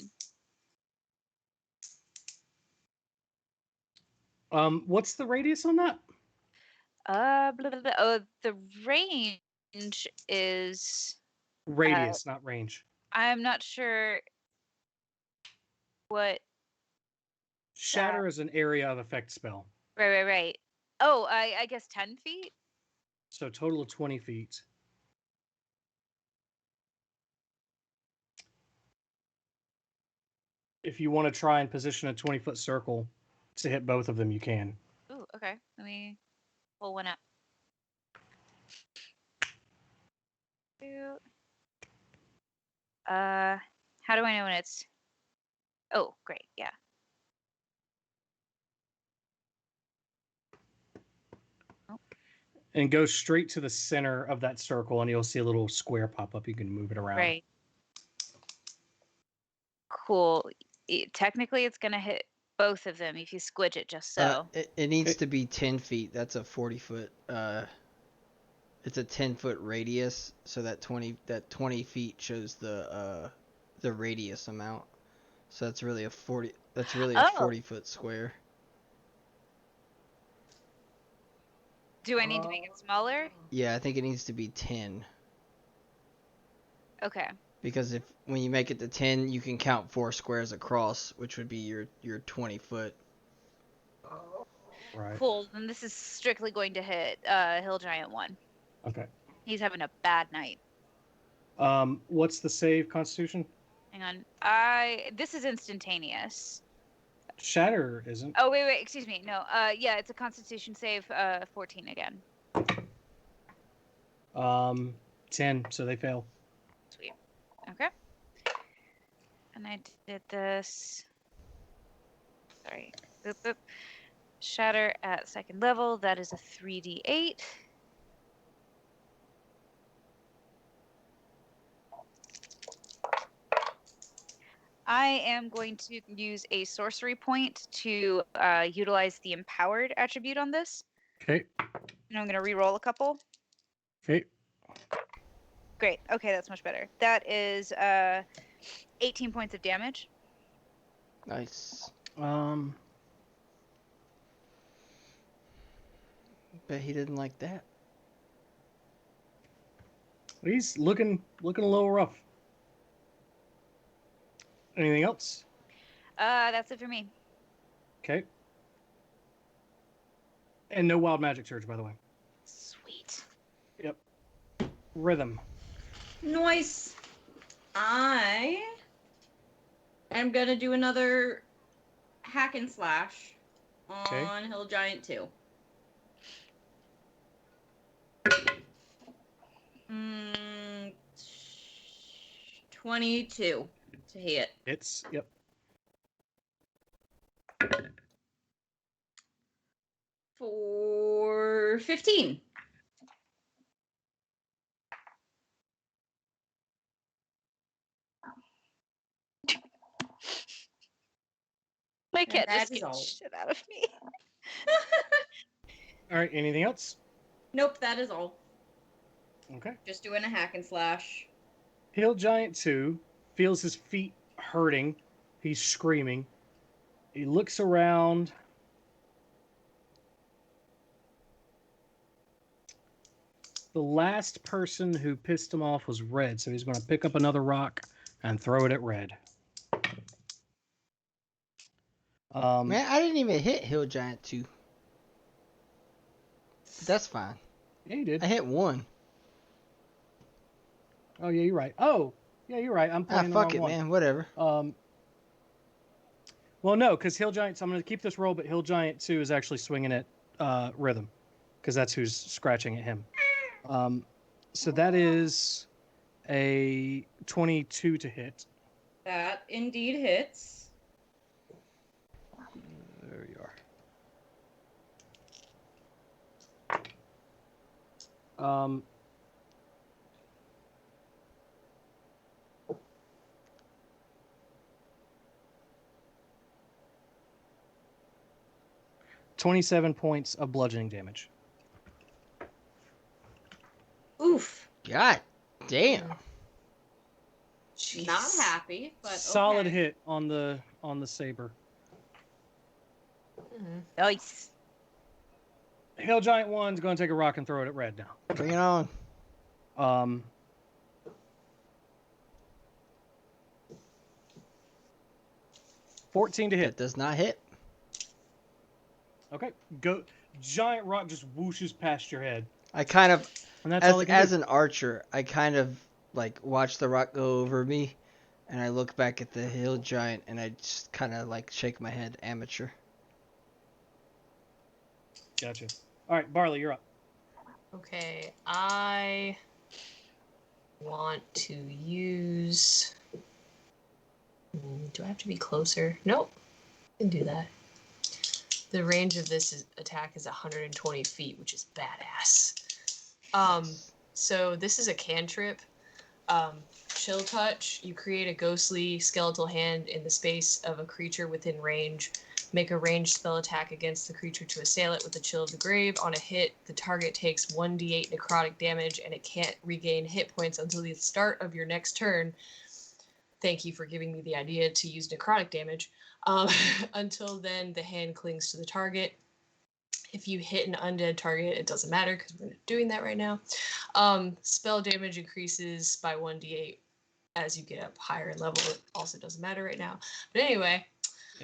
S10: What's the radius on that?
S9: Blah, blah, blah. Oh, the range is
S10: Radius, not range.
S9: I'm not sure what.
S10: Shatter is an area of effect spell.
S9: Right. Oh, I guess 10 feet?
S10: So total of 20 feet. If you want to try and position a 20-foot circle to hit both of them, you can.
S9: Ooh, okay. Let me pull one up. How do I know when it's... Oh, great, yeah.
S10: And go straight to the center of that circle, and you'll see a little square pop up. You can move it around.
S9: Right. Cool. Technically, it's going to hit both of them if you squidge it just so.
S5: It needs to be 10 feet. That's a 40-foot. It's a 10-foot radius, so that 20 feet shows the radius amount. So that's really a 40. That's really a 40-foot square.
S9: Do I need to make it smaller?
S5: Yeah, I think it needs to be 10.
S9: Okay.
S5: Because when you make it to 10, you can count 4 squares across, which would be your 20 foot.
S10: Right.
S9: Cool. Then this is strictly going to hit Hill Giant 1.
S10: Okay.
S9: He's having a bad night.
S10: What's the save, Constitution?
S9: Hang on. This is instantaneous.
S10: Shatter isn't.
S9: Oh, wait, excuse me. No. Yeah, it's a Constitution save, 14 again.
S10: 10, so they fail.
S9: Sweet. Okay. And I did this. Sorry. Boop, boop. Shatter at second level. That is a 3d8. I am going to use a sorcery point to utilize the empowered attribute on this.
S10: Okay.
S9: And I'm going to re-roll a couple.
S10: Okay.
S9: Great. Okay, that's much better. That is 18 points of damage.
S5: Nice. Bet he didn't like that.
S10: He's looking a little rough. Anything else?
S9: That's it for me.
S10: Okay. And no wild magic surge, by the way.
S9: Sweet.
S10: Yep. Rhythm.
S8: Nice. I am gonna do another hack and slash on Hill Giant 2. 22 to hit.
S10: Hits. Yep.
S8: For 15.
S9: My cat
S8: that
S9: just
S8: is
S9: scared the
S8: all.
S9: shit out of me.
S10: All right. Anything else?
S8: Nope, that is all.
S10: Okay.
S8: Just doing a hack and slash.
S10: Hill Giant 2 feels his feet hurting. He's screaming. He looks around. The last person who pissed him off was Red, so he's going to pick up another rock and throw it at Red.
S5: Man, I didn't even hit Hill Giant 2. But that's fine.
S10: Yeah, you did.
S5: I hit 1.
S10: Oh, yeah, you're right. Oh, yeah, you're right. I'm playing the
S5: fuck
S10: wrong
S5: it,
S10: one.
S5: man. Whatever.
S10: Well, no, because Hill Giant... So I'm going to keep this roll, but Hill Giant 2 is actually swinging at Rhythm, because that's who's scratching at him. So that is a 22 to hit.
S8: That indeed hits.
S10: There you are. 27 points of bludgeoning damage.
S8: Oof.
S5: God damn.
S8: Jeez. Not happy, but
S10: solid
S8: okay.
S10: hit on the saber.
S9: Nice.
S10: Hill Giant 1's going to take a rock and throw it at Red now.
S5: Bring it on.
S10: 14 to hit.
S5: It does not hit.
S10: Okay. Go. Giant rock just whooshes past your head.
S5: I kind of,
S10: and that's all
S5: as an archer, I kind of like watch the rock go over me, and I look back at the Hill Giant, and I just kind of like shake my head, amateur.
S10: Gotcha. All right, Barley, you're up.
S7: Okay, I want to use... Do I have to be closer? Nope. I can do that. The range of this attack is 120 feet, which is badass. So this is a cantrip. Chill Touch. You create a ghostly skeletal hand in the space of a creature within range. Make a ranged spell attack against the creature to assail it with a Chill of the Grave. On a hit, the target takes 1d8 necrotic damage, and it can't regain hit points until the start of your next turn. Thank you for giving me the idea to use necrotic damage. Until then, the hand clings to the target. If you hit an undead target, it doesn't matter because we're not doing that right now. Spell damage increases by 1d8 as you get up higher in level. It also doesn't matter right now. But anyway,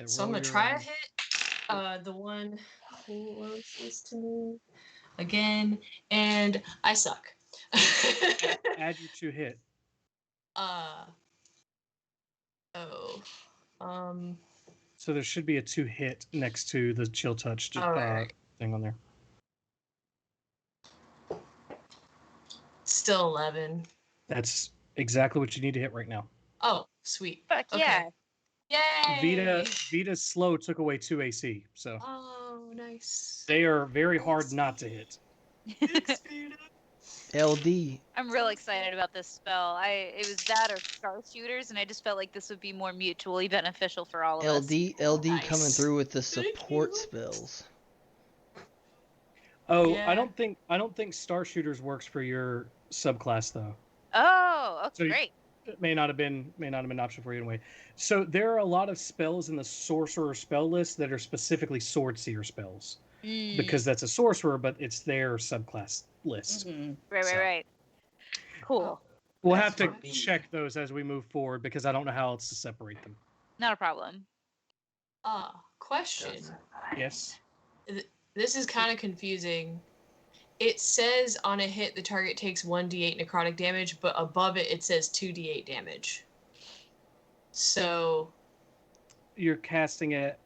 S7: so I'm going to try a hit. The one closest to me again, and I suck.
S10: Add your 2 hit. So there should be a 2 hit next to the Chill Touch thing on there.
S7: still 11.
S10: That's exactly what you need to hit right now.
S7: Oh, sweet.
S9: Fuck
S7: Okay.
S9: yeah.
S7: Yay!
S10: Vita's slow took away 2 AC, so
S7: Oh, nice.
S10: they are very hard not to hit.
S7: Thanks, Vita.
S5: LD.
S9: I'm real excited about this spell. It was that or sharpshooters, and I just felt like this would be more mutually beneficial for all of us.
S5: LD
S7: Nice.
S5: coming through with the
S7: Thank
S5: support
S7: you.
S5: spells.
S10: Oh,
S7: Yeah.
S10: I don't think Star Shooters works for your subclass though.
S9: Oh, okay,
S10: So
S9: great.
S10: It may not have been an option for you anyway. So there are a lot of spells in the sorcerer spell list that are specifically sword seer spells because that's a sorcerer, but it's their subclass list.
S9: Right. Cool.
S10: We'll
S3: That's
S10: have to
S3: for me.
S10: check those as we move forward because I don't know how else to separate them.
S9: Not a problem.
S7: Question.
S10: Yes.
S7: This is kind of confusing. It says on a hit the target takes 1d8 necrotic damage, but above it it says 2d8 damage. So
S10: You're casting it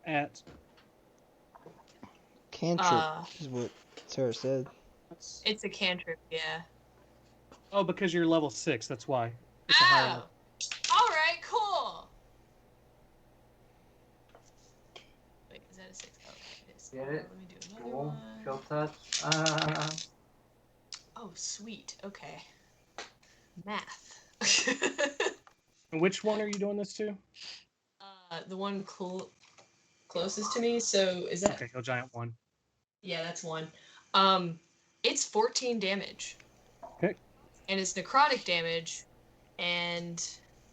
S10: at
S5: Cantrip is what Sarah said.
S7: it's a cantrip, yeah.
S10: Oh, because you're level 6, that's why. It's a higher level.
S7: Alright, cool. Wait, is that a 6? Oh, it is.
S3: Get it?
S7: Let me do another
S3: Cool.
S7: one.
S3: Chill touch.
S7: Oh, sweet. Okay. Math.
S10: And which one are you doing this to?
S7: The one closest to me. So is that?
S10: Okay, Hill Giant 1.
S7: Yeah, that's 1. It's 14 damage.
S10: Okay.
S7: And it's necrotic damage, and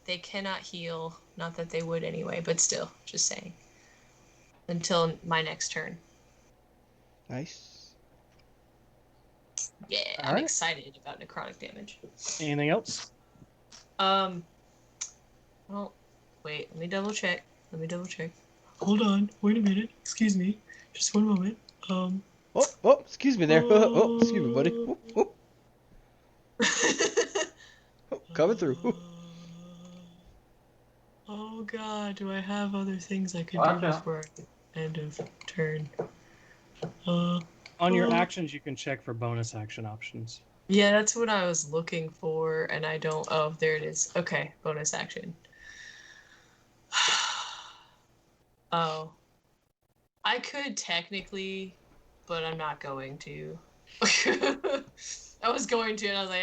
S7: they cannot heal. Not that they would anyway, but still, just saying. Until my next turn.
S5: Nice.
S7: Yeah,
S10: All
S7: I'm
S10: right.
S7: excited about necrotic damage.
S10: Anything else?
S7: Well, wait, let me double check. Hold on, wait a minute. Excuse me. Just one moment.
S5: Oh, excuse me there. Oh, excuse me, buddy. Oh, coming through.
S7: Oh god, do I have other things I could
S3: Watch
S7: do
S3: out.
S7: before end of turn?
S10: On your actions, you can check for bonus action options.
S7: Yeah, that's what I was looking for, and I don't. Oh, there it is. Okay, bonus action. Oh. I could technically, but I'm not going to. I was going to, and I was like,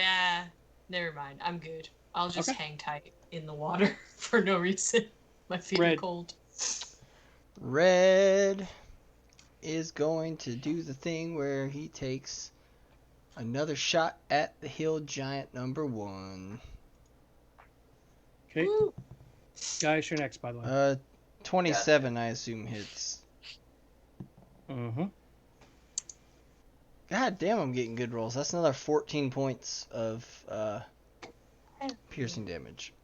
S7: never mind. I'm good. I'll just
S10: Okay.
S7: hang tight in the water for no reason. My feet are
S10: Red.
S7: cold.
S5: Red is going to do the thing where he takes another shot at the hill giant number 1.
S10: Okay.
S7: Woo.
S10: Guys, you're next, by the way.
S5: 27, I assume, hits.
S10: Mm-hmm.
S5: God damn, I'm getting good rolls. That's another 14 points of piercing damage.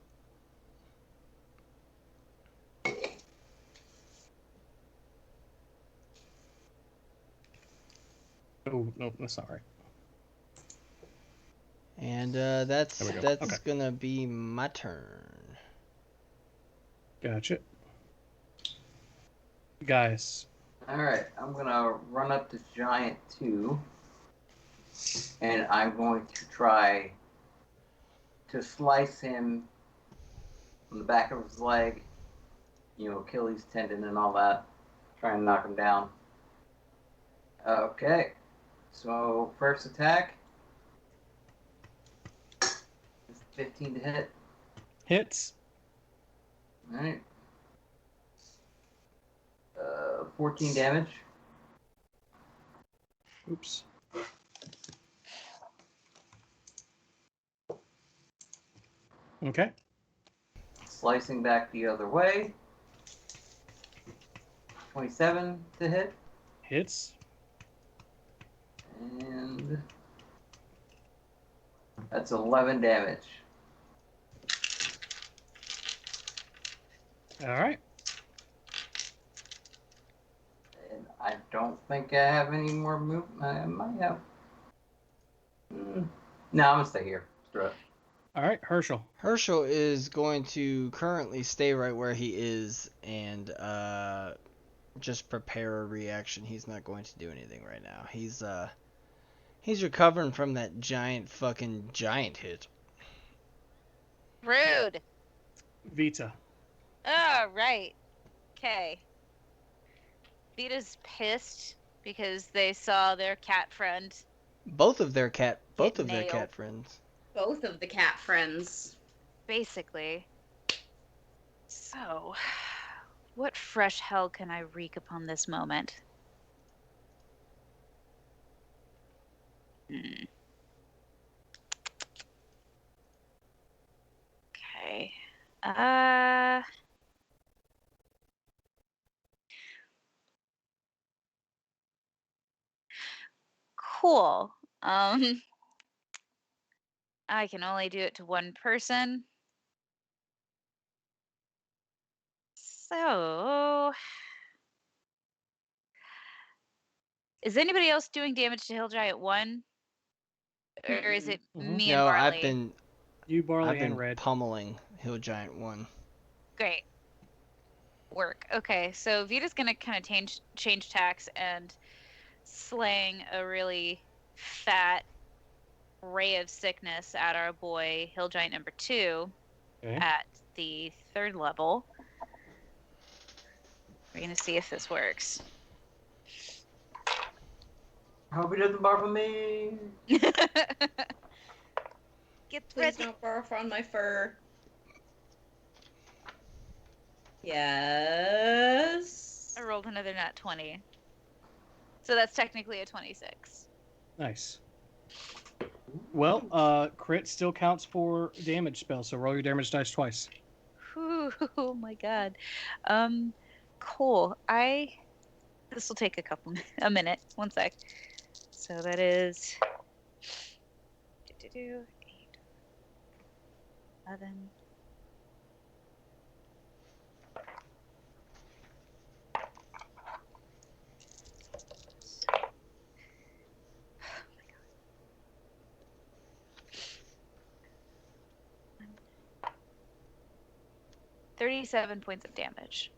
S10: Oh, no, that's not right.
S5: And that's
S10: There we go.
S5: that's
S10: Okay.
S5: gonna be my turn.
S10: Gotcha. Guys.
S3: Alright, I'm gonna run up to Giant 2. And I'm going to try to slice him on the back of his leg. You know, Achilles tendon and all that. Try and knock him down. Okay. So, first attack. 15 to hit.
S10: Hits.
S3: Alright. 14 damage.
S10: Oops. Okay.
S3: Slicing back the other way. 27 to hit.
S10: Hits.
S3: And that's 11 damage.
S10: All right.
S3: And I don't think I have any more movement. I might have. No, I'm gonna stay here. Screw it.
S10: All right, Herschel.
S5: Herschel is going to currently stay right where he is and just prepare a reaction. He's not going to do anything right now. He's recovering from that giant hit.
S9: Rude.
S10: Vita.
S9: Oh, right. Okay. Vita's pissed because they saw their cat friend.
S5: Both of their cat
S9: nailed.
S5: friends.
S8: Both of the cat friends.
S9: Basically. So, what fresh hell can I wreak upon this moment? Okay. Cool. I can only do it to one person. So, is anybody else doing damage to Hill Giant 1? Or is it me and
S5: No,
S9: Barley?
S10: Barley,
S5: I've been
S10: and Red.
S5: pummeling Hill Giant 1.
S9: Great. Work. Okay, so Vita's gonna kind of change tacks and slang a really fat ray of sickness at our boy Hill Giant number 2 at the 3rd level. We're gonna see if this works.
S3: Hope he doesn't barf on me.
S9: Get
S8: Please don't barf on my fur. Yes.
S9: I rolled another nat 20. So that's technically a 26.
S10: Nice. Well, crit still counts for damage spell, so roll your damage dice twice.
S9: Whew, oh my god. Cool. This will take a minute. One sec. So that is 8, 11. $37 points of damage.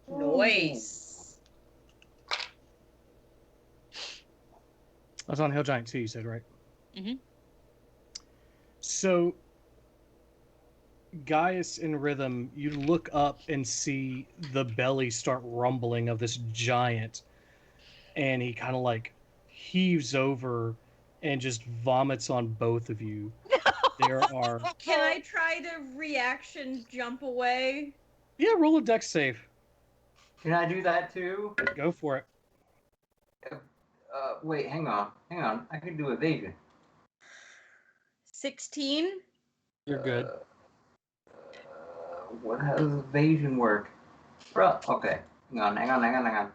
S8: Nice.
S10: That's on Hill Giant 2, you said, right?
S9: Mm-hmm.
S10: So, Gaius in Rhythm, you look up and see the belly start rumbling of this giant, and he kind of like heaves over and just vomits on both of you. There are...
S8: Can I try to reaction jump away?
S10: Yeah, roll a dex save.
S3: Can I do that too?
S10: Go for it.
S3: Wait, hang on. I can do evasion.
S8: 16?
S10: You're good.
S3: How does evasion work? Bro, okay. Hang on. Let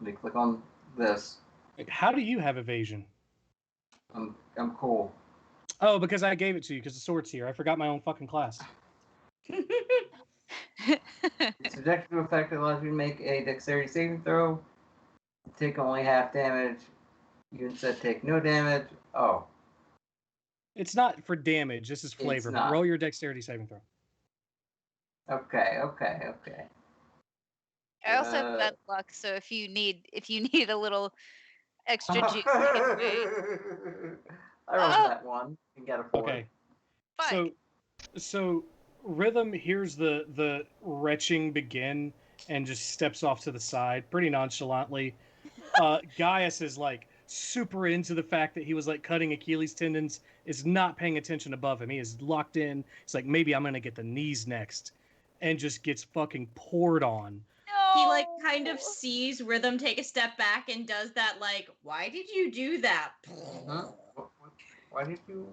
S3: me click on this.
S10: How do you have evasion?
S3: I'm cool.
S10: Oh, because I gave it to you because the sword's here. I forgot my own fucking class.
S3: Its objective effect allows you to make a dexterity saving throw. Take only half damage. You instead take no damage. Oh.
S10: It's not for damage. This is flavor. But roll your dexterity saving throw.
S3: Okay.
S9: I also have bad luck, so if you need a little extra juice, you can wait.
S3: I rolled that one and got a 4.
S10: Okay. So Rhythm hears the retching begin and just steps off to the side pretty nonchalantly. Gaius is like super into the fact that he was like cutting Achilles tendons, is not paying attention above him. He is locked in. It's like, maybe I'm gonna get the knees next, and just gets fucking poured on.
S8: He like kind of sees Rhythm take a step back and does that like, why did you do that?
S3: Huh? Why did you?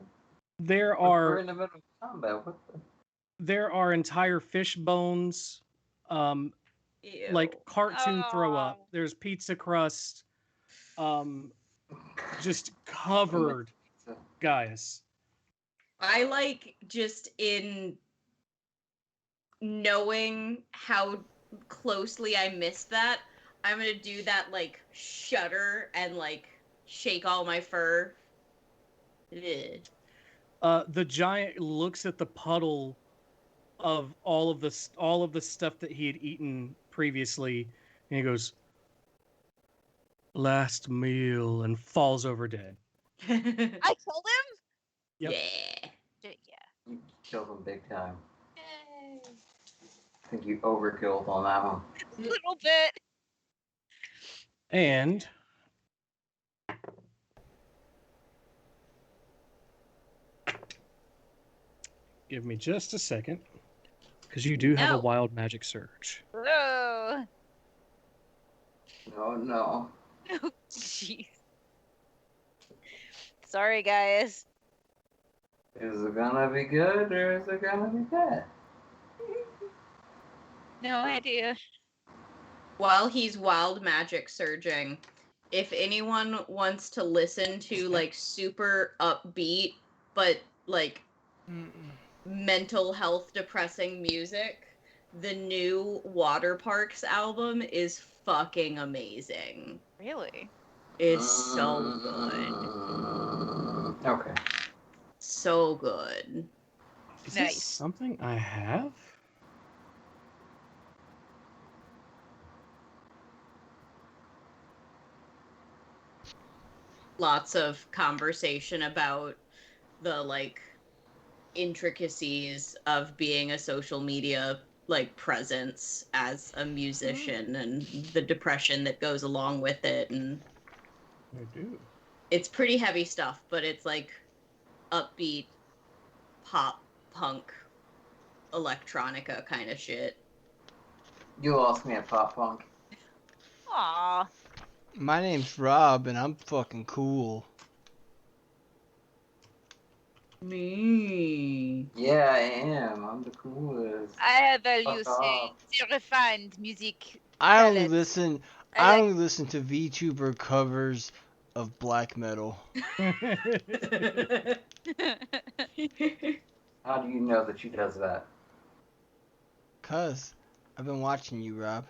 S10: There
S3: We're
S10: are
S3: in the middle of combat. What the?
S10: There are entire fish bones, like cartoon throw up. There's pizza crust, just covered. Gaius.
S8: I like just in knowing how closely I missed that, I'm gonna do that like shudder and like shake all my fur.
S10: The giant looks at the puddle of all of the stuff that he had eaten previously, and he goes, last meal and falls over dead.
S9: I killed him?
S10: Yep.
S8: Yeah.
S9: Yeah.
S3: You killed him big time.
S9: Yay.
S3: I think you overkilled on that one.
S9: A little bit.
S10: And give me just a second, because you do have a wild magic surge.
S9: Oh.
S3: Oh no.
S9: Oh, jeez. Sorry, guys.
S3: Is it gonna be good or is it gonna be bad?
S9: No idea.
S8: While he's wild magic surging, if anyone wants to listen to like super upbeat but like mental health depressing music, the new Water Parks album is fucking amazing.
S9: Really?
S8: It's so good.
S3: Okay.
S8: So good.
S10: Is
S9: Nice.
S10: this something I have?
S8: Lots of conversation about the like intricacies of being a social media like presence as a musician and the depression that goes along with it, and
S10: I do.
S8: it's pretty heavy stuff, but it's like upbeat pop punk electronica kind of shit.
S3: You lost me at pop punk.
S9: Aw.
S5: My name's Rob, and I'm fucking cool.
S8: Me.
S3: Yeah, I am. I'm the coolest.
S9: I value
S3: Fuck off.
S9: the refined music.
S5: I only
S9: palette.
S5: listen.
S9: I
S5: I
S9: like-
S5: only listen to VTuber covers of black metal.
S3: How do you know that she does that?
S5: Cuz I've been watching you, Rob.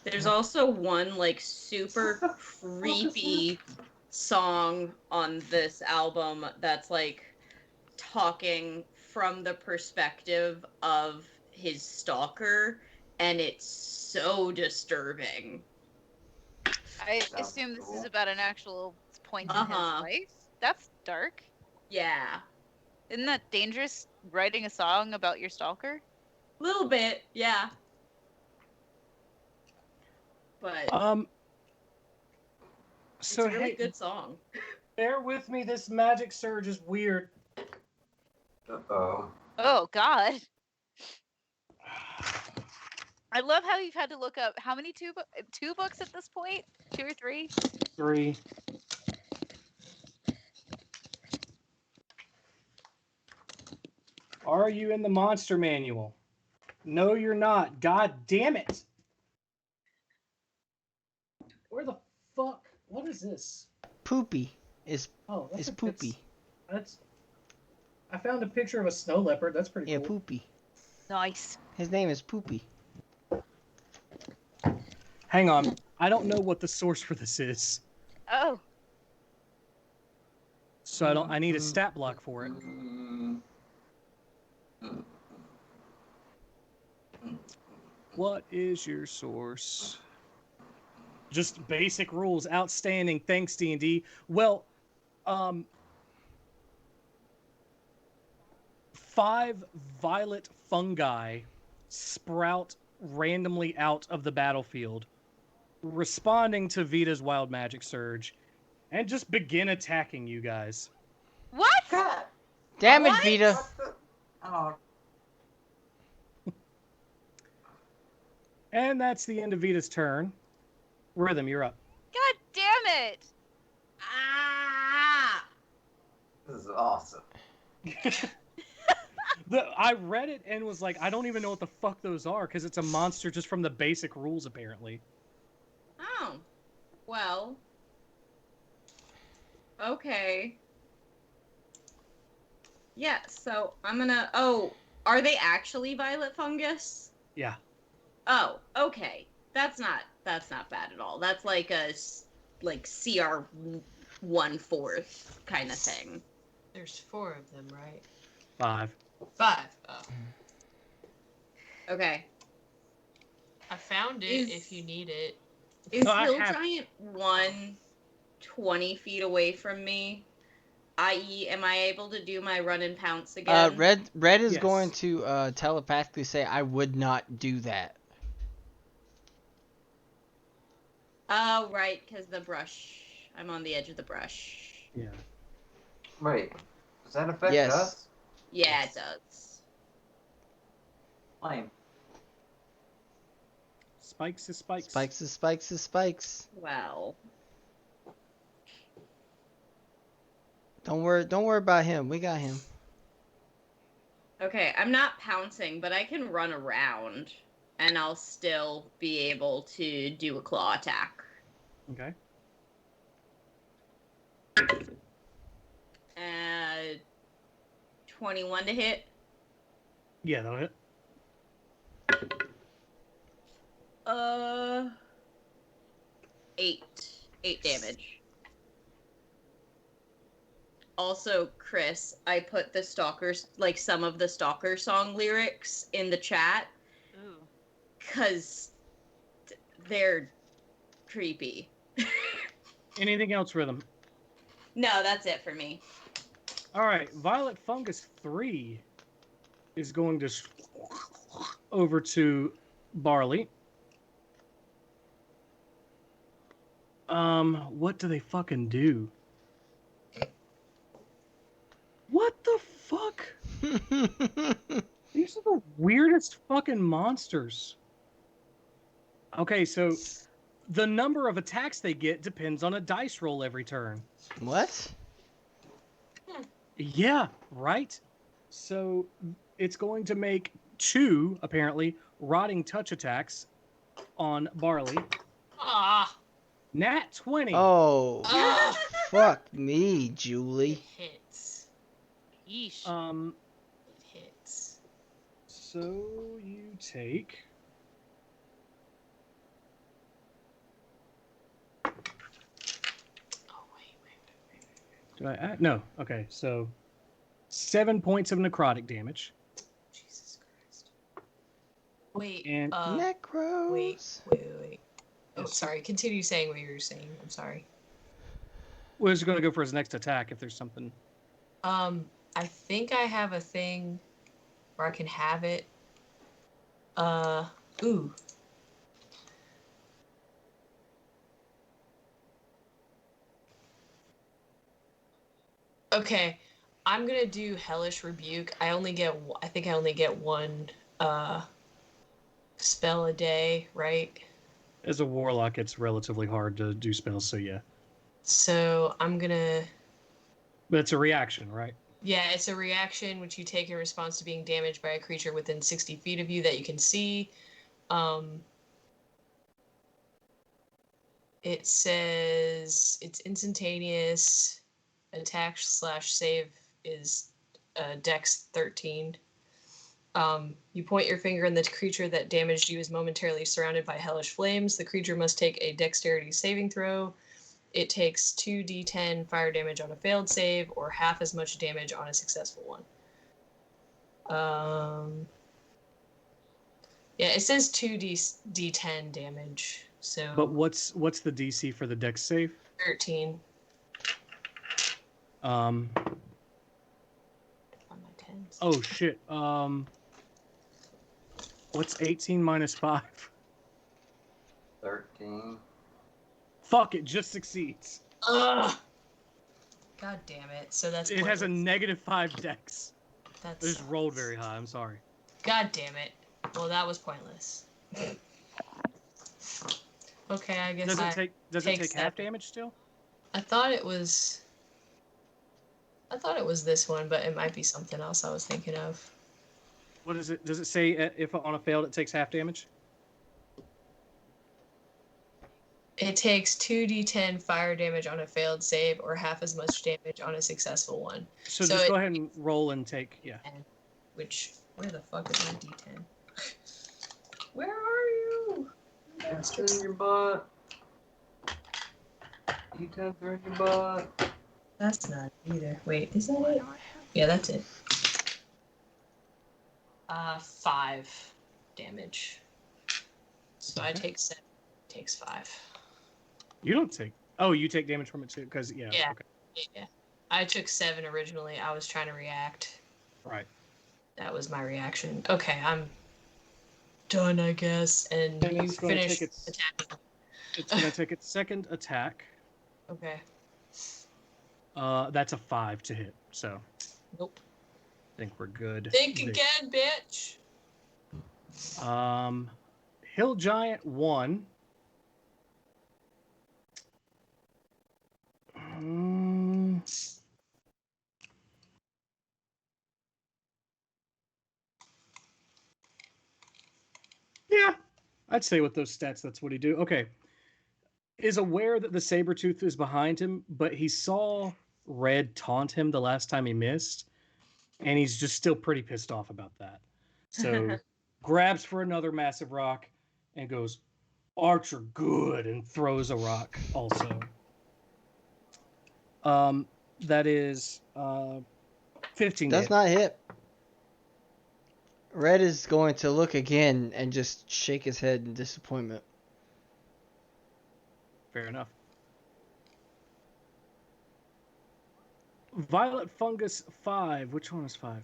S8: There's also one like super creepy song on this album that's like talking from the perspective of his stalker, and it's so disturbing.
S9: I
S3: Sounds
S9: assume this is
S3: cool.
S9: about an actual point in
S8: Uh-huh.
S9: his life. That's dark.
S8: Yeah.
S9: Isn't that dangerous, writing a song about your stalker?
S8: Little bit, yeah. But it's
S10: So
S8: a really
S10: hey,
S8: good song.
S10: bear with me. This magic surge is weird.
S3: Uh-oh.
S9: Oh, God. I love how you've had to look up how many two books at this point? 2 or 3?
S10: 3. Are you in the monster manual? No, you're not. God damn it! Where the fuck? What is this?
S5: Poopy is
S10: Oh,
S5: is Poopy.
S10: That's. I found a picture of a snow leopard. That's pretty
S5: Yeah,
S10: cool.
S5: Poopy.
S9: Nice.
S5: His name is Poopy.
S10: Hang on. I don't know what the source for this is,
S9: Oh.
S10: so I need a stat block for it. What is your source? Just basic rules. Outstanding. Thanks, D&D. Well, 5 violet fungi sprout randomly out of the battlefield, responding to Vita's wild magic surge, and just begin attacking you guys.
S9: What?
S3: God.
S5: Damn it,
S8: What?
S5: Vita.
S3: What the? Oh,
S10: And that's the end of Vita's turn. Rhythm, you're up.
S9: God damn it.
S8: Ah!
S3: this is awesome.
S10: I read it and was like, I don't even know what the fuck those are, because it's a monster just from the basic rules, apparently.
S8: Oh. Well. Okay. Yeah, so I'm gonna... Oh, are they actually violet fungus?
S10: Yeah.
S8: Oh, okay. That's not bad at all. That's like a CR 1/4 kind of thing.
S7: There's 4 of them, right?
S10: 5.
S7: 5.
S8: Okay.
S7: I found it if you need it.
S8: Is
S10: No, I
S8: Hill
S10: have-
S8: Giant 20 feet away from me? I.e., am I able to do my run and pounce again?
S5: Red is
S10: Yes.
S5: going to telepathically say, "I would not do that."
S8: Oh, right, because the brush. I'm on the edge of the brush.
S10: Yeah.
S3: Wait, does that affect
S5: Yes.
S3: us?
S8: Yeah, it does.
S3: Lame.
S10: Spikes is spikes.
S5: Spikes is spikes is spikes.
S8: Well.
S5: Don't worry about him. We got him.
S8: Okay, I'm not pouncing, but I can run around, and I'll still be able to do a claw attack.
S10: Okay.
S8: 21 to hit.
S10: Yeah, that'll hit.
S8: 8 damage. Also, Chris, I put the Stalkers, like some of the Stalker song lyrics in the chat.
S9: Ooh.
S8: Because they're creepy.
S10: Anything else, Rhythm?
S8: No, that's it for me.
S10: All right. Violet Fungus 3 is going to over to Barley. What do they fucking do? What the fuck? These are the weirdest fucking monsters. Okay, so the number of attacks they get depends on a dice roll every turn.
S5: What?
S10: Yeah, right? So it's going to make 2, apparently, rotting touch attacks on Barley.
S7: Ah.
S10: Nat 20.
S5: Oh,
S7: Ah.
S5: fuck me,
S7: It
S5: Julie.
S7: hits.
S9: Yeesh.
S7: It hits.
S10: So you take...
S7: Oh, wait.
S10: Did I add? No. Okay, so 7 points of necrotic damage.
S7: Jesus Christ. Wait,
S10: And
S5: Necros.
S7: wait. Oh, sorry. Continue saying what you were saying. I'm sorry.
S10: Well, he's going to go for his next attack if there's something.
S7: I think I have a thing where I can have it. Ooh. Okay, I'm gonna do Hellish Rebuke. I think I only get one spell a day, right?
S10: As a warlock, it's relatively hard to do spells, so yeah.
S7: So I'm gonna.
S10: But it's a reaction, right?
S7: Yeah, it's a reaction which you take in response to being damaged by a creature within 60 feet of you that you can see. It says it's instantaneous. Attack/save is Dex 13. You point your finger and the creature that damaged you is momentarily surrounded by hellish flames. The creature must take a dexterity saving throw. It takes 2d10 fire damage on a failed save, or half as much damage on a successful one. Yeah, it says 2d10 damage. So.
S10: But what's the DC for the Dex save?
S7: 13.
S10: Oh shit. What's 18 minus 5?
S3: 13.
S10: Fuck, it just succeeds.
S7: Ugh. God damn it. So that's
S10: It has a -5 Dex.
S7: That's
S10: It just rolled very high, I'm sorry.
S7: God damn it. Well, that was pointless. Okay, I guess
S10: Does it take half
S7: 7.
S10: damage still?
S7: I thought it was this one, but it might be something else I was thinking of.
S10: What is it? Does it say if on a failed it takes half damage?
S7: It takes 2d10 fire damage on a failed save, or half as much damage on a successful one.
S10: So just go ahead and roll and take, yeah.
S7: Where the fuck is my d10? Where are you?
S3: That's in your butt. D10's in your butt.
S7: That's not either. Wait, is that it? Yeah, that's it. 5 damage. So I take 7. He takes 5.
S10: You don't take. Oh, you take damage from it too, because yeah. Okay.
S7: Yeah. I took 7 originally. I was trying to react.
S10: Right.
S7: That was my reaction. Okay, I'm done, I guess. And you finish attacking.
S10: It's gonna take its second attack.
S7: Okay.
S10: That's a 5 to hit. So.
S7: Nope.
S10: I think we're good.
S7: Think again, bitch.
S10: Hill Giant 1. Yeah, I'd say with those stats, that's what he do. Okay. Is aware that the Sabretooth is behind him, but he saw Red taunt him the last time he missed, and he's just still pretty pissed off about that. So grabs for another massive rock and goes, Archer good, and throws a rock also. That is 15.
S5: Does not hit. Red is going to look again and just shake his head in disappointment.
S10: Fair enough. Violet Fungus 5. Which one is 5?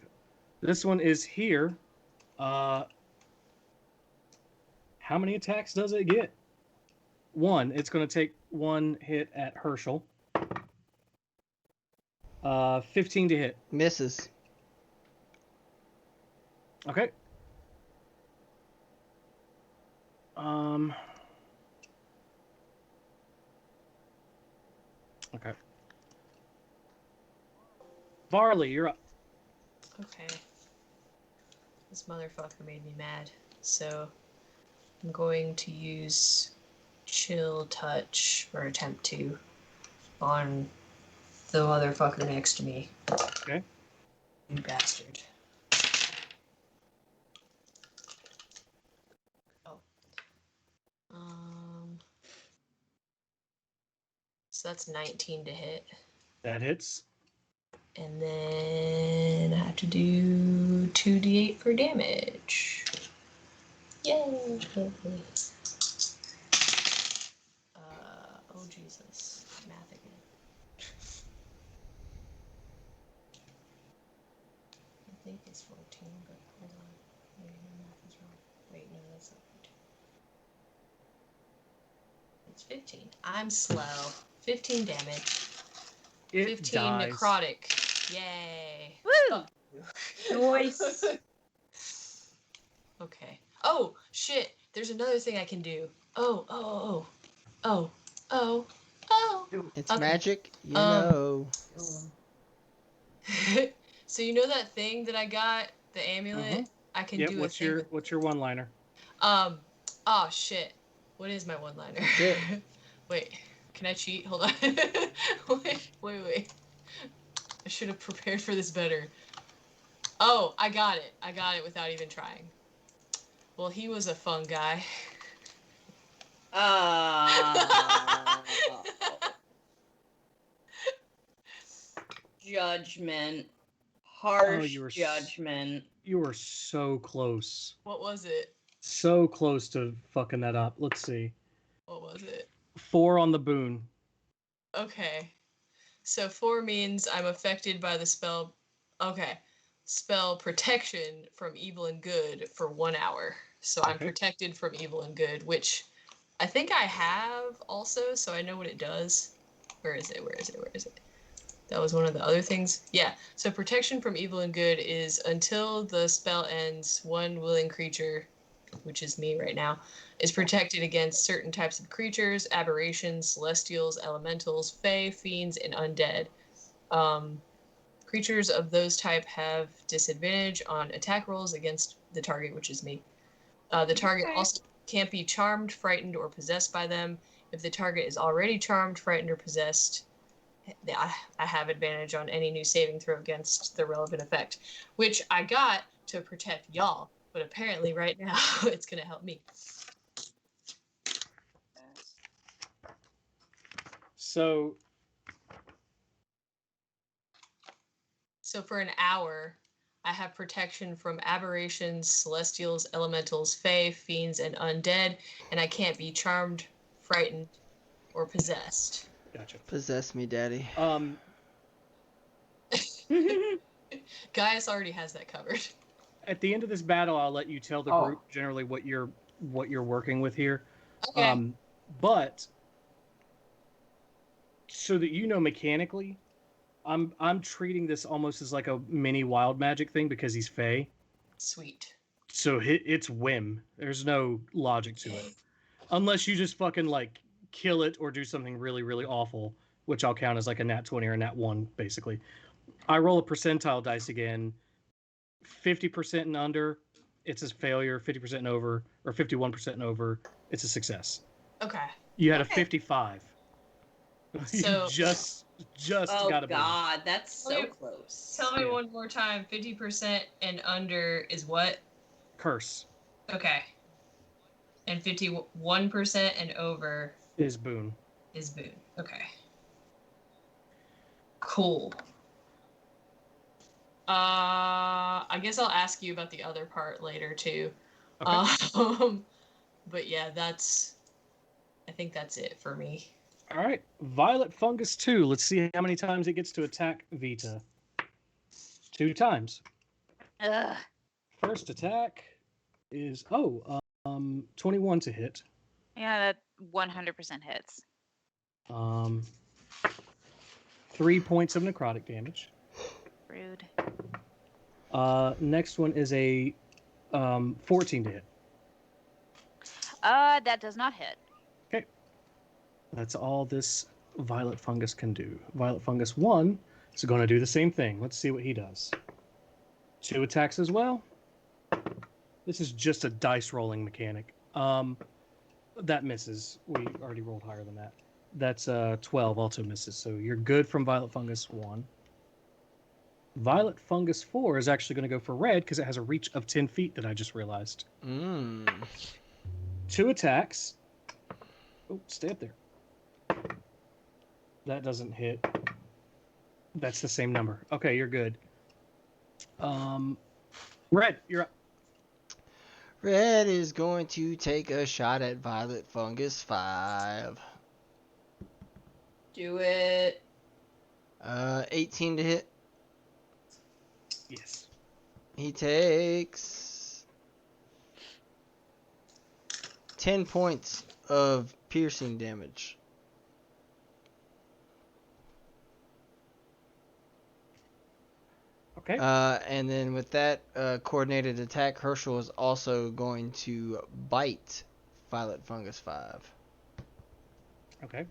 S10: This one is here. How many attacks does it get? 1. It's going to take 1 hit at Herschel. 15 to hit.
S5: Misses.
S10: Okay. Okay. Varley, you're up.
S7: Okay. This motherfucker made me mad. So I'm going to use Chill Touch, or attempt to, on the motherfucker next to me.
S10: Okay.
S7: You bastard. Oh. So that's 19 to hit.
S10: That hits.
S7: And then I have to do 2d8 for damage. Yay! Oh Jesus, math again. I think it's 14, but hold on. Maybe my math is wrong. Wait, no, that's not 14. It's 15. I'm slow. 15 damage.
S10: It
S7: 15
S10: dies.
S7: necrotic. Yay.
S8: Woo!
S7: Nice. Okay. Oh, shit. There's another thing I can do. Oh.
S5: It's
S7: Okay.
S5: magic, you know.
S7: So you know that thing that I got, the amulet?
S10: Mm-hmm.
S7: I can
S10: Yep,
S7: do
S10: what's
S7: a thing.
S10: what's your one-liner?
S7: Oh shit. What is my one-liner? Wait, can I cheat? Hold on. wait. I should have prepared for this better. Oh, I got it. I got it without even trying. Well, he was a fun guy.
S8: Judgment. Harsh judgment.
S10: You were so close.
S7: What was it?
S10: So close to fucking that up. Let's see.
S7: What was it?
S10: 4 on the boon.
S7: Okay. So 4 means I'm affected by the spell. Okay. Spell protection from evil and good for 1 hour. So I'm protected from evil and good, which I think I have also, so I know what it does. Where is it? That was one of the other things. Yeah. So protection from evil and good is until the spell ends, one willing creature, which is me right now, is protected against certain types of creatures, aberrations, celestials, elementals, fae, fiends, and undead. Creatures of those type have disadvantage on attack rolls against the target, which is me. The target also can't be charmed, frightened, or possessed by them. If the target is already charmed, frightened, or possessed, I have advantage on any new saving throw against the relevant effect, which I got to protect y'all, but apparently right now it's going to help me. So for an hour, I have protection from aberrations, celestials, elementals, fae, fiends, and undead, and I can't be charmed, frightened, or possessed.
S10: Gotcha.
S5: Possess me, daddy.
S7: Gaius already has that covered.
S10: At the end of this battle, I'll let you tell the group generally what you're working with here.
S7: Okay.
S10: But so that you know mechanically, I'm treating this almost as like a mini wild magic thing because he's Fey.
S7: Sweet.
S10: So it's whim. There's no logic to it. Unless you just fucking like kill it or do something really, really awful, which I'll count as like a nat 20 or a nat 1, basically. I roll a percentile dice again. 50% and under, it's a failure. 50% and over, or 51% and over, it's a success.
S7: Okay.
S10: You had a 55.
S7: So
S10: you just
S8: oh
S10: got a
S8: God, that's so close.
S7: Tell me one more time. 50% and under is what?
S10: Curse.
S7: Okay. And 51% and over
S10: is boon.
S7: Is boon. Okay. Cool. I guess I'll ask you about the other part later too. Okay. But yeah, I think that's it for me.
S10: All right, Violet Fungus 2. Let's see how many times it gets to attack Vita. 2 times.
S9: Ugh.
S10: First attack is 21 to hit.
S9: Yeah, that 100% hits.
S10: 3 points of necrotic damage.
S9: Rude.
S10: Next one is a 14 to hit.
S9: That does not hit.
S10: Okay. That's all this Violet Fungus can do. Violet Fungus 1 is going to do the same thing. Let's see what he does. 2 attacks as well. This is just a dice rolling mechanic. That misses. We already rolled higher than that. That's 12 also misses. So you're good from Violet Fungus 1. Violet Fungus 4 is actually going to go for red because it has a reach of 10 feet that I just realized. 2 attacks. Oh, stay up there. That doesn't hit. That's the same number. Okay, you're good. Red, you're up.
S5: Red is going to take a shot at Violet Fungus 5.
S7: Do it.
S5: 18 to hit.
S10: Yes.
S5: He takes 10 points of piercing damage.
S10: Okay.
S5: And then with that coordinated attack, Herschel is also going to bite Violet Fungus 5.
S10: Okay.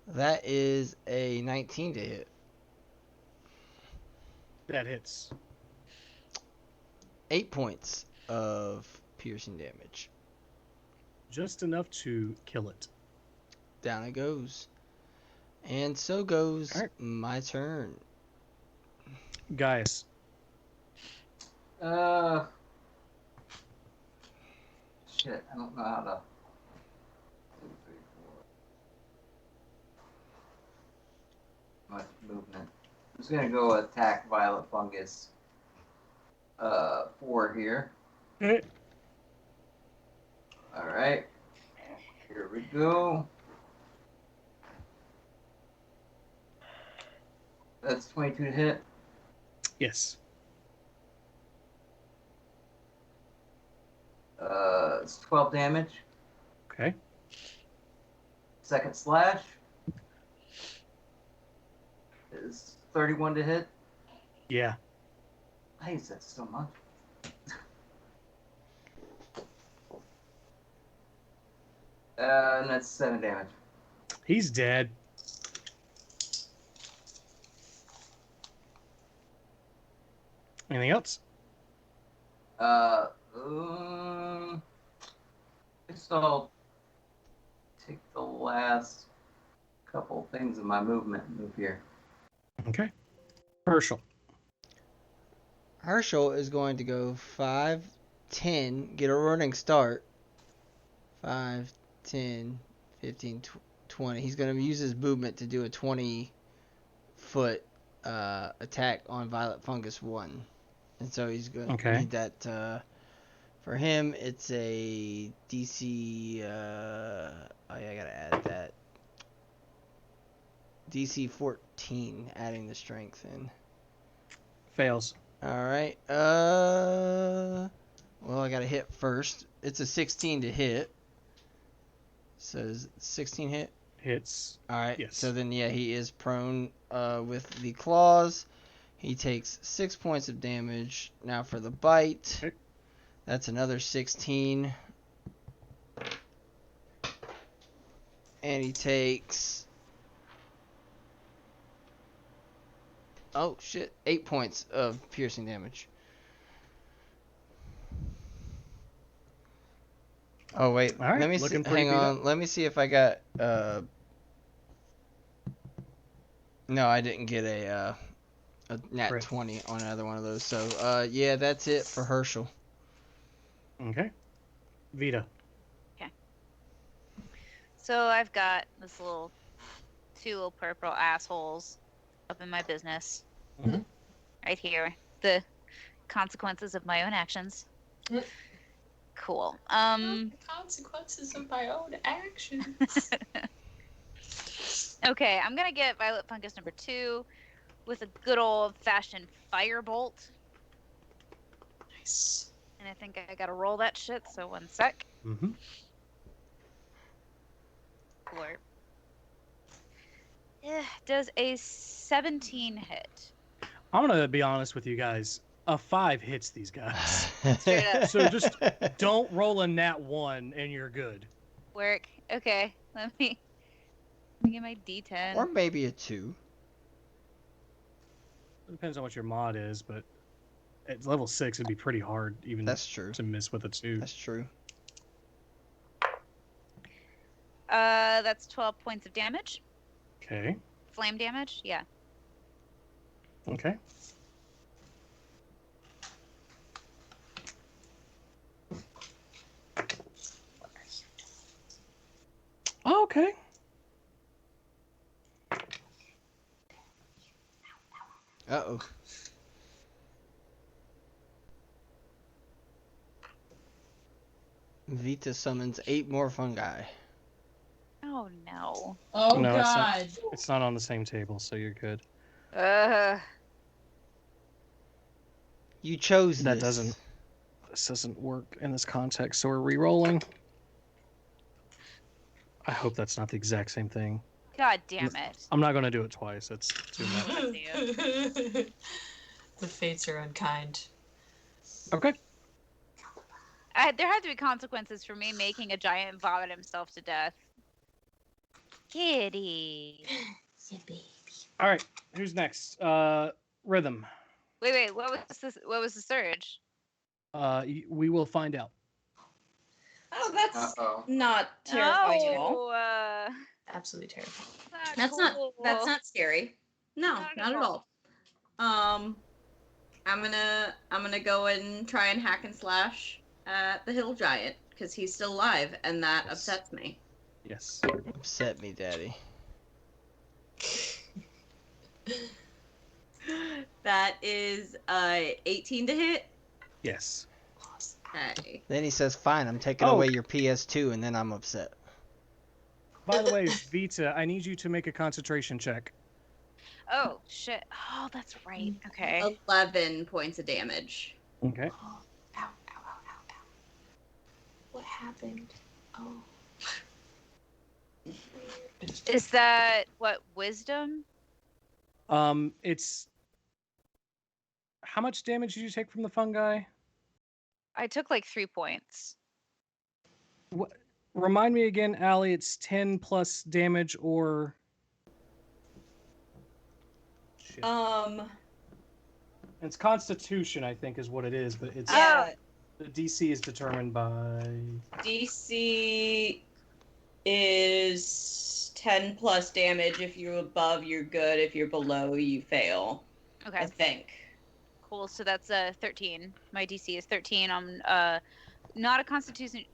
S5: That is a 19 to hit.
S10: That hits.
S5: 8 points of piercing damage.
S10: Just enough to kill it.
S5: Down it goes. And so goes my turn.
S10: Gaius.
S3: Shit, I don't know how to. 2, 3, 4. Much movement. I'm just gonna go attack Violet Fungus 4 here. Alright. Here we go. That's 22 to hit.
S10: Yes.
S3: It's 12 damage.
S10: Okay.
S3: Second slash is 31 to hit.
S10: Yeah.
S3: I hate that so much. And that's 7 damage.
S10: He's dead. Anything else?
S3: I guess I'll take the last couple things of my movement and move here.
S10: Okay. Herschel.
S5: Herschel is going to go 5, 10, get a running start. 5, 10, 15, 20. He's going to use his movement to do a 20-foot attack on Violet Fungus 1. And so he's going to
S10: Okay.
S5: need that. For him, it's a DC. Oh, yeah, I gotta add that. DC 14, adding the strength in.
S10: Fails.
S5: Alright. Well, I gotta hit first. It's a 16 to hit. So is 16 hit?
S10: Hits.
S5: Alright.
S10: Yes.
S5: So then, yeah, he is prone with the claws. He takes 6 points of damage. Now for the bite.
S10: Okay.
S5: That's another 16. And he takes... Oh, shit. 8 points of piercing damage. Oh, wait.
S10: All right,
S5: Let me see.
S10: looking pretty
S5: Hang
S10: beat
S5: on.
S10: up.
S5: Let me see if I got... No, I didn't get a nat
S10: Crit.
S5: 20 on either one of those. So, yeah, that's it for Herschel.
S10: Okay. Vita.
S9: So I've got this two little purple assholes up in my business.
S10: Mhm.
S9: Right here. The consequences of my own actions.
S7: Mm.
S9: Cool.
S7: The consequences of my own actions.
S9: Okay, I'm gonna get Violet Fungus number 2 with a good old-fashioned firebolt.
S7: Nice.
S9: And I think I gotta roll that shit, so one sec.
S10: Mm-hmm.
S9: Or... does a 17 hit?
S10: I'm gonna be honest with you guys. A 5 hits these guys.
S9: Straight up.
S10: So just don't roll a nat 1 and you're good.
S9: Work. Okay, let me get my D10.
S5: Or maybe a 2.
S10: It depends on what your mod is, but at level 6 it'd be pretty hard even
S5: That's true.
S10: to miss with a 2.
S5: That's true.
S9: That's 12 points of damage.
S10: Okay.
S9: Flame damage, yeah.
S10: Okay. Okay.
S5: Uh-oh. Vita summons 8 more fungi.
S9: Oh no.
S7: Oh
S10: No, it's not.
S7: God.
S10: It's not on the same table, so you're good.
S5: You chose
S10: That
S5: this.
S10: doesn't. This doesn't work in this context, so we're re-rolling. I hope that's not the exact same thing.
S9: God damn it.
S10: I'm not gonna do it twice. That's too much.
S7: The fates are unkind.
S10: Okay.
S9: There had to be consequences for me making a giant vomit himself to death. Kitty.
S7: Yeah, baby.
S10: All right. Who's next? Rhythm.
S9: Wait. What was the surge?
S10: We will find out.
S8: Oh, that's
S3: Uh-oh.
S8: not terrifying at all.
S9: Oh,
S7: Absolutely terrible.
S8: That's
S9: cool.
S8: not scary. No,
S9: Not
S8: not
S9: at
S8: at all. I'm gonna go and try and hack and slash at the hill giant because he's still alive, and that
S10: Yes.
S8: upsets me.
S10: Yes.
S5: Upset me, Daddy.
S8: That is 18 to hit.
S10: Yes.
S8: Okay.
S5: Then he says, fine, I'm taking
S10: Oh.
S5: away your PS2, and then I'm upset.
S10: By the way, Vita, I need you to make a concentration check.
S9: Oh shit. Oh, that's right. Okay.
S8: 11 points of damage.
S10: Okay.
S7: Oh, ow. What happened? Oh.
S9: Is that what wisdom?
S10: It's. How much damage did you take from the fungi?
S9: I took like 3 points.
S10: What? Remind me again, Allie. It's 10 plus damage or. Shit. It's Constitution, I think, is what it is, but it's
S8: Yeah,
S10: the DC is determined by.
S8: DC is 10 plus damage. If you're above, you're good. If you're below, you fail.
S9: Okay.
S8: I think.
S9: Cool. So that's 13. My DC is 13. I'm not a constitution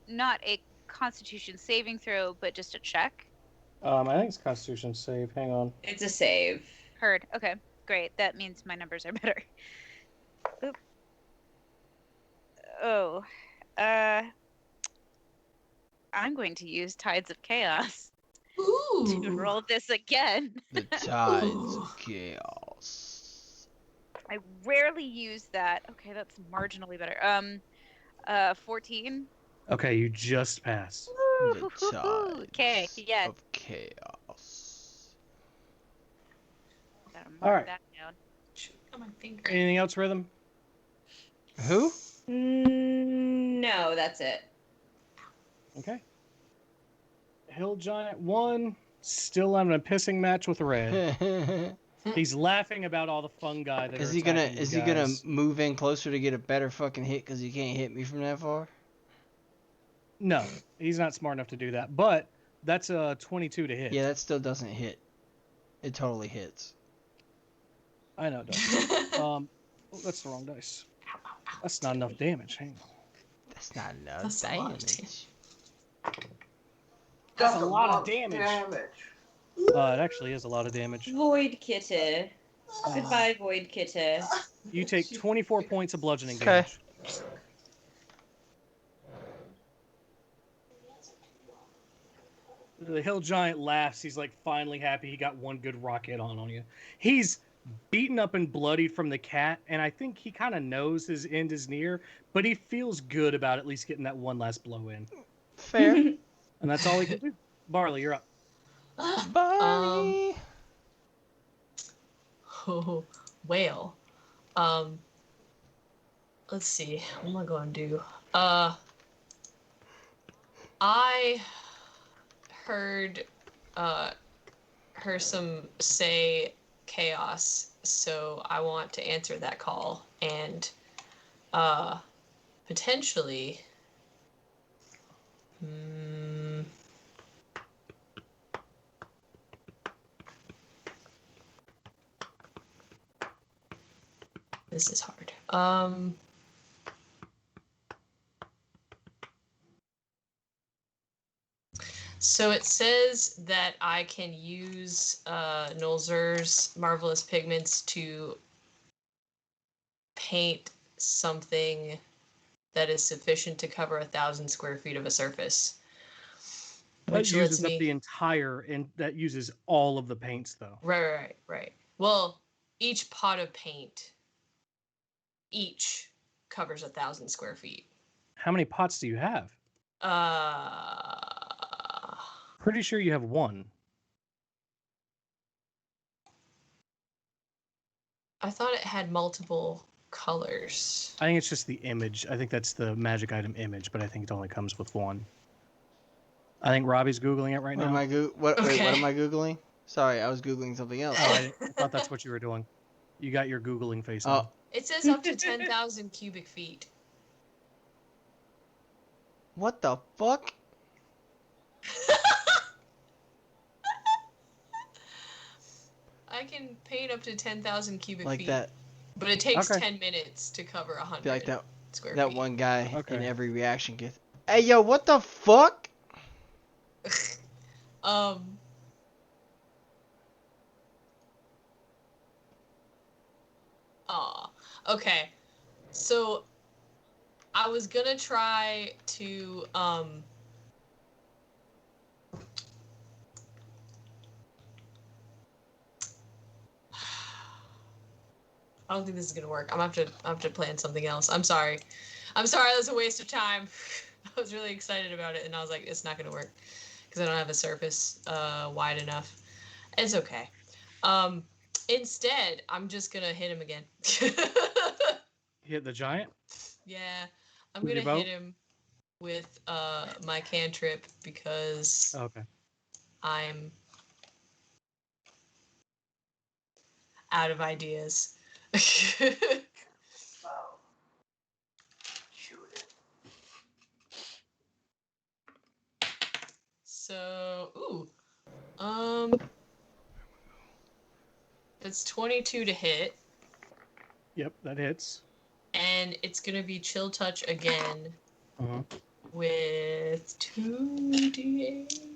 S9: saving throw, but just a check.
S10: I think it's Constitution save. Hang on.
S8: It's a save.
S9: Heard. Okay. Great. That means my numbers are better. Oop. Oh. I'm going to use Tides of Chaos to
S7: Ooh.
S9: roll this again.
S5: The tides of chaos.
S9: I rarely use that. Okay, that's marginally better. 14.
S10: Okay, you just pass.
S5: The
S9: Okay,
S5: tides
S9: yes.
S5: of chaos.
S9: Gotta
S10: All
S9: mark
S10: right.
S9: that down.
S7: Shoot, on my finger.
S10: Anything else, Rhythm?
S5: Who?
S8: No, that's it.
S10: Okay. Hill Giant 1, still on a pissing match with Red. He's laughing about all the fungi that
S5: Is
S10: are
S5: he gonna
S10: attacking you
S5: he gonna
S10: guys.
S5: move in closer to get a better fucking hit because he can't hit me from that far?
S10: No, he's not smart enough to do that. But that's a 22 to hit.
S5: Yeah, that still doesn't hit. It totally hits.
S10: I know it does. Oh, that's the wrong dice. That's not enough damage. Hang on.
S5: That's not enough
S7: That's a lot of
S5: damage.
S10: That's a lot of damage. It actually is a lot of damage.
S8: Void Kitty. Goodbye, Void Kitty.
S10: You take 24 points of bludgeoning
S5: Okay.
S10: damage. The Hill Giant laughs. He's like finally happy he got one good rock hit on you. He's beaten up and bloodied from the cat, and I think he kind of knows his end is near, but he feels good about at least getting that one last blow in.
S5: Fair.
S10: And that's all he can do. Barley, you're up.
S5: Barley.
S7: Oh, whale. Let's see. What am I going to do? I heard some say chaos, so I want to answer that call and potentially this is hard. So it says that I can use Nolzur's Marvelous Pigments to paint something that is sufficient to cover 1,000 square feet of a surface.
S10: That
S7: Which
S10: uses
S7: lets
S10: up
S7: me...
S10: the entire, and that uses all of the paints, though.
S7: Right. Well, each pot of paint, each covers 1,000 square feet.
S10: How many pots do you have? Pretty sure you have one.
S7: I thought it had multiple colors.
S10: I think it's just the image. I think that's the magic item image, but I think it only comes with one. I think Robbie's Googling it right now.
S5: Wait, what am I Googling? Sorry, I was Googling something else.
S10: Oh, I thought that's what you were doing. You got your Googling face on.
S7: It says up to 10,000 cubic feet.
S5: What the fuck?
S7: I can paint up to 10,000 cubic
S5: Like
S7: feet.
S5: that.
S7: But it takes
S10: Okay.
S7: 10 minutes to cover 100
S5: Like that.
S7: square
S5: That
S7: feet.
S5: one guy
S10: Okay.
S5: in every reaction gets. Hey yo, what the fuck?
S7: Okay. So I was gonna try to I don't think this is gonna work. I'm gonna have to plan something else. I'm sorry. That was a waste of time. I was really excited about it, and I was like, it's not gonna work because I don't have a surface wide enough. It's okay. Instead, I'm just gonna hit him again.
S10: Hit the giant?
S7: Yeah, I'm
S10: With
S7: gonna
S10: your bow?
S7: hit him with my cantrip because
S10: Okay.
S7: I'm out of ideas. So, that's 22 to hit,
S10: Yep, that hits.
S7: and it's gonna be chill touch again
S10: Uh-huh.
S7: with 2d8,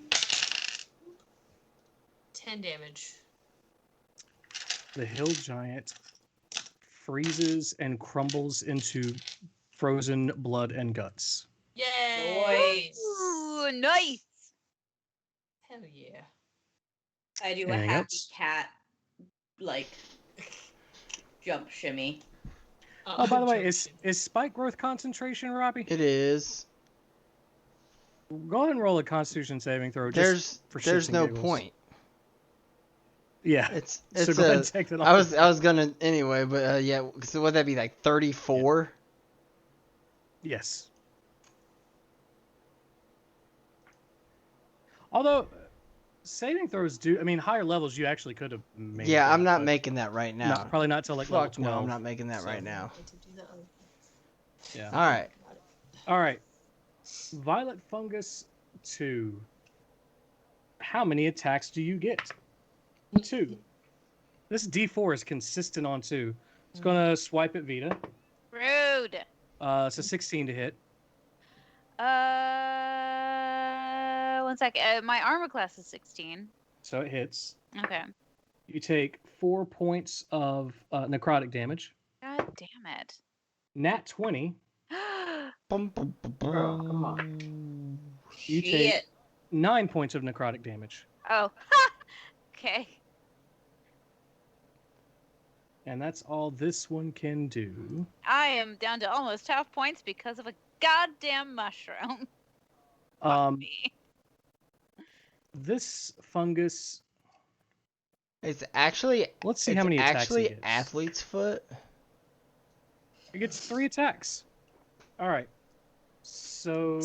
S7: 10 damage.
S10: the hill giant freezes and crumbles into frozen blood and guts.
S7: Yay!
S9: Ooh, nice.
S7: Hell yeah.
S8: I do
S10: Anything
S8: a happy
S10: else?
S8: cat, like, jump shimmy.
S10: Oh, by the way, is spike growth concentration, Robbie?
S5: It is.
S10: Go ahead and roll a Constitution saving throw. Just for shits
S5: There's
S10: and
S5: no
S10: giggles.
S5: point.
S10: Yeah.
S5: It's
S10: So go ahead and take that off.
S5: I was gonna anyway, but yeah. So would that be like 34?
S10: Yes. Although saving throws do, I mean, higher levels you actually could have made.
S5: Yeah,
S10: that,
S5: I'm not
S10: but
S5: making that right now.
S10: not, probably not till like level
S5: Fuck
S10: 12.
S5: no, I'm not making that right now.
S10: Yeah.
S5: All right.
S10: All right. Violet Fungus 2. How many attacks do you get? 2. This D4 is consistent on 2. It's gonna swipe at Vita.
S9: Rude.
S10: It's a 16 to hit.
S9: 1 sec. My armor class is 16.
S10: So it hits.
S9: Okay.
S10: You take 4 points of necrotic damage.
S9: God damn it.
S10: Nat 20.
S3: Bro, come on.
S10: You take 9 points of necrotic damage.
S9: Oh. Okay.
S10: And that's all this one can do.
S9: I am down to almost half points because of a goddamn mushroom.
S10: This fungus.
S5: It's actually.
S10: Let's see how many attacks
S5: actually
S10: he gets.
S5: athlete's foot.
S10: He gets 3 attacks. All right. So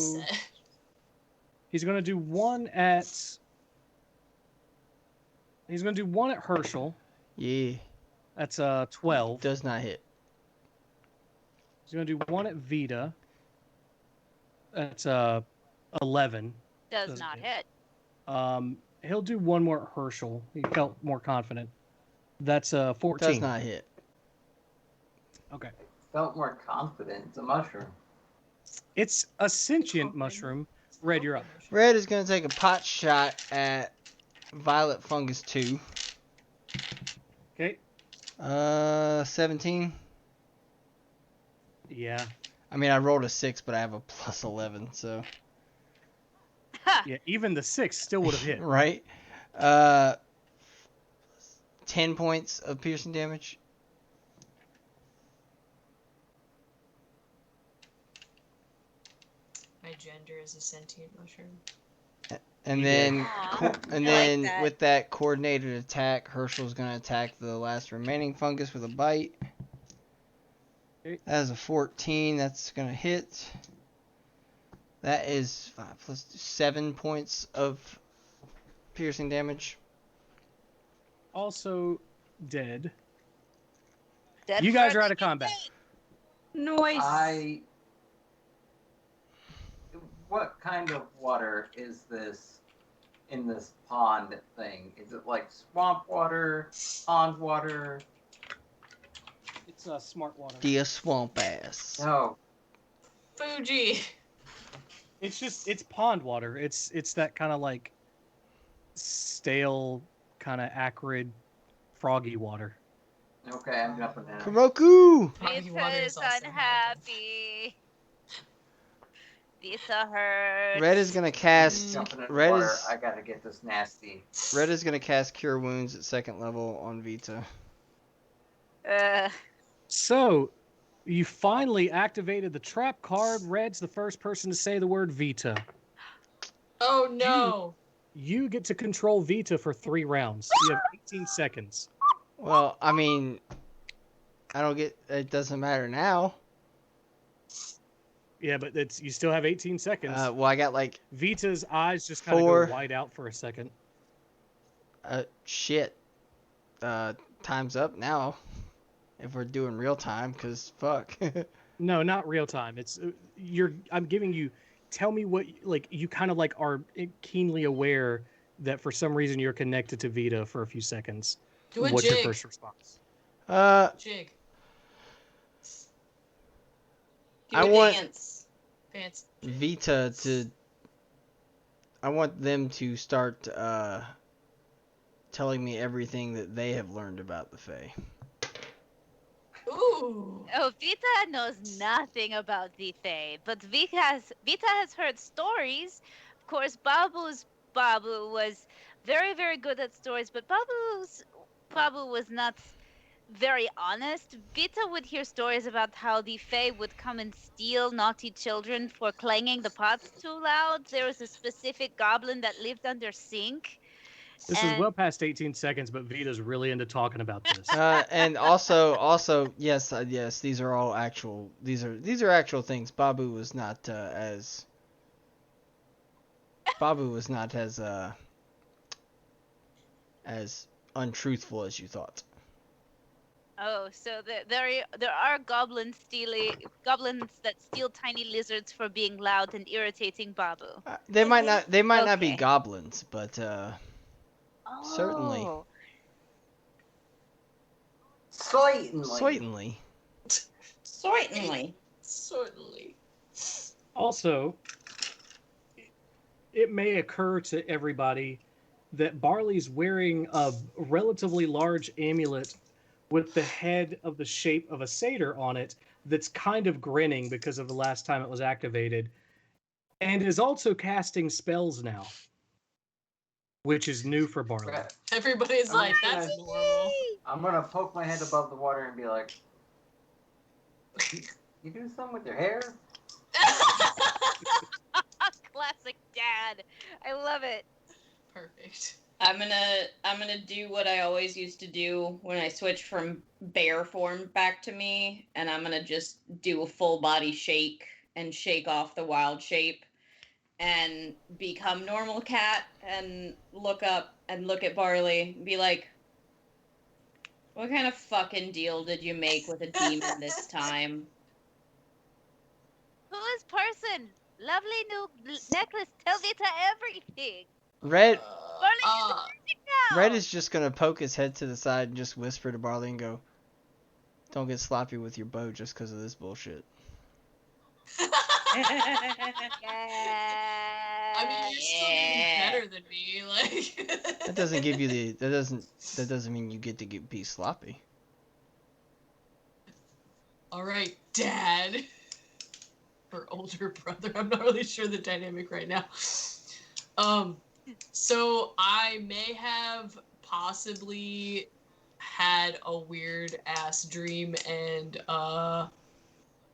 S10: he's going to do one at. He's going to do one at Herschel.
S5: Yeah.
S10: That's 12.
S5: Does not hit.
S10: He's going to do one at Vita. That's 11.
S9: Does not hit.
S10: He'll do one more at Herschel. He felt more confident. That's 14.
S5: Does not hit.
S10: Okay.
S3: Felt more confident. It's a mushroom.
S10: It's a sentient mushroom. Red, you're up.
S5: Red is going to take a pot shot at Violet Fungus 2.
S10: Okay.
S5: 17.
S10: Yeah.
S5: I mean, I rolled a 6, but I have a plus 11, so.
S10: Yeah, even the 6 still would have hit.
S5: Right? 10 points of piercing damage.
S7: My gender is a sentient mushroom.
S5: And then,
S9: that.
S5: with that coordinated attack, Herschel's going to attack the last remaining fungus with a bite.
S10: Okay.
S5: That is a 14. That's going to hit. That is 5 plus 7 points of piercing damage.
S10: Also dead.
S9: Dead
S10: You guys
S9: for
S10: are
S9: a
S10: out of combat.
S8: Noise.
S3: What kind of water is this in this pond thing? Is it like swamp water, pond water?
S10: It's smart water.
S5: The swamp ass.
S3: No.
S7: Fuji.
S10: It's pond water. It's that kind of like stale, kind of acrid, froggy water.
S3: Okay, I'm jumping in.
S5: Kuroku!
S7: Foggy water
S9: Vita
S7: is
S9: is
S7: also
S9: unhappy. Vita hurts.
S5: Red is gonna cast.
S3: Jumping in the
S5: Red
S3: water.
S5: is.
S3: I gotta get this nasty.
S5: Red is gonna cast Cure Wounds at 2nd level on Vita.
S10: So, you finally activated the trap card. Red's the first person to say the word Vita.
S7: Oh no.
S10: You get to control Vita for 3 rounds. You have 18 seconds.
S5: Well, I mean, I don't get. It doesn't matter now.
S10: Yeah, but you still have 18 seconds.
S5: Well, I got like.
S10: Vita's eyes just kind of
S5: 4.
S10: go wide out for a second.
S5: Shit. Time's up now. If we're doing real time, cause fuck.
S10: No, not real time. It's I'm giving you. Tell me what you kind of like are keenly aware that for some reason you're connected to Vita for a few seconds.
S7: Do a
S10: What's your
S7: jig.
S10: first response?
S7: Jig.
S8: Do
S5: I
S8: a
S5: want-
S8: dance.
S7: Pants.
S5: Vita to. I want them to start telling me everything that they have learned about the Fae.
S7: Ooh.
S9: Oh, Vita knows nothing about the Fae, but Vita has heard stories. Of course, Babu was very, very good at stories, but Babu was not very honest. Vita would hear stories about how the Fae would come and steal naughty children for clanging the pots too loud. There was a specific goblin that lived under sink.
S10: This is well past 18 seconds, but Vita's really into talking about this.
S5: And also, yes, these are all actual. These are actual things. Babu was not as untruthful as you thought.
S9: Oh, so there are goblins that steal tiny lizards for being loud and irritating Babu.
S5: They might not be
S9: Okay.
S5: goblins, but certainly.
S9: Oh.
S3: Certainly.
S7: Certainly.
S10: Also, it may occur to everybody that Barley's wearing a relatively large amulet with the head of the shape of a satyr on it that's kind of grinning because of the last time it was activated, and is also casting spells now, which is new for Barley.
S7: Everybody's like, that's normal.
S3: I'm gonna poke my head above the water and be like, you do something with your hair?
S9: Classic dad. I love it.
S7: Perfect.
S8: I'm gonna do what I always used to do when I switched from bear form back to me, and I'm gonna just do a full body shake and shake off the wild shape and become normal cat and look up and look at Barley and be like, what kind of fucking deal did you make with a demon this time?
S9: Who is person? Lovely new necklace. Tell Vita everything.
S5: Red
S9: Barley,
S5: Red is just gonna poke his head to the side and just whisper to Barley and go, "Don't get sloppy with your bow just because of this bullshit."
S7: I mean, you're still getting better than me. Like
S5: That doesn't give you the. That doesn't mean you get to be sloppy.
S7: All right, Dad. Or older brother. I'm not really sure the dynamic right now. So I may have possibly had a weird ass dream and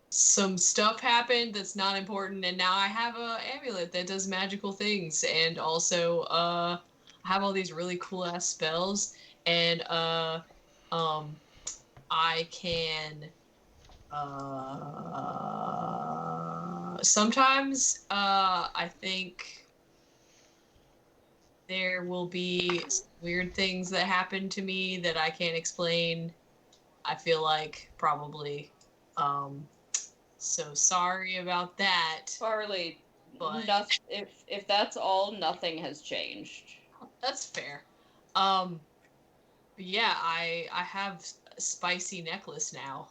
S7: some stuff happened that's not important, and now I have a amulet that does magical things, and also I have all these really cool ass spells, and I can sometimes I think there will be weird things that happen to me that I can't explain. I feel like probably. So sorry about that.
S8: Barley,
S7: but
S8: if that's all, nothing has changed.
S7: That's fair. But yeah, I have a spicy necklace now.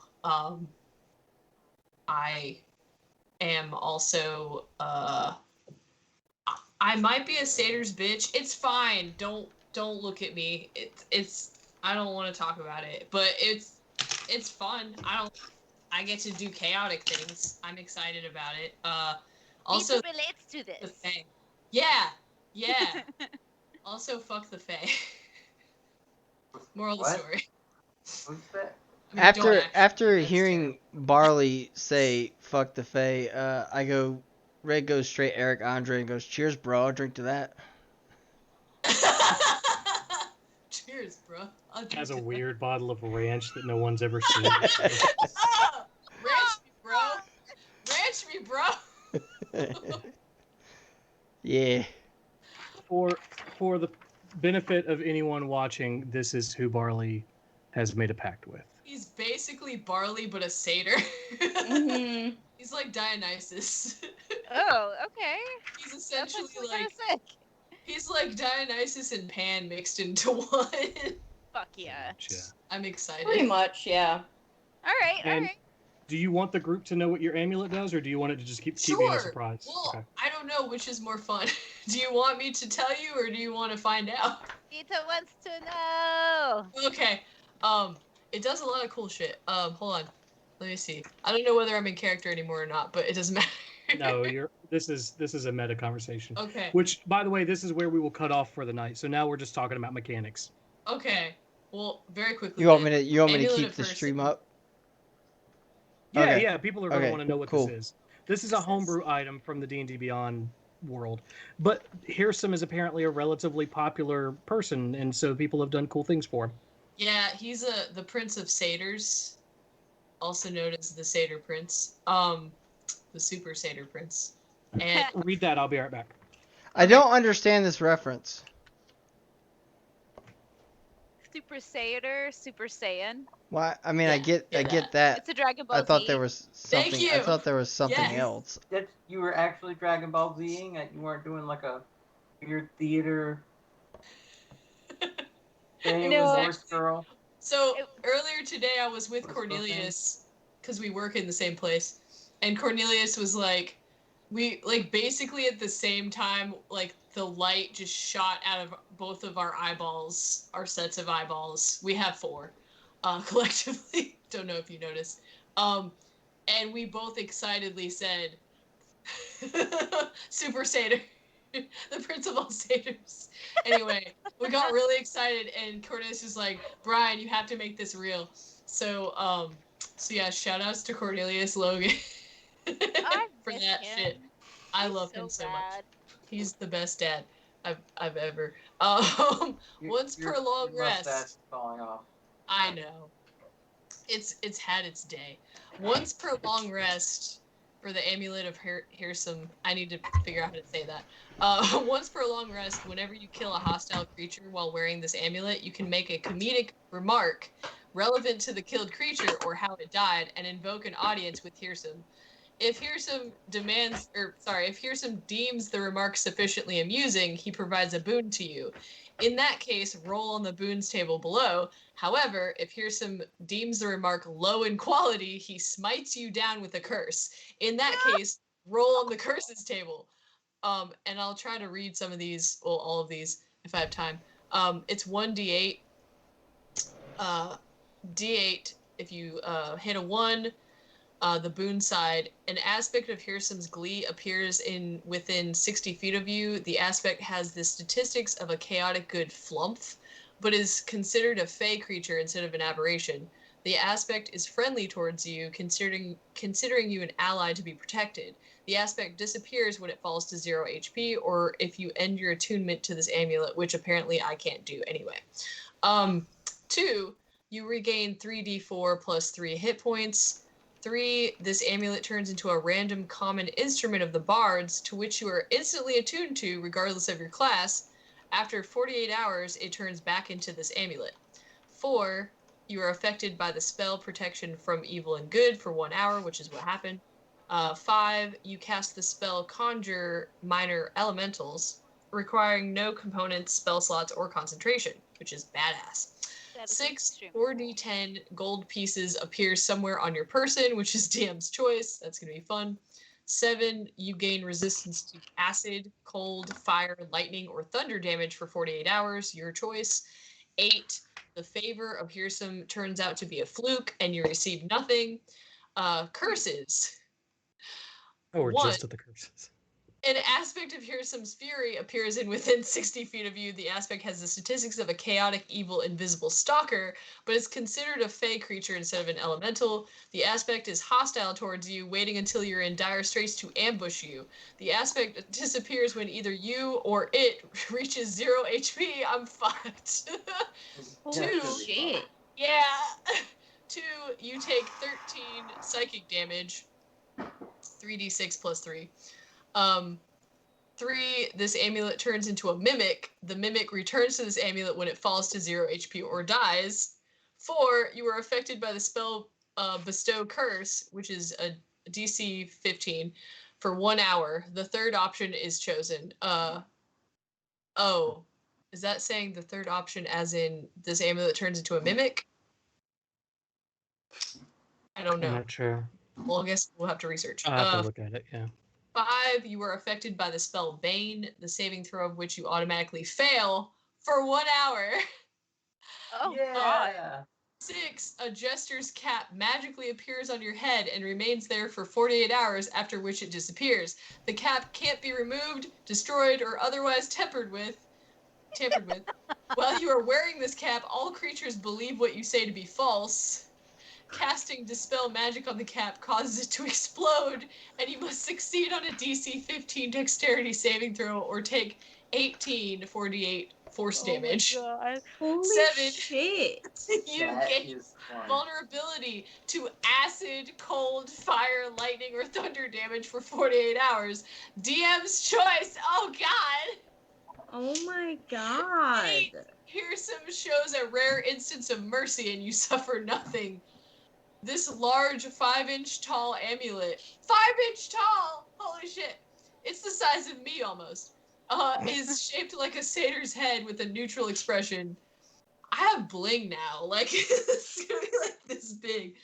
S7: I am also I might be a satyr's bitch. It's fine. Don't look at me. It's I don't want to talk about it, but it's fun. I get to do chaotic things. I'm excited about it. Also
S9: Vita relates to this.
S7: The Fae. Yeah. Also, fuck the Fae. Moral of the story.
S3: Who's that?
S7: I mean,
S5: After hearing Barley say "fuck the Fae," Red goes straight Eric Andre and goes, "Cheers, bro. I'll drink to that."
S7: Cheers, bro.
S10: Has a weird bottle of ranch that no one's ever seen.
S7: Ranch me, bro.
S5: Yeah.
S10: For the benefit of anyone watching, this is who Barley has made a pact with.
S7: He's basically Barley, but a satyr.
S8: Mm-hmm.
S7: He's like Dionysus.
S9: Oh, okay.
S7: He's essentially
S9: like
S7: sick. He's like Dionysus and Pan mixed into one.
S9: Fuck yeah.
S10: Yeah.
S7: I'm excited.
S8: Pretty much, yeah.
S9: All right.
S10: Do you want the group to know what your amulet does, or do you want it to just keep being a surprise?
S7: Well,
S10: okay.
S7: I don't know which is more fun. Do you want me to tell you, or do you want to find out?
S9: Vita wants to know.
S7: Okay. It does a lot of cool shit. Hold on. Let me see. I don't know whether I'm in character anymore or not, but it doesn't matter.
S10: No, this is a meta conversation.
S7: Okay.
S10: Which, by the way, this is where we will cut off for the night. So now we're just talking about mechanics.
S7: Okay. Well, very quickly.
S5: You want me to keep the stream up?
S10: Yeah,
S5: Okay.
S10: yeah. People are going to want to know what this is. This is a homebrew item from the D&D Beyond world, but Hearsome is apparently a relatively popular person, and so people have done cool things for him.
S7: Yeah, he's the Prince of Satyrs, also known as the Satyr Prince. The Super Satyr Prince. And
S10: read that. I'll be right back.
S5: I don't understand this reference.
S9: Super Satyr, Super Saiyan.
S5: Why? I mean, I get that.
S9: It's a Dragon Ball Z.
S5: I thought there was something.
S7: Thank you.
S5: I thought there was something
S3: Yes.
S5: else.
S3: That you were actually Dragon Ball Z-ing, that you weren't doing like a weird theater thing with Norse Girl.
S7: So earlier today I was with Cornelius, because we work in the same place, and Cornelius was like, basically at the same time, like the light just shot out of both of our eyeballs, our sets of eyeballs. We have 4, collectively. Don't know if you noticed. And we both excitedly said, Super Satyr. The Prince of all Satyrs. Anyway, we got really excited, and Cornelius was like, Brian, you have to make this real. So yeah, shout outs to Cornelius Logan for that shit. I love him so much. He's the best dad I've ever. Once per long rest.
S3: Falling off.
S7: I know. It's had its day. Once per long rest for the amulet of Hearsome. I need to figure out how to say that. Once per long rest, whenever you kill a hostile creature while wearing this amulet, you can make a comedic remark relevant to the killed creature or how it died and invoke an audience with Hearsome. If Hearsome deems the remark sufficiently amusing, he provides a boon to you. In that case, roll on the boons table below. However, if Hearsome deems the remark low in quality, he smites you down with a curse. In that case, roll on the curses table. And I'll try to read some of these, well, all of these, if I have time. It's 1d8. D8, if you hit a 1, the boon side, an aspect of Hearsome's glee appears within 60 feet of you. The aspect has the statistics of a chaotic good flumph, but is considered a fey creature instead of an aberration. The aspect is friendly towards you, considering you an ally to be protected. The aspect disappears when it falls to 0 HP, or if you end your attunement to this amulet, which apparently I can't do anyway. 2, you regain 3d4 plus 3 hit points. 3, this amulet turns into a random common instrument of the bards, to which you are instantly attuned to, regardless of your class. After 48 hours, it turns back into this amulet. 4, you are affected by the spell protection from evil and good for 1 hour, which is what happened. 5, you cast the spell Conjure Minor Elementals, requiring no components, spell slots, or concentration, which is badass. 6, 4d10 gold pieces appear somewhere on your person, which is DM's choice. That's going to be fun. 7, you gain resistance to acid, cold, fire, lightning, or thunder damage for 48 hours, your choice. 8, the favor of Hearsome turns out to be a fluke, and you receive nothing. Curses.
S10: Oh, we're just at the curses.
S7: An aspect of Hearsome's fury appears within 60 feet of you. The aspect has the statistics of a chaotic, evil, invisible stalker, but is considered a fey creature instead of an elemental. The aspect is hostile towards you, waiting until you're in dire straits to ambush you. The aspect disappears when either you or it reaches 0 HP. I'm fucked. 2.
S9: Shit.
S7: Yeah. 2, you take 13 psychic damage. 3d6 plus 3. 3, this amulet turns into a mimic. The mimic returns to this amulet when it falls to 0 HP or dies. 4, you are affected by the spell Bestow Curse, which is a DC 15, for 1 hour. The third option is chosen. Oh, is that saying the third option as in this amulet turns into a mimic? I don't know.
S10: I'm not sure.
S7: Well, I guess we'll have to research.
S10: I'll have to look at it, yeah.
S7: 5, you are affected by the spell Bane, the saving throw of which you automatically fail for 1 hour.
S9: Oh, God.
S7: 6, a jester's cap magically appears on your head and remains there for 48 hours, after which it disappears. The cap can't be removed, destroyed, or otherwise tampered with. While you are wearing this cap, all creatures believe what you say to be false. Casting Dispel Magic on the cap causes it to explode, and you must succeed on a DC 15 Dexterity saving throw or take 18 48 force damage.
S9: Oh my God.
S8: Holy
S7: 7,
S8: shit.
S7: you gain vulnerability to acid, cold, fire, lightning, or thunder damage for 48 hours. DM's choice. Oh, God.
S8: Oh, my God.
S7: 8, Fearsome shows a rare instance of mercy, and you suffer nothing. This large 5-inch tall amulet, 5-inch tall, holy shit, it's the size of me almost, is shaped like a satyr's head with a neutral expression. I have bling now, like, it's gonna be like this big.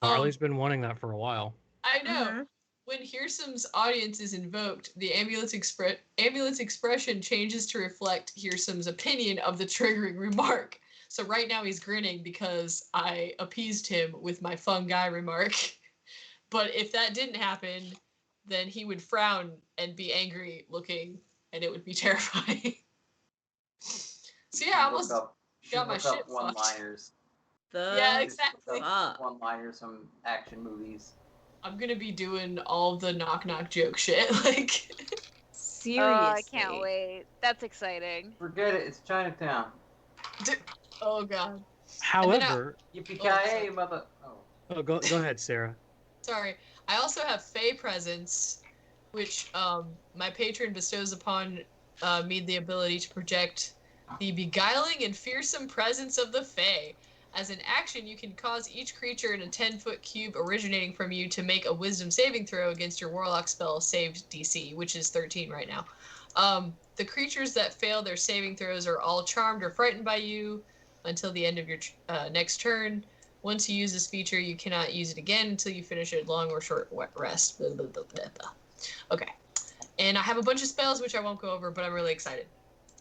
S10: Harley's been wanting that for a while.
S7: I know. When Hearsome's audience is invoked, the amulet's expression changes to reflect Hearsome's opinion of the triggering remark. So right now he's grinning because I appeased him with my fun guy remark. But if that didn't happen, then he would frown and be angry looking, and it would be terrifying. So yeah, I almost got my shit fucked.
S3: One-liners.
S7: Yeah, exactly.
S3: One-liners from action movies.
S7: I'm gonna be doing all the knock-knock joke shit, like...
S8: Seriously.
S9: Oh, I can't wait. That's exciting.
S3: Forget it, it's Chinatown.
S7: Oh, God.
S10: However...
S3: Yippee-ki-yay, mother...
S10: Oh, go ahead, Sarah.
S7: Sorry. I also have Fey Presence, which my patron bestows upon me the ability to project the beguiling and fearsome presence of the Fey. As an action, you can cause each creature in a 10-foot cube originating from you to make a wisdom saving throw against your warlock spell saved DC, which is 13 right now. The creatures that fail their saving throws are all charmed or frightened by you until the end of your next turn. Once you use this feature, you cannot use it again until you finish a long or short rest. Blah, blah, blah, blah, blah. Okay. And I have a bunch of spells, which I won't go over, but I'm really excited.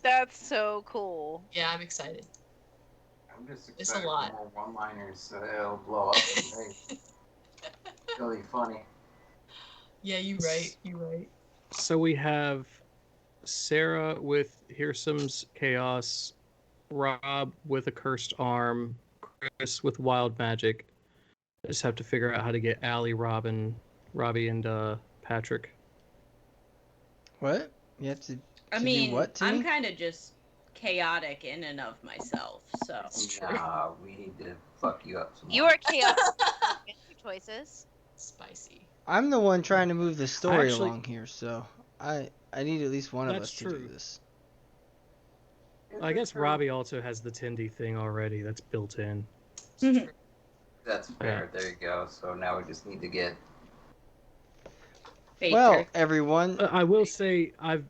S9: That's so cool.
S7: Yeah, I'm excited.
S3: I'm just
S7: It's
S3: excited
S7: a lot.
S3: for more one-liners, so it'll blow up. It'll be funny.
S7: Yeah, you're right.
S10: So we have Sarah with Hearsome's Chaos, Rob with a Cursed Arm, Chris with Wild Magic. I just have to figure out how to get Allie, Robbie, and Patrick.
S5: What? You have to
S8: I
S5: do
S8: mean,
S5: what to
S8: I'm
S5: me?
S8: kind of just chaotic in and of myself, so.
S3: Nah, we need to fuck you up some
S9: You
S3: more.
S9: are chaotic. Your choices.
S7: Spicy.
S5: I'm the one trying to move the story
S10: Actually-
S5: along here, so I need at least one of
S10: That's
S5: us to
S10: true.
S5: do this.
S10: I guess Robbie also has the Tindy thing already. That's built in.
S3: That's fair. There you go. So now we just need to get...
S5: Well, everyone,
S10: I will say I've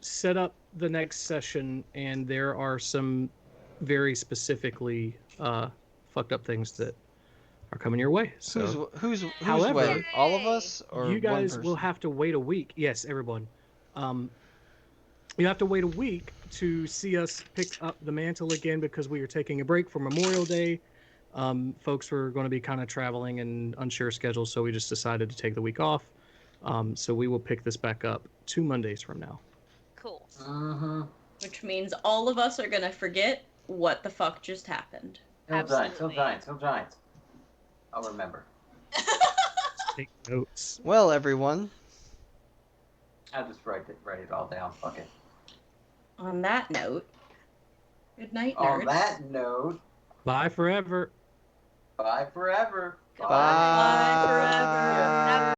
S10: set up the next session, and there are some very specifically fucked up things that are coming your way. So
S5: who's
S10: however,
S5: way? All of us, or
S10: you guys
S5: one
S10: will
S5: person?
S10: have to wait a week. Yes, everyone. You have to wait a week to see us pick up the mantle again because we are taking a break for Memorial Day. Folks were going to be kind of traveling and unsure schedules, so we just decided to take the week off. So we will pick this back up 2 Mondays from now.
S9: Cool.
S8: Which means all of us are gonna forget what the fuck just happened.
S3: Hill Giants. I'll remember.
S10: Take notes.
S5: Well, everyone.
S3: I'll just write it all down. Fuck it.
S8: On that note, good night, nerds.
S3: On that note,
S10: Bye forever.
S3: bye forever.
S5: Bye forever.